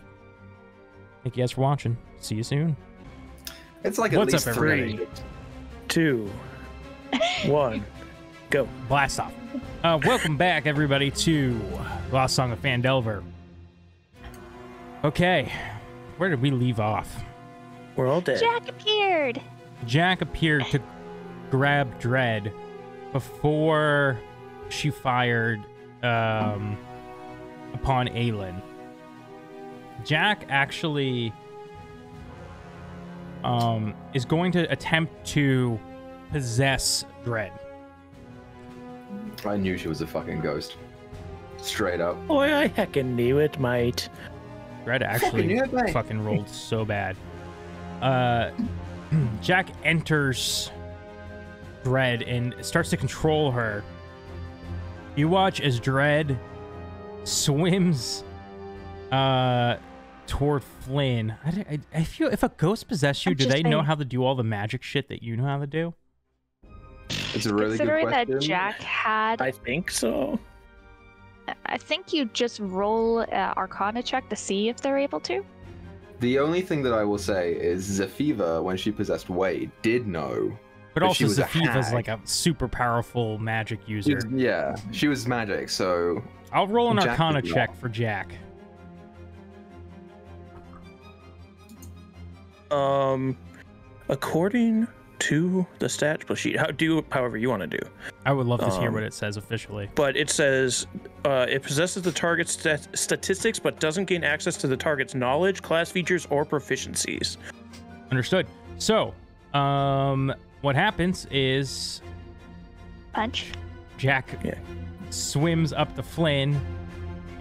Thank you guys for watching. See you soon. It's like What's at least up, everybody? 3, 2, 1, go. Blast off. Welcome back, everybody, to Lost Song of Phandelver. Okay, where did we leave off? We're all dead. Jack appeared. Jack appeared to grab Dread before she fired upon Aelin. Jack actually is going to attempt to possess Dread. I knew she was a fucking ghost. Straight up. Boy, I heckin' knew it, mate. Dread actually fucking rolled so bad. Jack enters Dread and starts to control her. You watch as Dread swims toward Flynn. I feel if a ghost possessed you, do they know how to do all the magic shit that you know how to do? It's a really good question. Considering that Jack had... I think so. I think you just roll an Arcana check to see if they're able to. The only thing that I will say is Zephiva, when she possessed Wade, did know. But also, she was Zephiva's like a super powerful magic user. She was magic, so... I'll roll an Jack Arcana did check not. for Jack. According to the stat sheet, do however you want to do. I would love to hear what it says officially. But it says it possesses the target's statistics, but doesn't gain access to the target's knowledge, class features, or proficiencies. Understood. So, what happens is Punch. Jack swims up to Flynn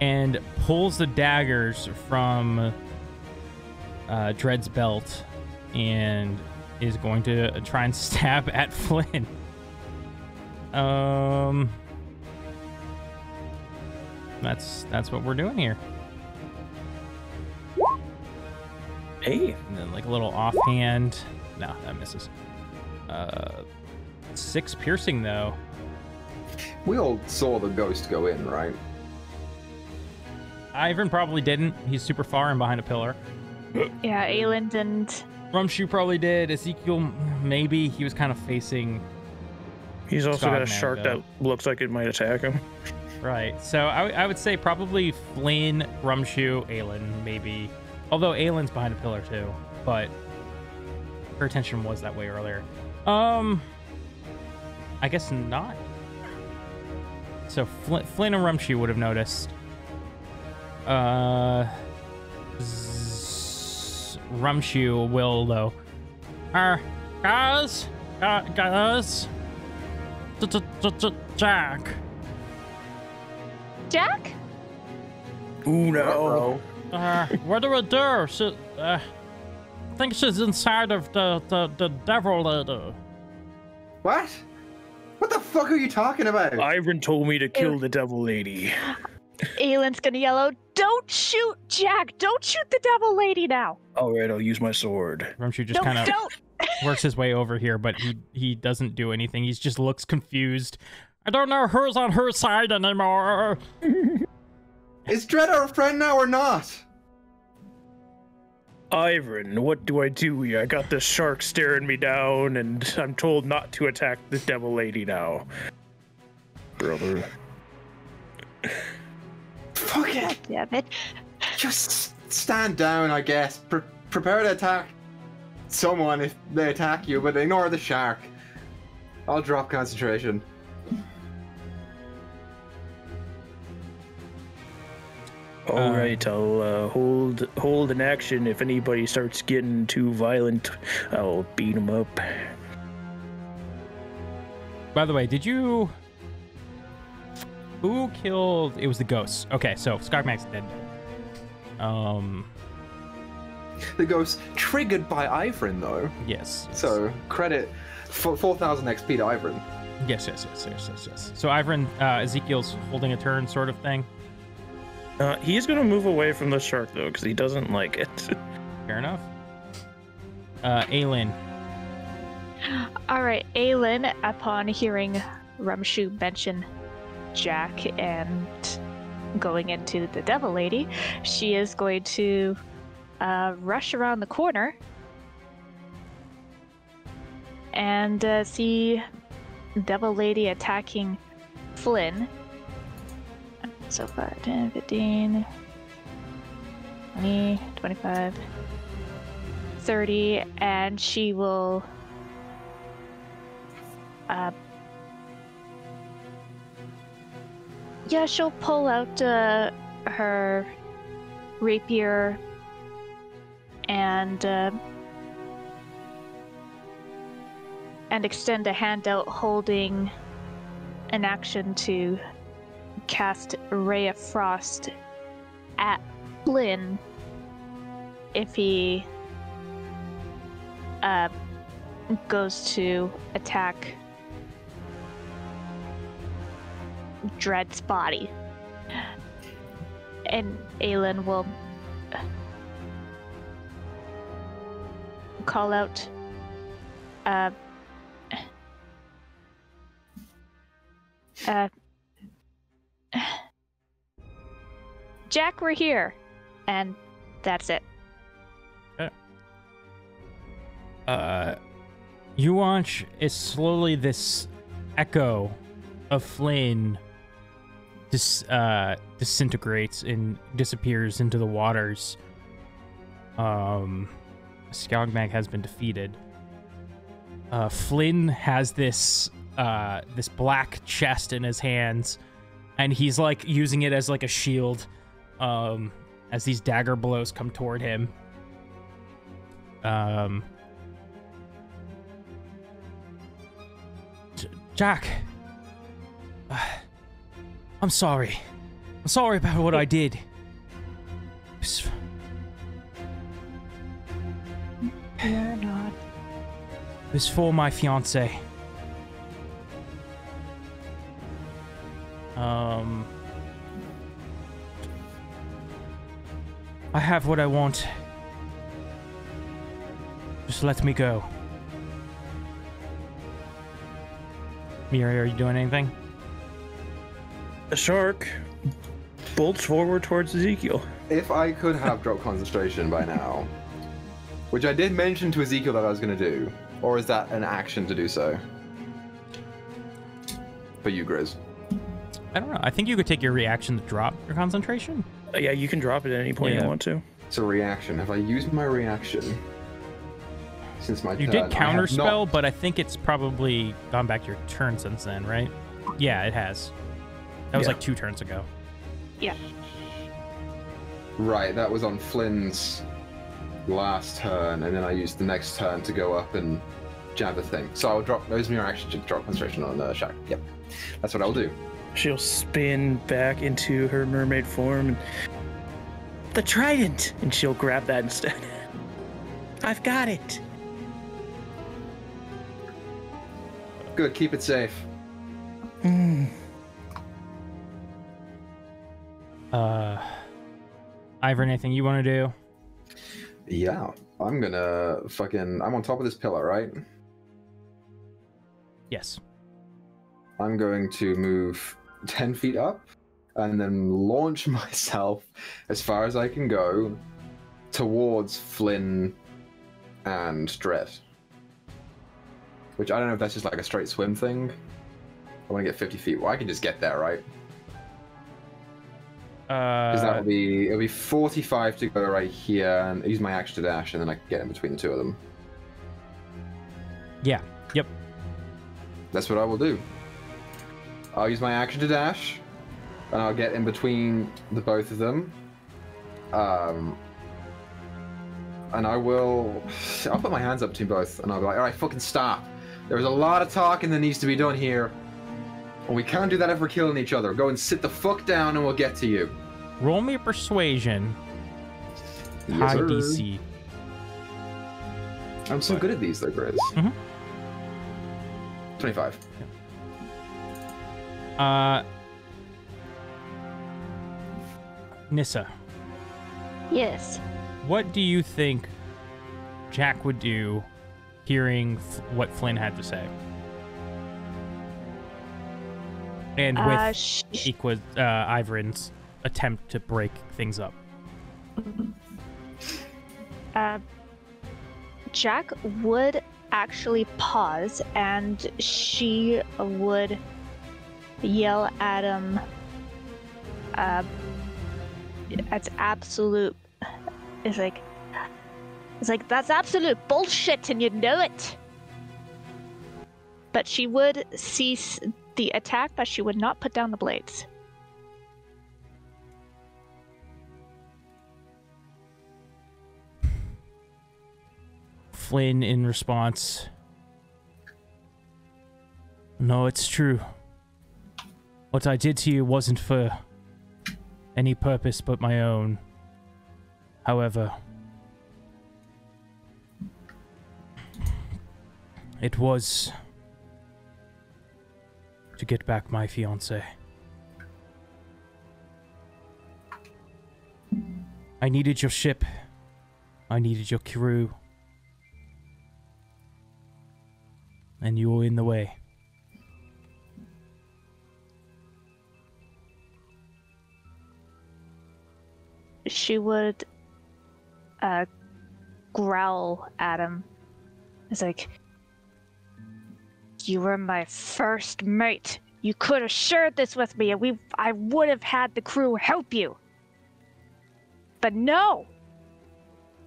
and pulls the daggers from Dread's belt and is going to try and stab at Flynn. That's what we're doing here. Hey. And then like a little offhand. No, that misses. 6 piercing, though. We all saw the ghost go in, right? Ivan probably didn't. He's super far and behind a pillar. Yeah, Aelin didn't. Rumshoe probably did. Ezekiel, maybe. He was kind of facing... He's also got a Scogman, shark though. that looks like it might attack him. Right. So I would say probably Flynn, Rumshoe, Aelin, maybe. Although Aelin's behind a pillar, too. But her attention was that way earlier. I guess not. So Flynn and Rumshoe would have noticed. Rumshoe will, though. Guys? Jack. Jack? Ooh, no. What do we do? I think she's inside of the devil lady. What? What the fuck are you talking about? Ivan told me to kill the devil lady. Aelin's gonna yell out, "Don't shoot, Jack! Don't shoot the devil lady now!" All right, I'll use my sword. Rumshoe just kind of works his way over here, but he doesn't do anything. He just looks confused. I don't know who's on her side anymore. Is Dread our friend now or not? Ivan, what do I do here? I got this shark staring me down, and I'm told not to attack the devil lady now. Brother. Fuck it. Damn it. Just stand down, I guess. Prepare to attack someone if they attack you, but ignore the shark. I'll drop concentration. All right, I'll hold an action. If anybody starts getting too violent, I'll beat them up. By the way, did you... Who killed... It was the ghosts. Okay, so Skogmag's dead. The ghost triggered by Ivrin, though. Yes. So, credit for 4,000 XP to Ivrin. Yes. So Ivrin, Ezekiel's holding a turn sort of thing. He's gonna move away from the shark, though, because he doesn't like it. Fair enough. Aelin. All right, Aelin, upon hearing Rumshoe mention Jack and going into the devil lady, she is going to rush around the corner and see devil lady attacking Flynn. So 5, 10, 15, 20, 25, 30, and she will she'll pull out her rapier and extend a hand out holding an action to cast Ray of Frost at Flynn if he goes to attack Dread's body. And Aelin will call out Jack, we're here. And that's it. You watch as slowly this echo of Flynn disintegrates and disappears into the waters. Skogmag has been defeated. Flynn has this black chest in his hands, and he's like using it as like a shield as these dagger blows come toward him. Jack, I'm sorry. I'm sorry about what I did. You're not. It was for my fiance. I have what I want. Just let me go. Miri, are you doing anything? The shark bolts forward towards Ezekiel. If I could have drop concentration by now, which I did mention to Ezekiel that I was going to do, or is that an action to do so? For you, Grizz. I don't know. I think you could take your reaction to drop your concentration. Yeah, you can drop it at any point you want to. It's a reaction. Have I used my reaction since my turn? You did counterspell, but I think it's probably gone back to your turn since then, right? Yeah, it has. That was like 2 turns ago. Yeah. Right, that was on Flynn's last turn, and then I used the next turn to go up and jab the thing. So I'll drop those mirror action to drop concentration on the Shack. Yep, that's what I'll do. She'll spin back into her mermaid form and the trident, and she'll grab that instead. I've got it. Good, keep it safe. Ivor, anything you want to do? Yeah, I'm gonna I'm on top of this pillar, right? Yes. I'm going to move 10 feet up and then launch myself as far as I can go towards Flynn and Dread. Which I don't know if that's just like a straight swim thing. I want to get 50 feet. Well, I can just get there, right? Because it'll be 45 to go right here and use my action to dash, and then I can get in between the two of them. Yeah. Yep. That's what I will do. I'll use my action to dash, and I'll get in between the both of them. And I'll put my hands up between both, and I'll be like, all right, fucking stop. There's a lot of talking that needs to be done here. And we can't do that if we're killing each other. Go and sit the fuck down and we'll get to you. Roll me a persuasion. Yes, High sir. DC. I'm so good at these though, Grizz. 25. Nyssa, Yes. what do you think Jack would do hearing what Flynn had to say? And with Ivrin's attempt to break things up. Jack would actually pause, and she would yell at him. That's absolute. It's like that's absolute bullshit, and you know it. But she would cease the attack, but she would not put down the blades. Flynn, in response, no, it's true. What I did to you wasn't for any purpose but my own. However, it was to get back my fiancée. I needed your ship. I needed your crew. And you were in the way. She would growl at him. It's like, you were my first mate. You could have shared this with me, and I would have had the crew help you. But no!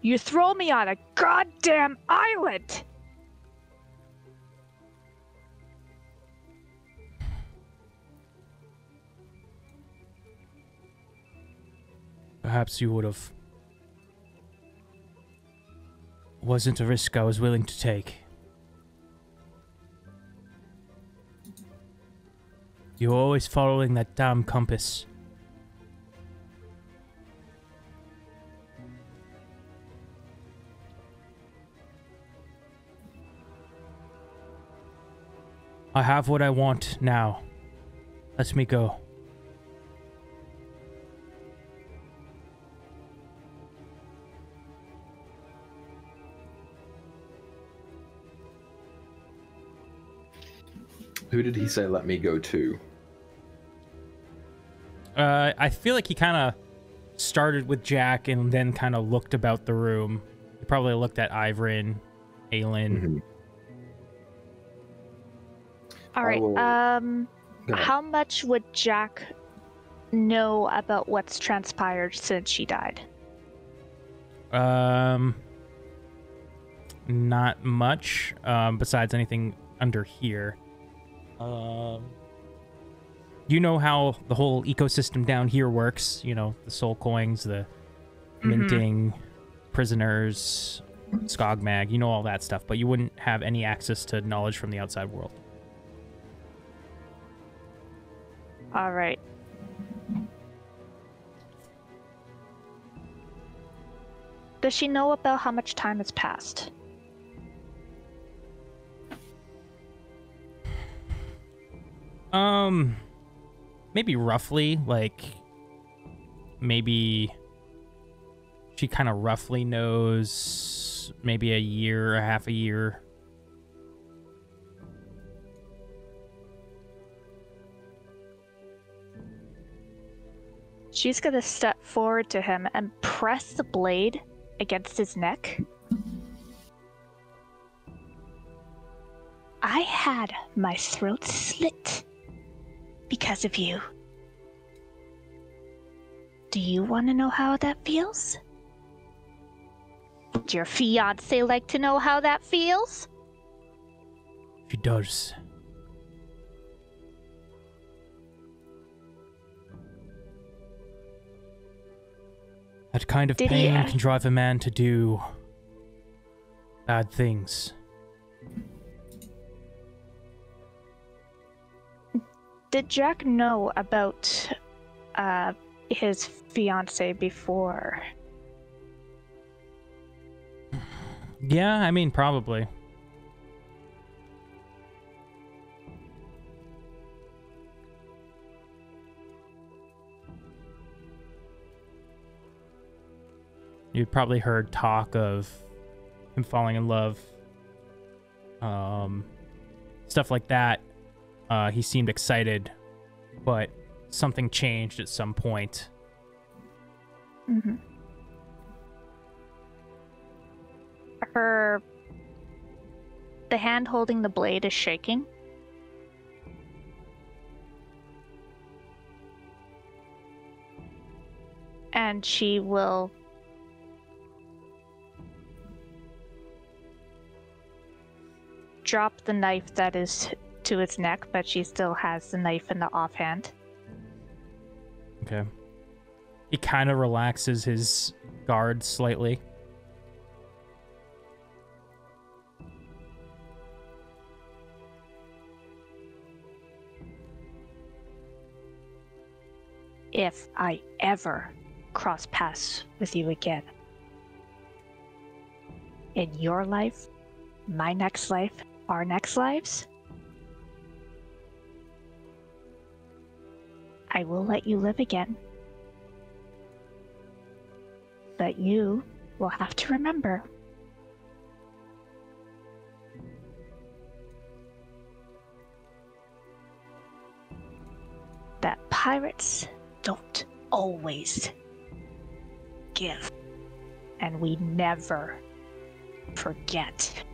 You throw me on a goddamn island! Perhaps you would have. Wasn't a risk I was willing to take. You're always following that damn compass. I have what I want now. Let me go. Who did he say let me go to? I feel like he kind of started with Jack and then kind of looked about the room. He probably looked at Ivrin, Aelin. Mm-hmm. All right. How much would Jack know about what's transpired since she died? Not much. Besides anything under here. You know how the whole ecosystem down here works. You know, the soul coins, the minting, prisoners, Skogmag. You know all that stuff, but you wouldn't have any access to knowledge from the outside world. All right. Does she know about how much time has passed? Maybe roughly, like, maybe she kind of roughly knows maybe a year, a half a year. She's gonna step forward to him and press the blade against his neck. I had my throat slit because of you. Do you want to know how that feels? Would your fiancé like to know how that feels? She does. That kind of pain can drive a man to do bad things. Did Jack know about his fiancée before? Yeah, I mean, probably. You'd probably heard talk of him falling in love. Stuff like that. He seemed excited, but something changed at some point. Mm-hmm. The hand holding the blade is shaking. And she will drop the knife that is to its neck, but she still has the knife in the offhand. Okay. He kind of relaxes his guard slightly. If I ever cross paths with you again, in your life, my next life, our next lives, I will let you live again. But you will have to remember that pirates don't always give, and we never forget.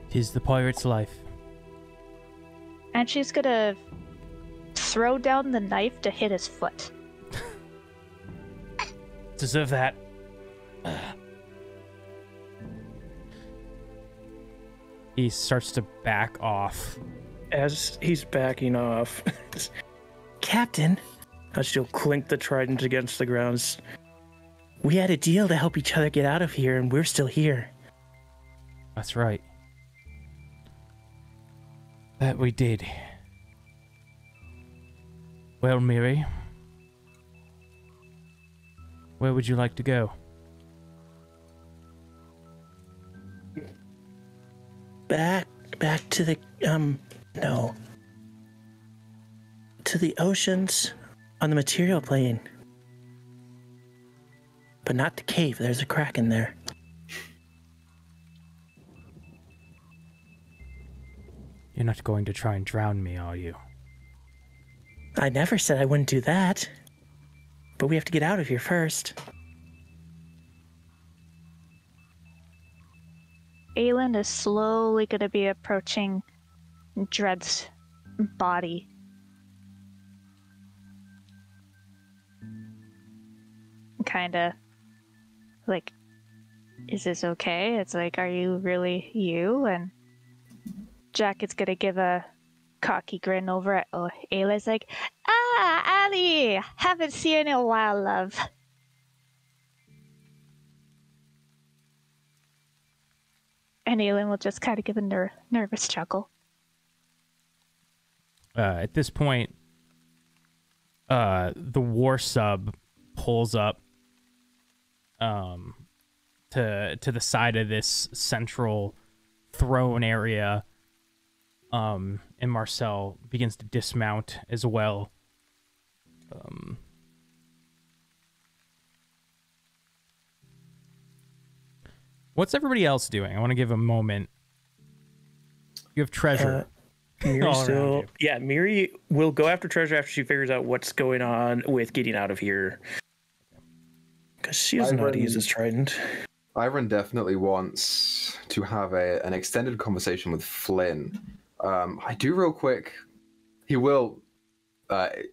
'Tis the pirate's life. And she's gonna throw down the knife to hit his foot. Deserve that. He starts to back off. As he's backing off, Captain, as she'll clink the trident against the ground. We had a deal to help each other get out of here, and we're still here. That's right. That we did. Well, Miri, where would you like to go? Back to the, no. To the oceans on the material plane. But not the cave, there's a crack in there. You're not going to try and drown me, are you? I never said I wouldn't do that. But we have to get out of here first. Aelin is slowly going to be approaching Dread's body. Kind of like, is this okay? It's like, are you really you? And Jack is going to give a cocky grin over at Ayla's like, Ali, haven't seen you in a while, love. And Aelin will just kind of give a nervous chuckle. At this point, the war sub pulls up to the side of this central throne area, and Marcel begins to dismount as well. What's everybody else doing? I want to give a moment. You have treasure. Miri still, yeah, Miri will go after treasure after she figures out what's going on with getting out of here. Because she doesn't know how to use this trident. Iron definitely wants to have an extended conversation with Flynn. I do real quick. He will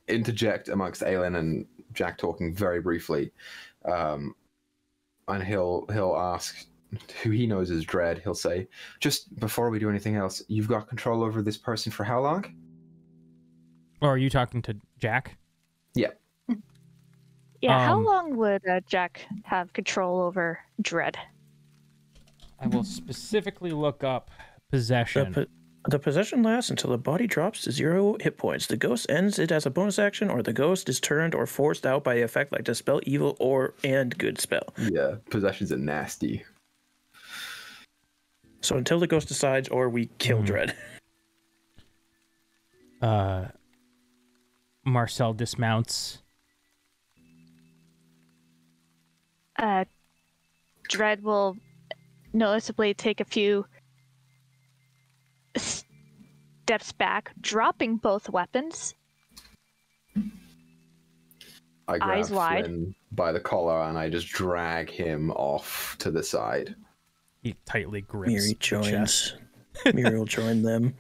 interject amongst Aelin and Jack talking very briefly, and he'll ask who he knows is Dread. He'll say, just before we do anything else, you've got control over this person for how long? Or are you talking to Jack? Yeah. Yeah, how long would Jack have control over Dread? I will specifically look up possession. The possession lasts until the body drops to 0 hit points. The ghost ends it as a bonus action, or the ghost is turned or forced out by the effect like dispel evil and good spell. Yeah, possessions are nasty. So until the ghost decides, or we kill Dread. Marcel dismounts. Dread will noticeably take a few steps back, dropping both weapons. I grab Eyes wide. Flynn by the collar and I just drag him off to the side. He tightly grips Miri the joins. chest. Miri will join them.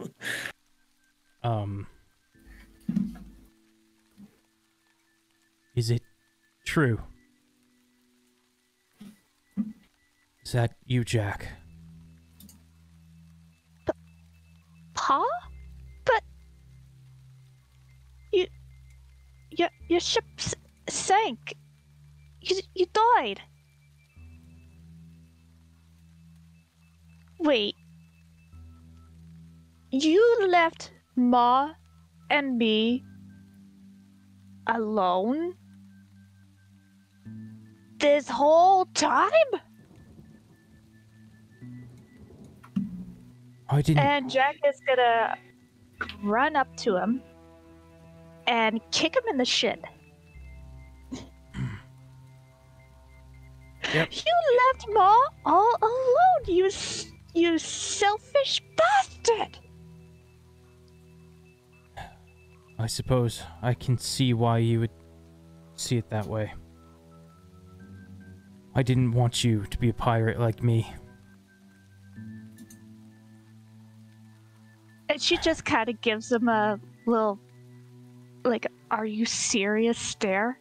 Is it true? Is that you, Jack? Pa? But your ship sank. You died. Wait. You left Ma and me alone this whole time? I didn't. And Jack is gonna run up to him and kick him in the shin. Yep. You left Ma all alone, you selfish bastard! I suppose I can see why you would see it that way. I didn't want you to be a pirate like me. And she just kind of gives him a little, like, are you serious stare?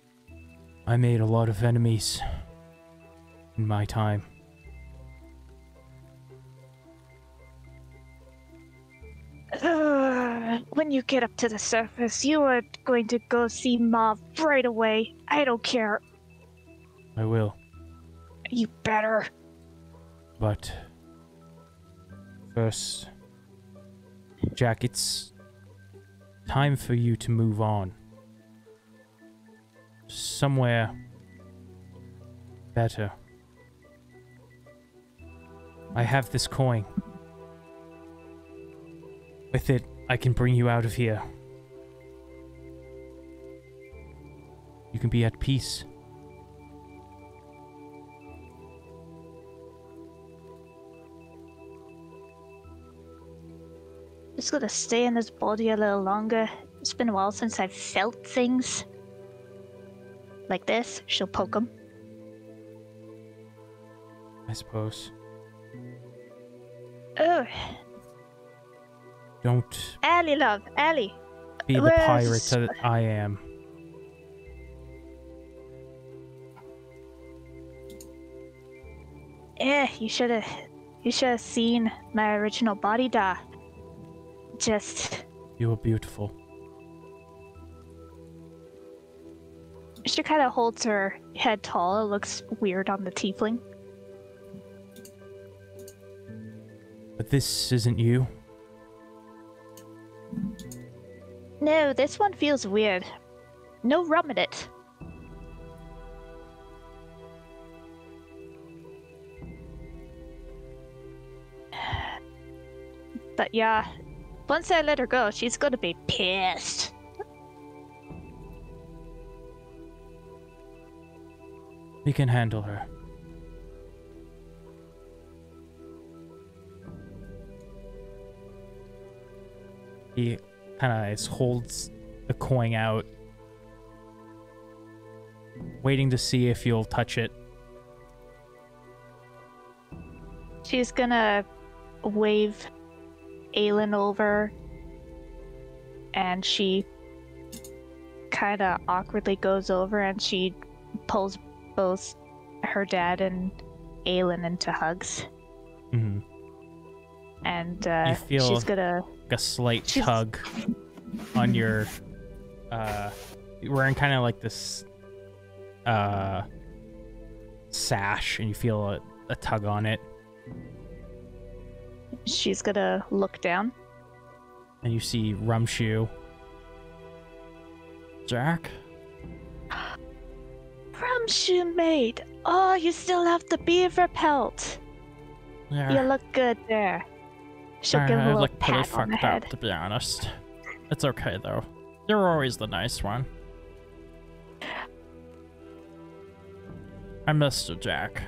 I made a lot of enemies in my time. When you get up to the surface, you are going to go see Ma right away. I don't care. I will. You better. But first, Jack, it's time for you to move on. Somewhere better. I have this coin. With it, I can bring you out of here. You can be at peace. Just gonna stay in this body a little longer. It's been a while since I've felt things. Like this, she'll poke him. I suppose. Oh. Don't Allie, love, Allie. be the pirate that I am. Yeah, you should have seen my original body, da. Just. You were beautiful. She kind of holds her head tall. It looks weird on the tiefling. But this isn't you. No, this one feels weird. No rum in it. But yeah, once I let her go, she's gonna be pissed. We can handle her. He kind of holds the coin out, waiting to see if you'll touch it. She's gonna wave Aelin over, and she kind of awkwardly goes over and she pulls both her dad and Aelin into hugs. Mm-hmm. And you feel she's gonna a slight tug on your you're wearing kind of like this sash, and you feel a tug on it. She's gonna look down, and you see Rumshoe. Jack? Rumshoe, mate. Oh, you still have the beaver pelt. Yeah. You look good there. She'll give him a little look pretty pat on the fucked head. up, to be honest. It's okay though. You're always the nice one. I missed you, Jack.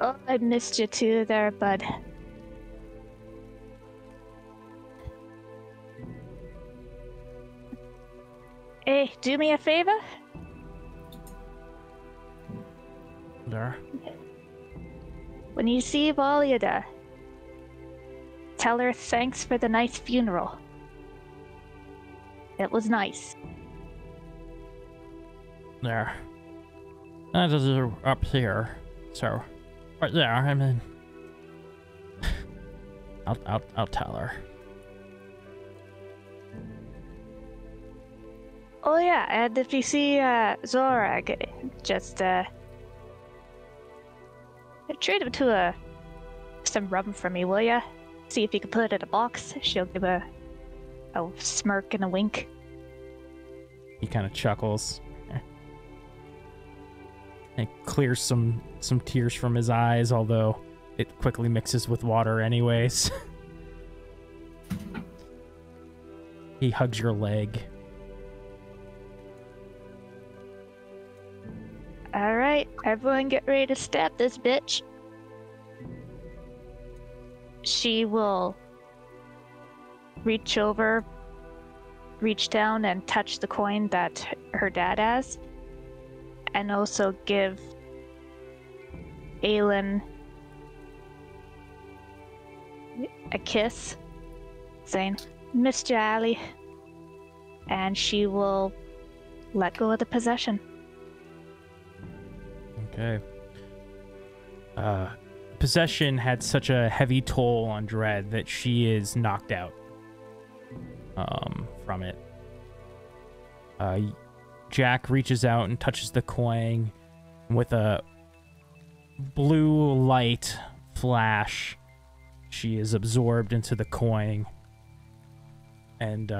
Oh, I missed you too there, bud. Hey, do me a favor? There. When you see Valiada, tell her thanks for the nice funeral. It was nice. There. That is up here. So, right there. I mean, I'll tell her. Oh yeah, and if you see Zorag, just trade him to some rum for me, will ya? See if you can put it in a box. She'll give a smirk and a wink. He kind of chuckles. And clears some tears from his eyes, although it quickly mixes with water anyways. He hugs your leg. Alright, everyone get ready to stab this bitch. She will reach down and touch the coin that her dad has, and also give Aelin a kiss, saying, "Missed ya, Allie," and she will let go of the possession. Okay. Possession had such a heavy toll on Dread that she is knocked out from it. Jack reaches out and touches the coin with a blue light flash. She is absorbed into the coin, and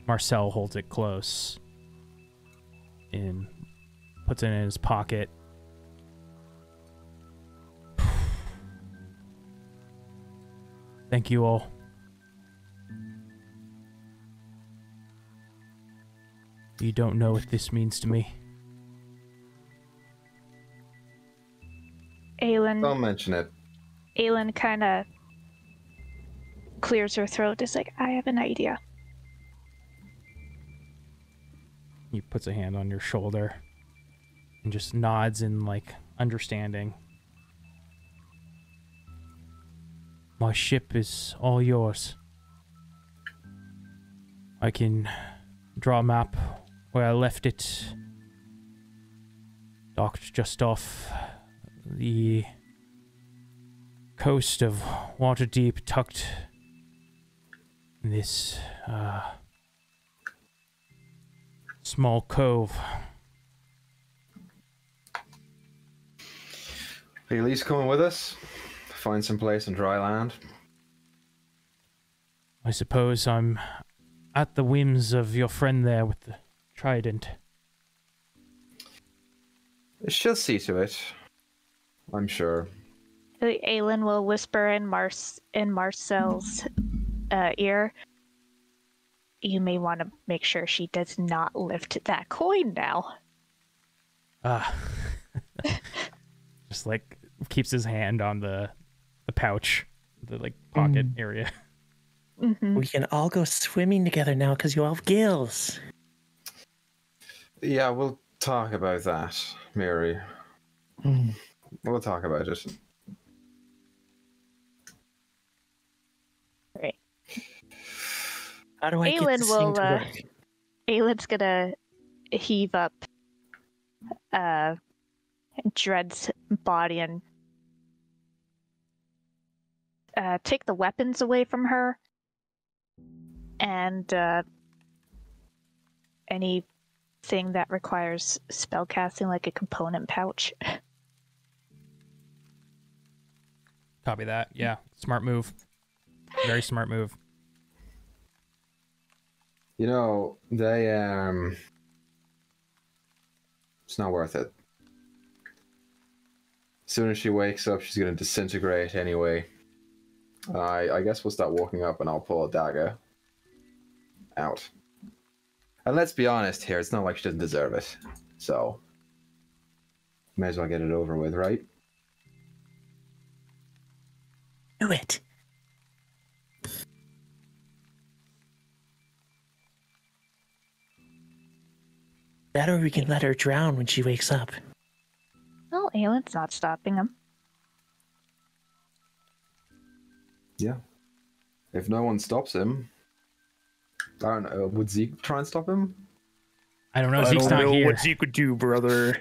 Marcel holds it close and puts it in his pocket. Thank you all. You don't know what this means to me. Aelin. Don't mention it. Aelin kind of clears her throat. Is like, I have an idea. He puts a hand on your shoulder and just nods in, like, understanding. My ship is all yours. I can draw a map where I left it. Docked just off the coast of Waterdeep, tucked in this small cove. Are you at least coming with us? Find some place on dry land? I suppose I'm at the whims of your friend there with the trident. She'll see to it, I'm sure. Aelin will whisper in Marcel's ear. You may want to make sure she does not lift that coin now. Just like keeps his hand on the pouch, the like pocket area. Mm-hmm. We can all go swimming together now because you all have gills. Yeah, we'll talk about that, Mary. We'll talk about it. Right. How do I get this thing to work? Aylin's gonna heave up Dread's body and take the weapons away from her, and anything that requires spellcasting, like a component pouch. Copy that. Yeah, smart move. Very smart move. You know, they it's not worth it. As soon as she wakes up, she's gonna disintegrate anyway. I guess we'll start walking up and I'll pull a dagger out. And let's be honest here, it's not like she doesn't deserve it. So, may as well get it over with, right? Do it. That or we can let her drown when she wakes up. Well, Aylin's not stopping him. Yeah. If no one stops him, I don't know. Would Zeke try and stop him? I don't know. I Zeke's don't not know here. what Zeke would do, brother.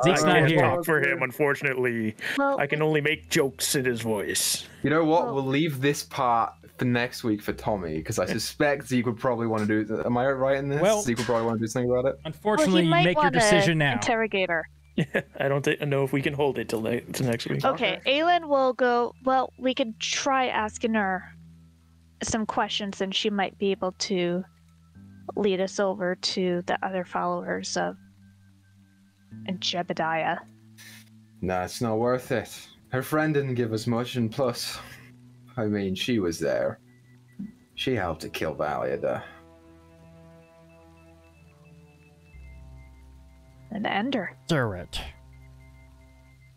Zeke's I not can't here. talk for him, unfortunately. Well, I can only make jokes in his voice. You know what? Well- We'll leave this part for next week for Tommy, because I suspect Zeke would probably want to do. Am I right in this? Well- Zeke would probably want to do something about it. Unfortunately, he you might make your wanna decision now. Interrogate her. I don't know if we can hold it till next week. Okay, Aelin will go. Well, we could try asking her some questions, and she might be able to lead us over to the other followers of Jebediah. Nah, it's not worth it. Her friend didn't give us much, and plus, I mean, she was there. She helped to kill Valiada. And Ender. Stir it.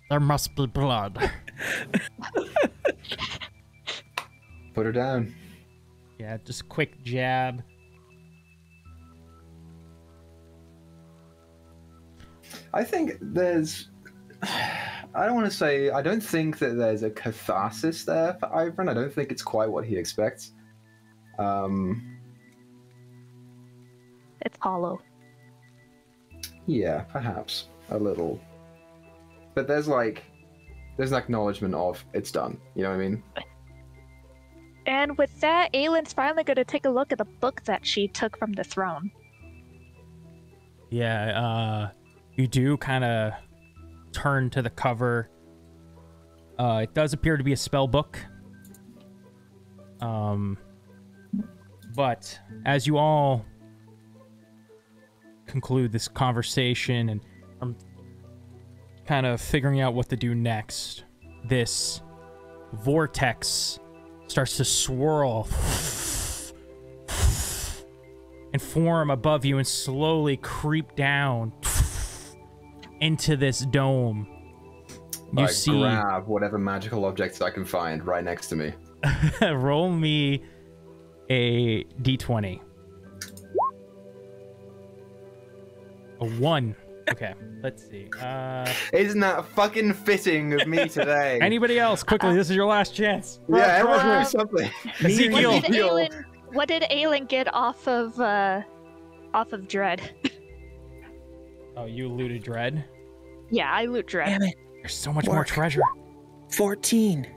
There must be blood. Put her down. Yeah, just a quick jab. I think there's... I don't want to say... I don't think that there's a catharsis there for Ivern. I don't think it's quite what he expects. It's hollow. Yeah, perhaps. A little. But there's an acknowledgement of it's done. You know what I mean? And with that, Aylin's finally going to take a look at the book that she took from the throne. Yeah, you do kind of turn to the cover. It does appear to be a spell book. But as you all conclude this conversation and I'm kind of figuring out what to do next, this vortex starts to swirl and form above you and slowly creep down into this dome. You see, grab whatever magical objects I can find right next to me. roll me a d20. A 1. Okay, let's see. Isn't that fucking fitting of me today? Anybody else? Quickly, this is your last chance. Yeah, everyone do something. Ezekiel. What did Aelin get off of Dread? Oh, you looted Dread? Yeah, I loot Dread. Damn it. There's so much more treasure. 14.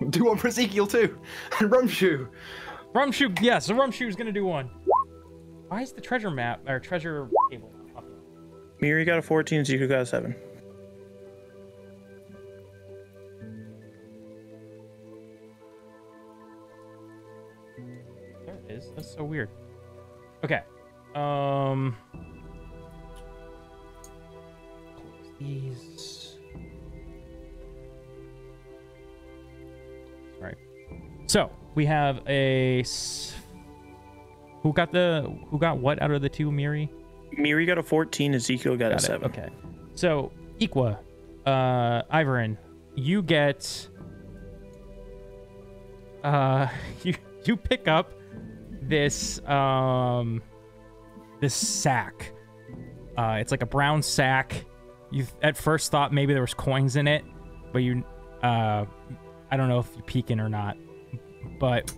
Do one for Ezekiel too. And Rumshoe. Rumshoe, yes, the Rumshoe's gonna do one. Why is the treasure map, or treasure table up? Miri got a 14, Zico got a 7. There it is. That's so weird. Okay. Close these. Right. So we have a. Who got what out of the two, Miri? Miri got a 14, Ezekiel got a 7. Okay. So Ivorin, you get. You pick up this this sack. It's like a brown sack. You at first thought maybe there was coins in it, but you I don't know if you peek in or not, but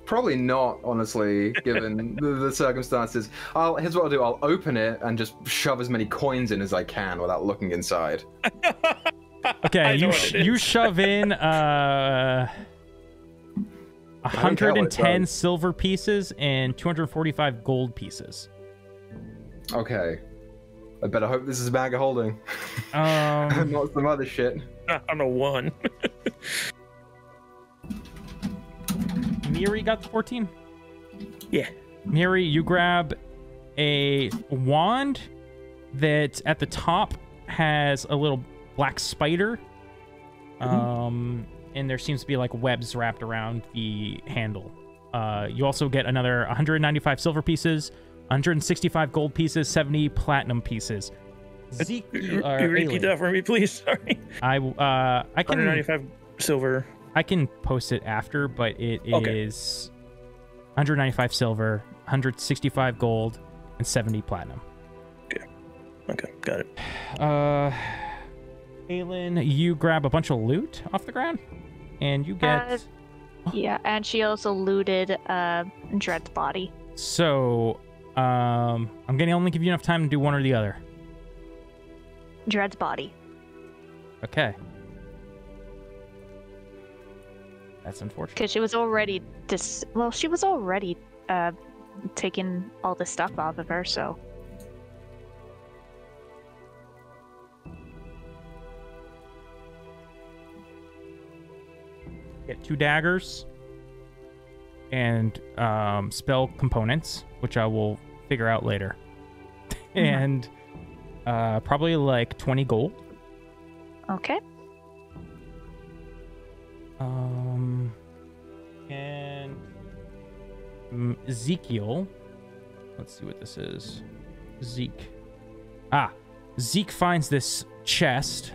probably not, honestly, given the circumstances. Here's what I'll do. I'll open it and just shove as many coins in as I can without looking inside. Okay, you shove in 110 silver pieces and 245 gold pieces. Okay. I better hope this is a bag of holding. Not some other shit. On a 1. Miri got the 14? Yeah. Miri, you grab a wand that at the top has a little black spider. And there seems to be like webs wrapped around the handle. You also get another 195 silver pieces, 165 gold pieces, 70 platinum pieces. Zeke, repeat that for me, please. Sorry. I can 195 silver. I can post it after, but it is 195 silver, 165 gold, and 70 platinum. Okay, got it. Aelin, you grab a bunch of loot off the ground, and you get... Yeah, and she also looted Dread's body. So, I'm going to only give you enough time to do one or the other. Dread's body. Okay. That's unfortunate. Because she was already she was already taking all the stuff off of her, so... Get 2 daggers and spell components, which I will figure out later. And probably like 20 gold. Okay. And Ezekiel, let's see what this is. Zeke finds this chest.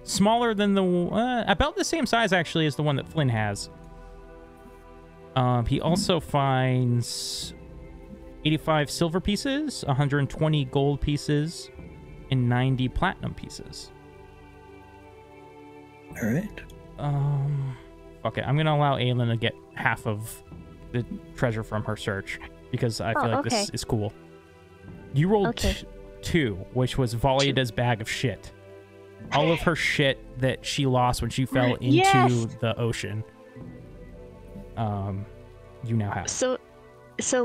Smaller than the about the same size actually as the one that Flynn has. He also finds 85 silver pieces, 120 gold pieces, and 90 platinum pieces. All right. Okay, I'm gonna allow Aelin to get half of the treasure from her search because I feel like this is cool. You rolled 2, which was Valida's bag of shit. All of her shit that she lost when she fell into the ocean. You now have. So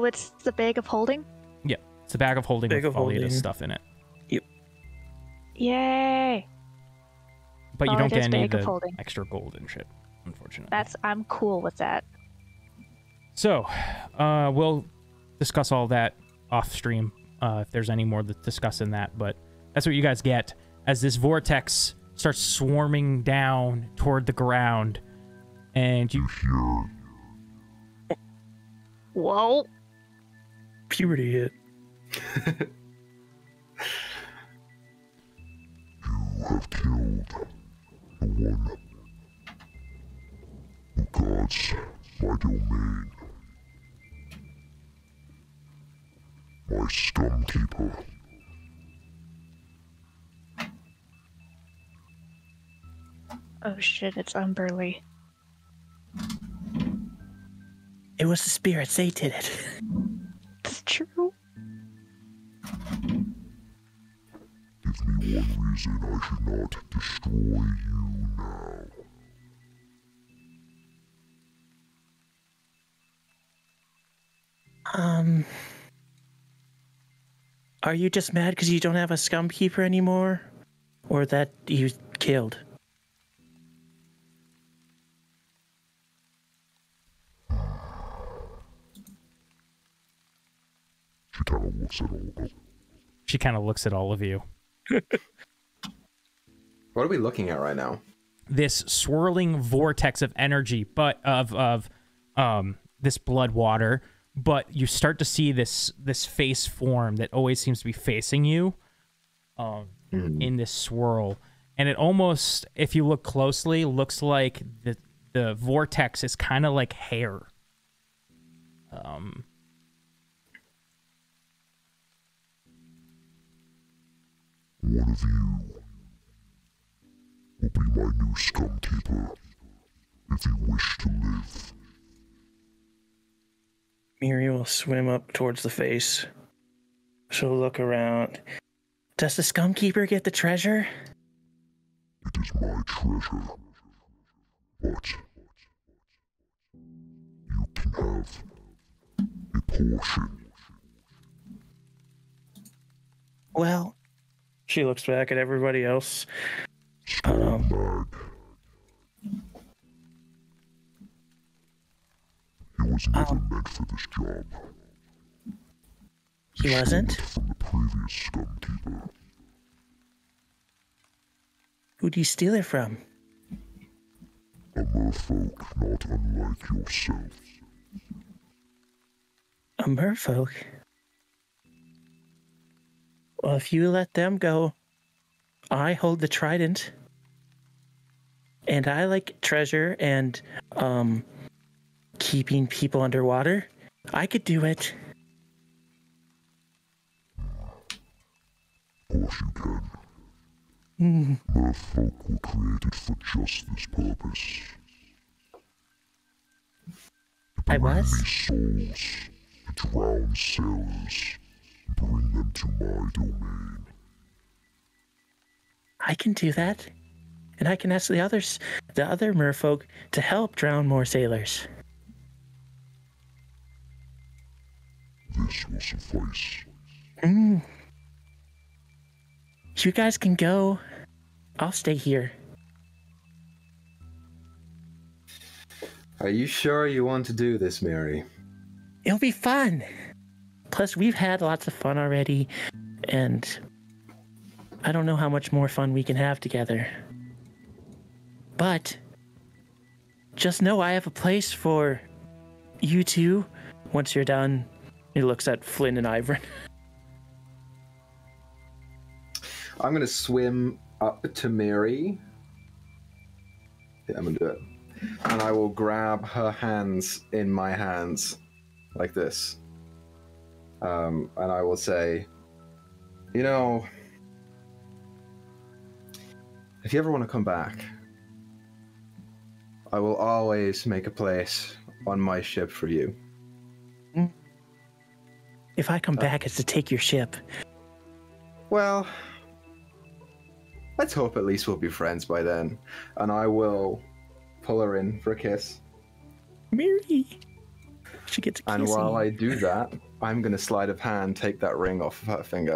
it's the bag of holding? Yeah, it's a bag of holding with Valida's stuff in it. Yep. Yay! But you don't get any of the extra gold and shit, unfortunately. I'm cool with that. So, we'll discuss all that off stream if there's any more to discuss in that, but that's what you guys get as this vortex starts swarming down toward the ground, and you hear... Whoa! Puberty hit. have killed the one who guards my domain. My Scumkeeper. Oh shit, it's Umberly. It was the spirits, they did it. It's true. Give me one reason I should not destroy you now. Are you just mad because you don't have a Scumkeeper anymore? Or that you killed? She kind of looks at all of you. What are we looking at right now? This swirling vortex of energy, but of this blood water. But you start to see this face form that always seems to be facing you in this swirl. And it almost, if you look closely, looks like the vortex is kind of like hair. One of you will be my new Scumkeeper if you wish to live. Miri will swim up towards the face. She'll look around. Does the Scumkeeper get the treasure? It is my treasure, but you can have a portion. Well, she looks back at everybody else. Scumbag. He was never meant for this job. He wasn't? From the previous Scumkeeper. Who'd you steal it from? A merfolk not unlike yourself. A merfolk? Well, if you let them go, I hold the trident. And I like treasure and, keeping people underwater. I could do it. Of course you can. Merfolk were created for just this purpose. I was? Souls, to drown sailors, and bring them to my domain. I can do that. And I can ask the other merfolk to help drown more sailors. This will suffice. You guys can go. I'll stay here. Are you sure you want to do this, Mary? It'll be fun. Plus, we've had lots of fun already, and I don't know how much more fun we can have together. But just know I have a place for you two once you're done. He looks at Flynn and Ivern. I'm going to swim up to Mary. Yeah, I'm going to do it. And I will grab her hands in my hands like this. And I will say, you know, if you ever want to come back, I will always make a place on my ship for you. If I come back, it's to take your ship. Well, let's hope at least we'll be friends by then. And I will pull her in for a kiss. Mary! She gets a kiss. And while I do that, I'm going to sleight of hand take that ring off of her finger.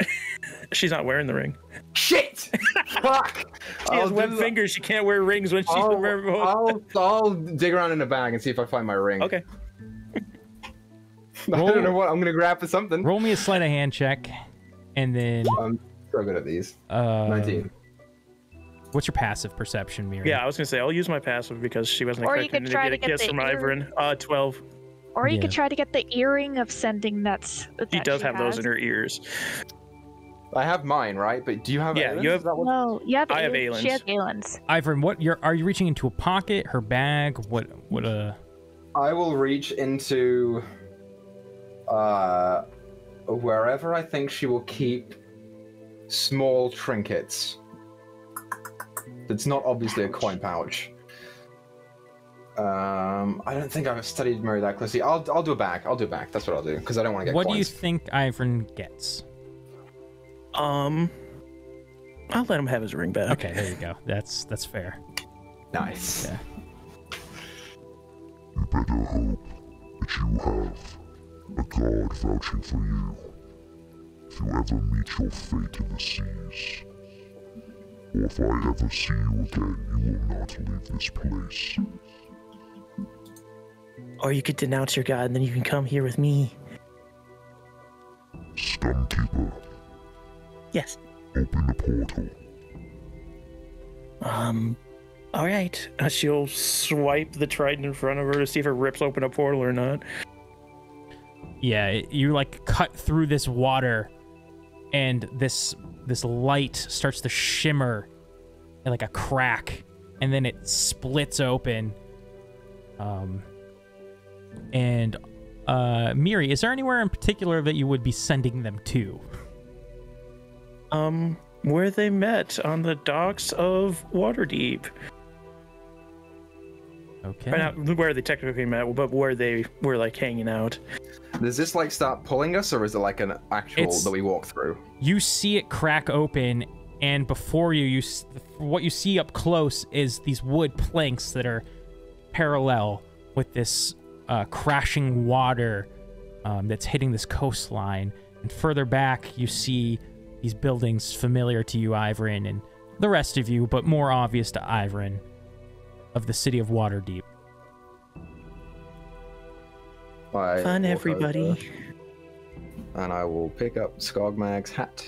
She's not wearing the ring. Shit! Fuck! She has webbed fingers. She can't wear rings when she's a merfolk. I'll dig around in the bag and see if I find my ring. Okay. I don't know what. I'm going to grab for something. Roll me a sleight of hand check. And then... I'm so good at these. 19. What's your passive perception, Miri? Yeah, I was going to say, I'll use my passive because she wasn't expecting to get a kiss from Ivern. 12. Or you could try to get the earring of sending nuts. She does have those in her ears. I have mine, right? But do you have? Yeah, Aelin's? you have. Is that what- No, you have I have Aelin's. She Aelin's. has Aelin's. Ivern, are you reaching into a pocket, her bag? What I will reach into wherever I think she will keep small trinkets. It's not obviously a coin pouch. I don't think I've studied Mary that closely. I'll do a bag. I'll do a bag. That's what I'll do because I don't want to get What coins. do you think Ivern gets? I'll let him have his ring back. Okay, there you go. That's fair. Nice. Yeah. You better hope that you have a guard vouching for you if you ever meet your fate in the seas. Or if I ever see you again, you will not leave this place. Or you could denounce your god and then you can come here with me. Scumkeeper, Yes. open the portal. All right. She'll swipe the trident in front of her to see if it rips open a portal or not. Yeah, you like cut through this water, and this light starts to shimmer in like a crack, and then it splits open. Miri, is there anywhere in particular that you would be sending them to? Where they met on the docks of Waterdeep. Okay. Or not where they technically met, but where they were like hanging out. Does this like start pulling us, or is it like an actual that we walk through? You see it crack open, and before you, what you see up close is these wood planks that are parallel with this crashing water that's hitting this coastline. And further back, you see these buildings familiar to you, Ivern, and the rest of you, but more obvious to Ivern, of the city of Waterdeep. Fun, everybody. And I will pick up Skogmag's hat.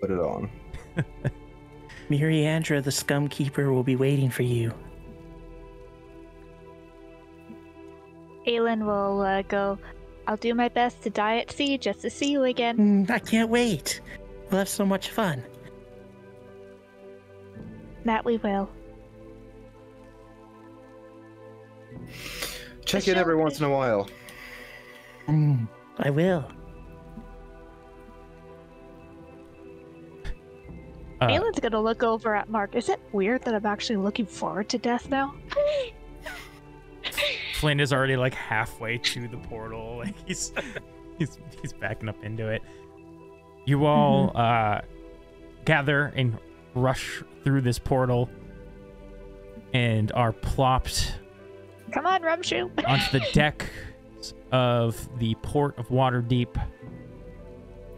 Put it on. Miriandra, the Scumkeeper, will be waiting for you. Aelin will go, I'll do my best to die at sea just to see you again. I can't wait. We'll have so much fun. That we will. Check in every once in a while. I will. Aelin's gonna look over at Mark. Is it weird that I'm actually looking forward to death now? Flynn is already like halfway to the portal. Like he's backing up into it. You all gather and rush through this portal and are plopped Come on, Rumshoe. onto the deck of the port of Waterdeep.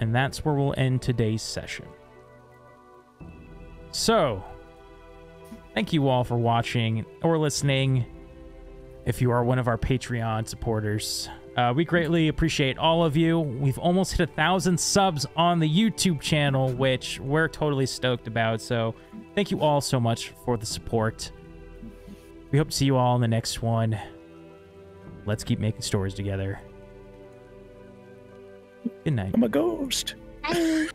And that's where we'll end today's session. So, thank you all for watching or listening. If you are one of our Patreon supporters, we greatly appreciate all of you. We've almost hit 1,000 subs on the YouTube channel, which we're totally stoked about. So thank you all so much for the support. We hope to see you all in the next one. Let's keep making stories together. Good night. I'm a ghost. Bye.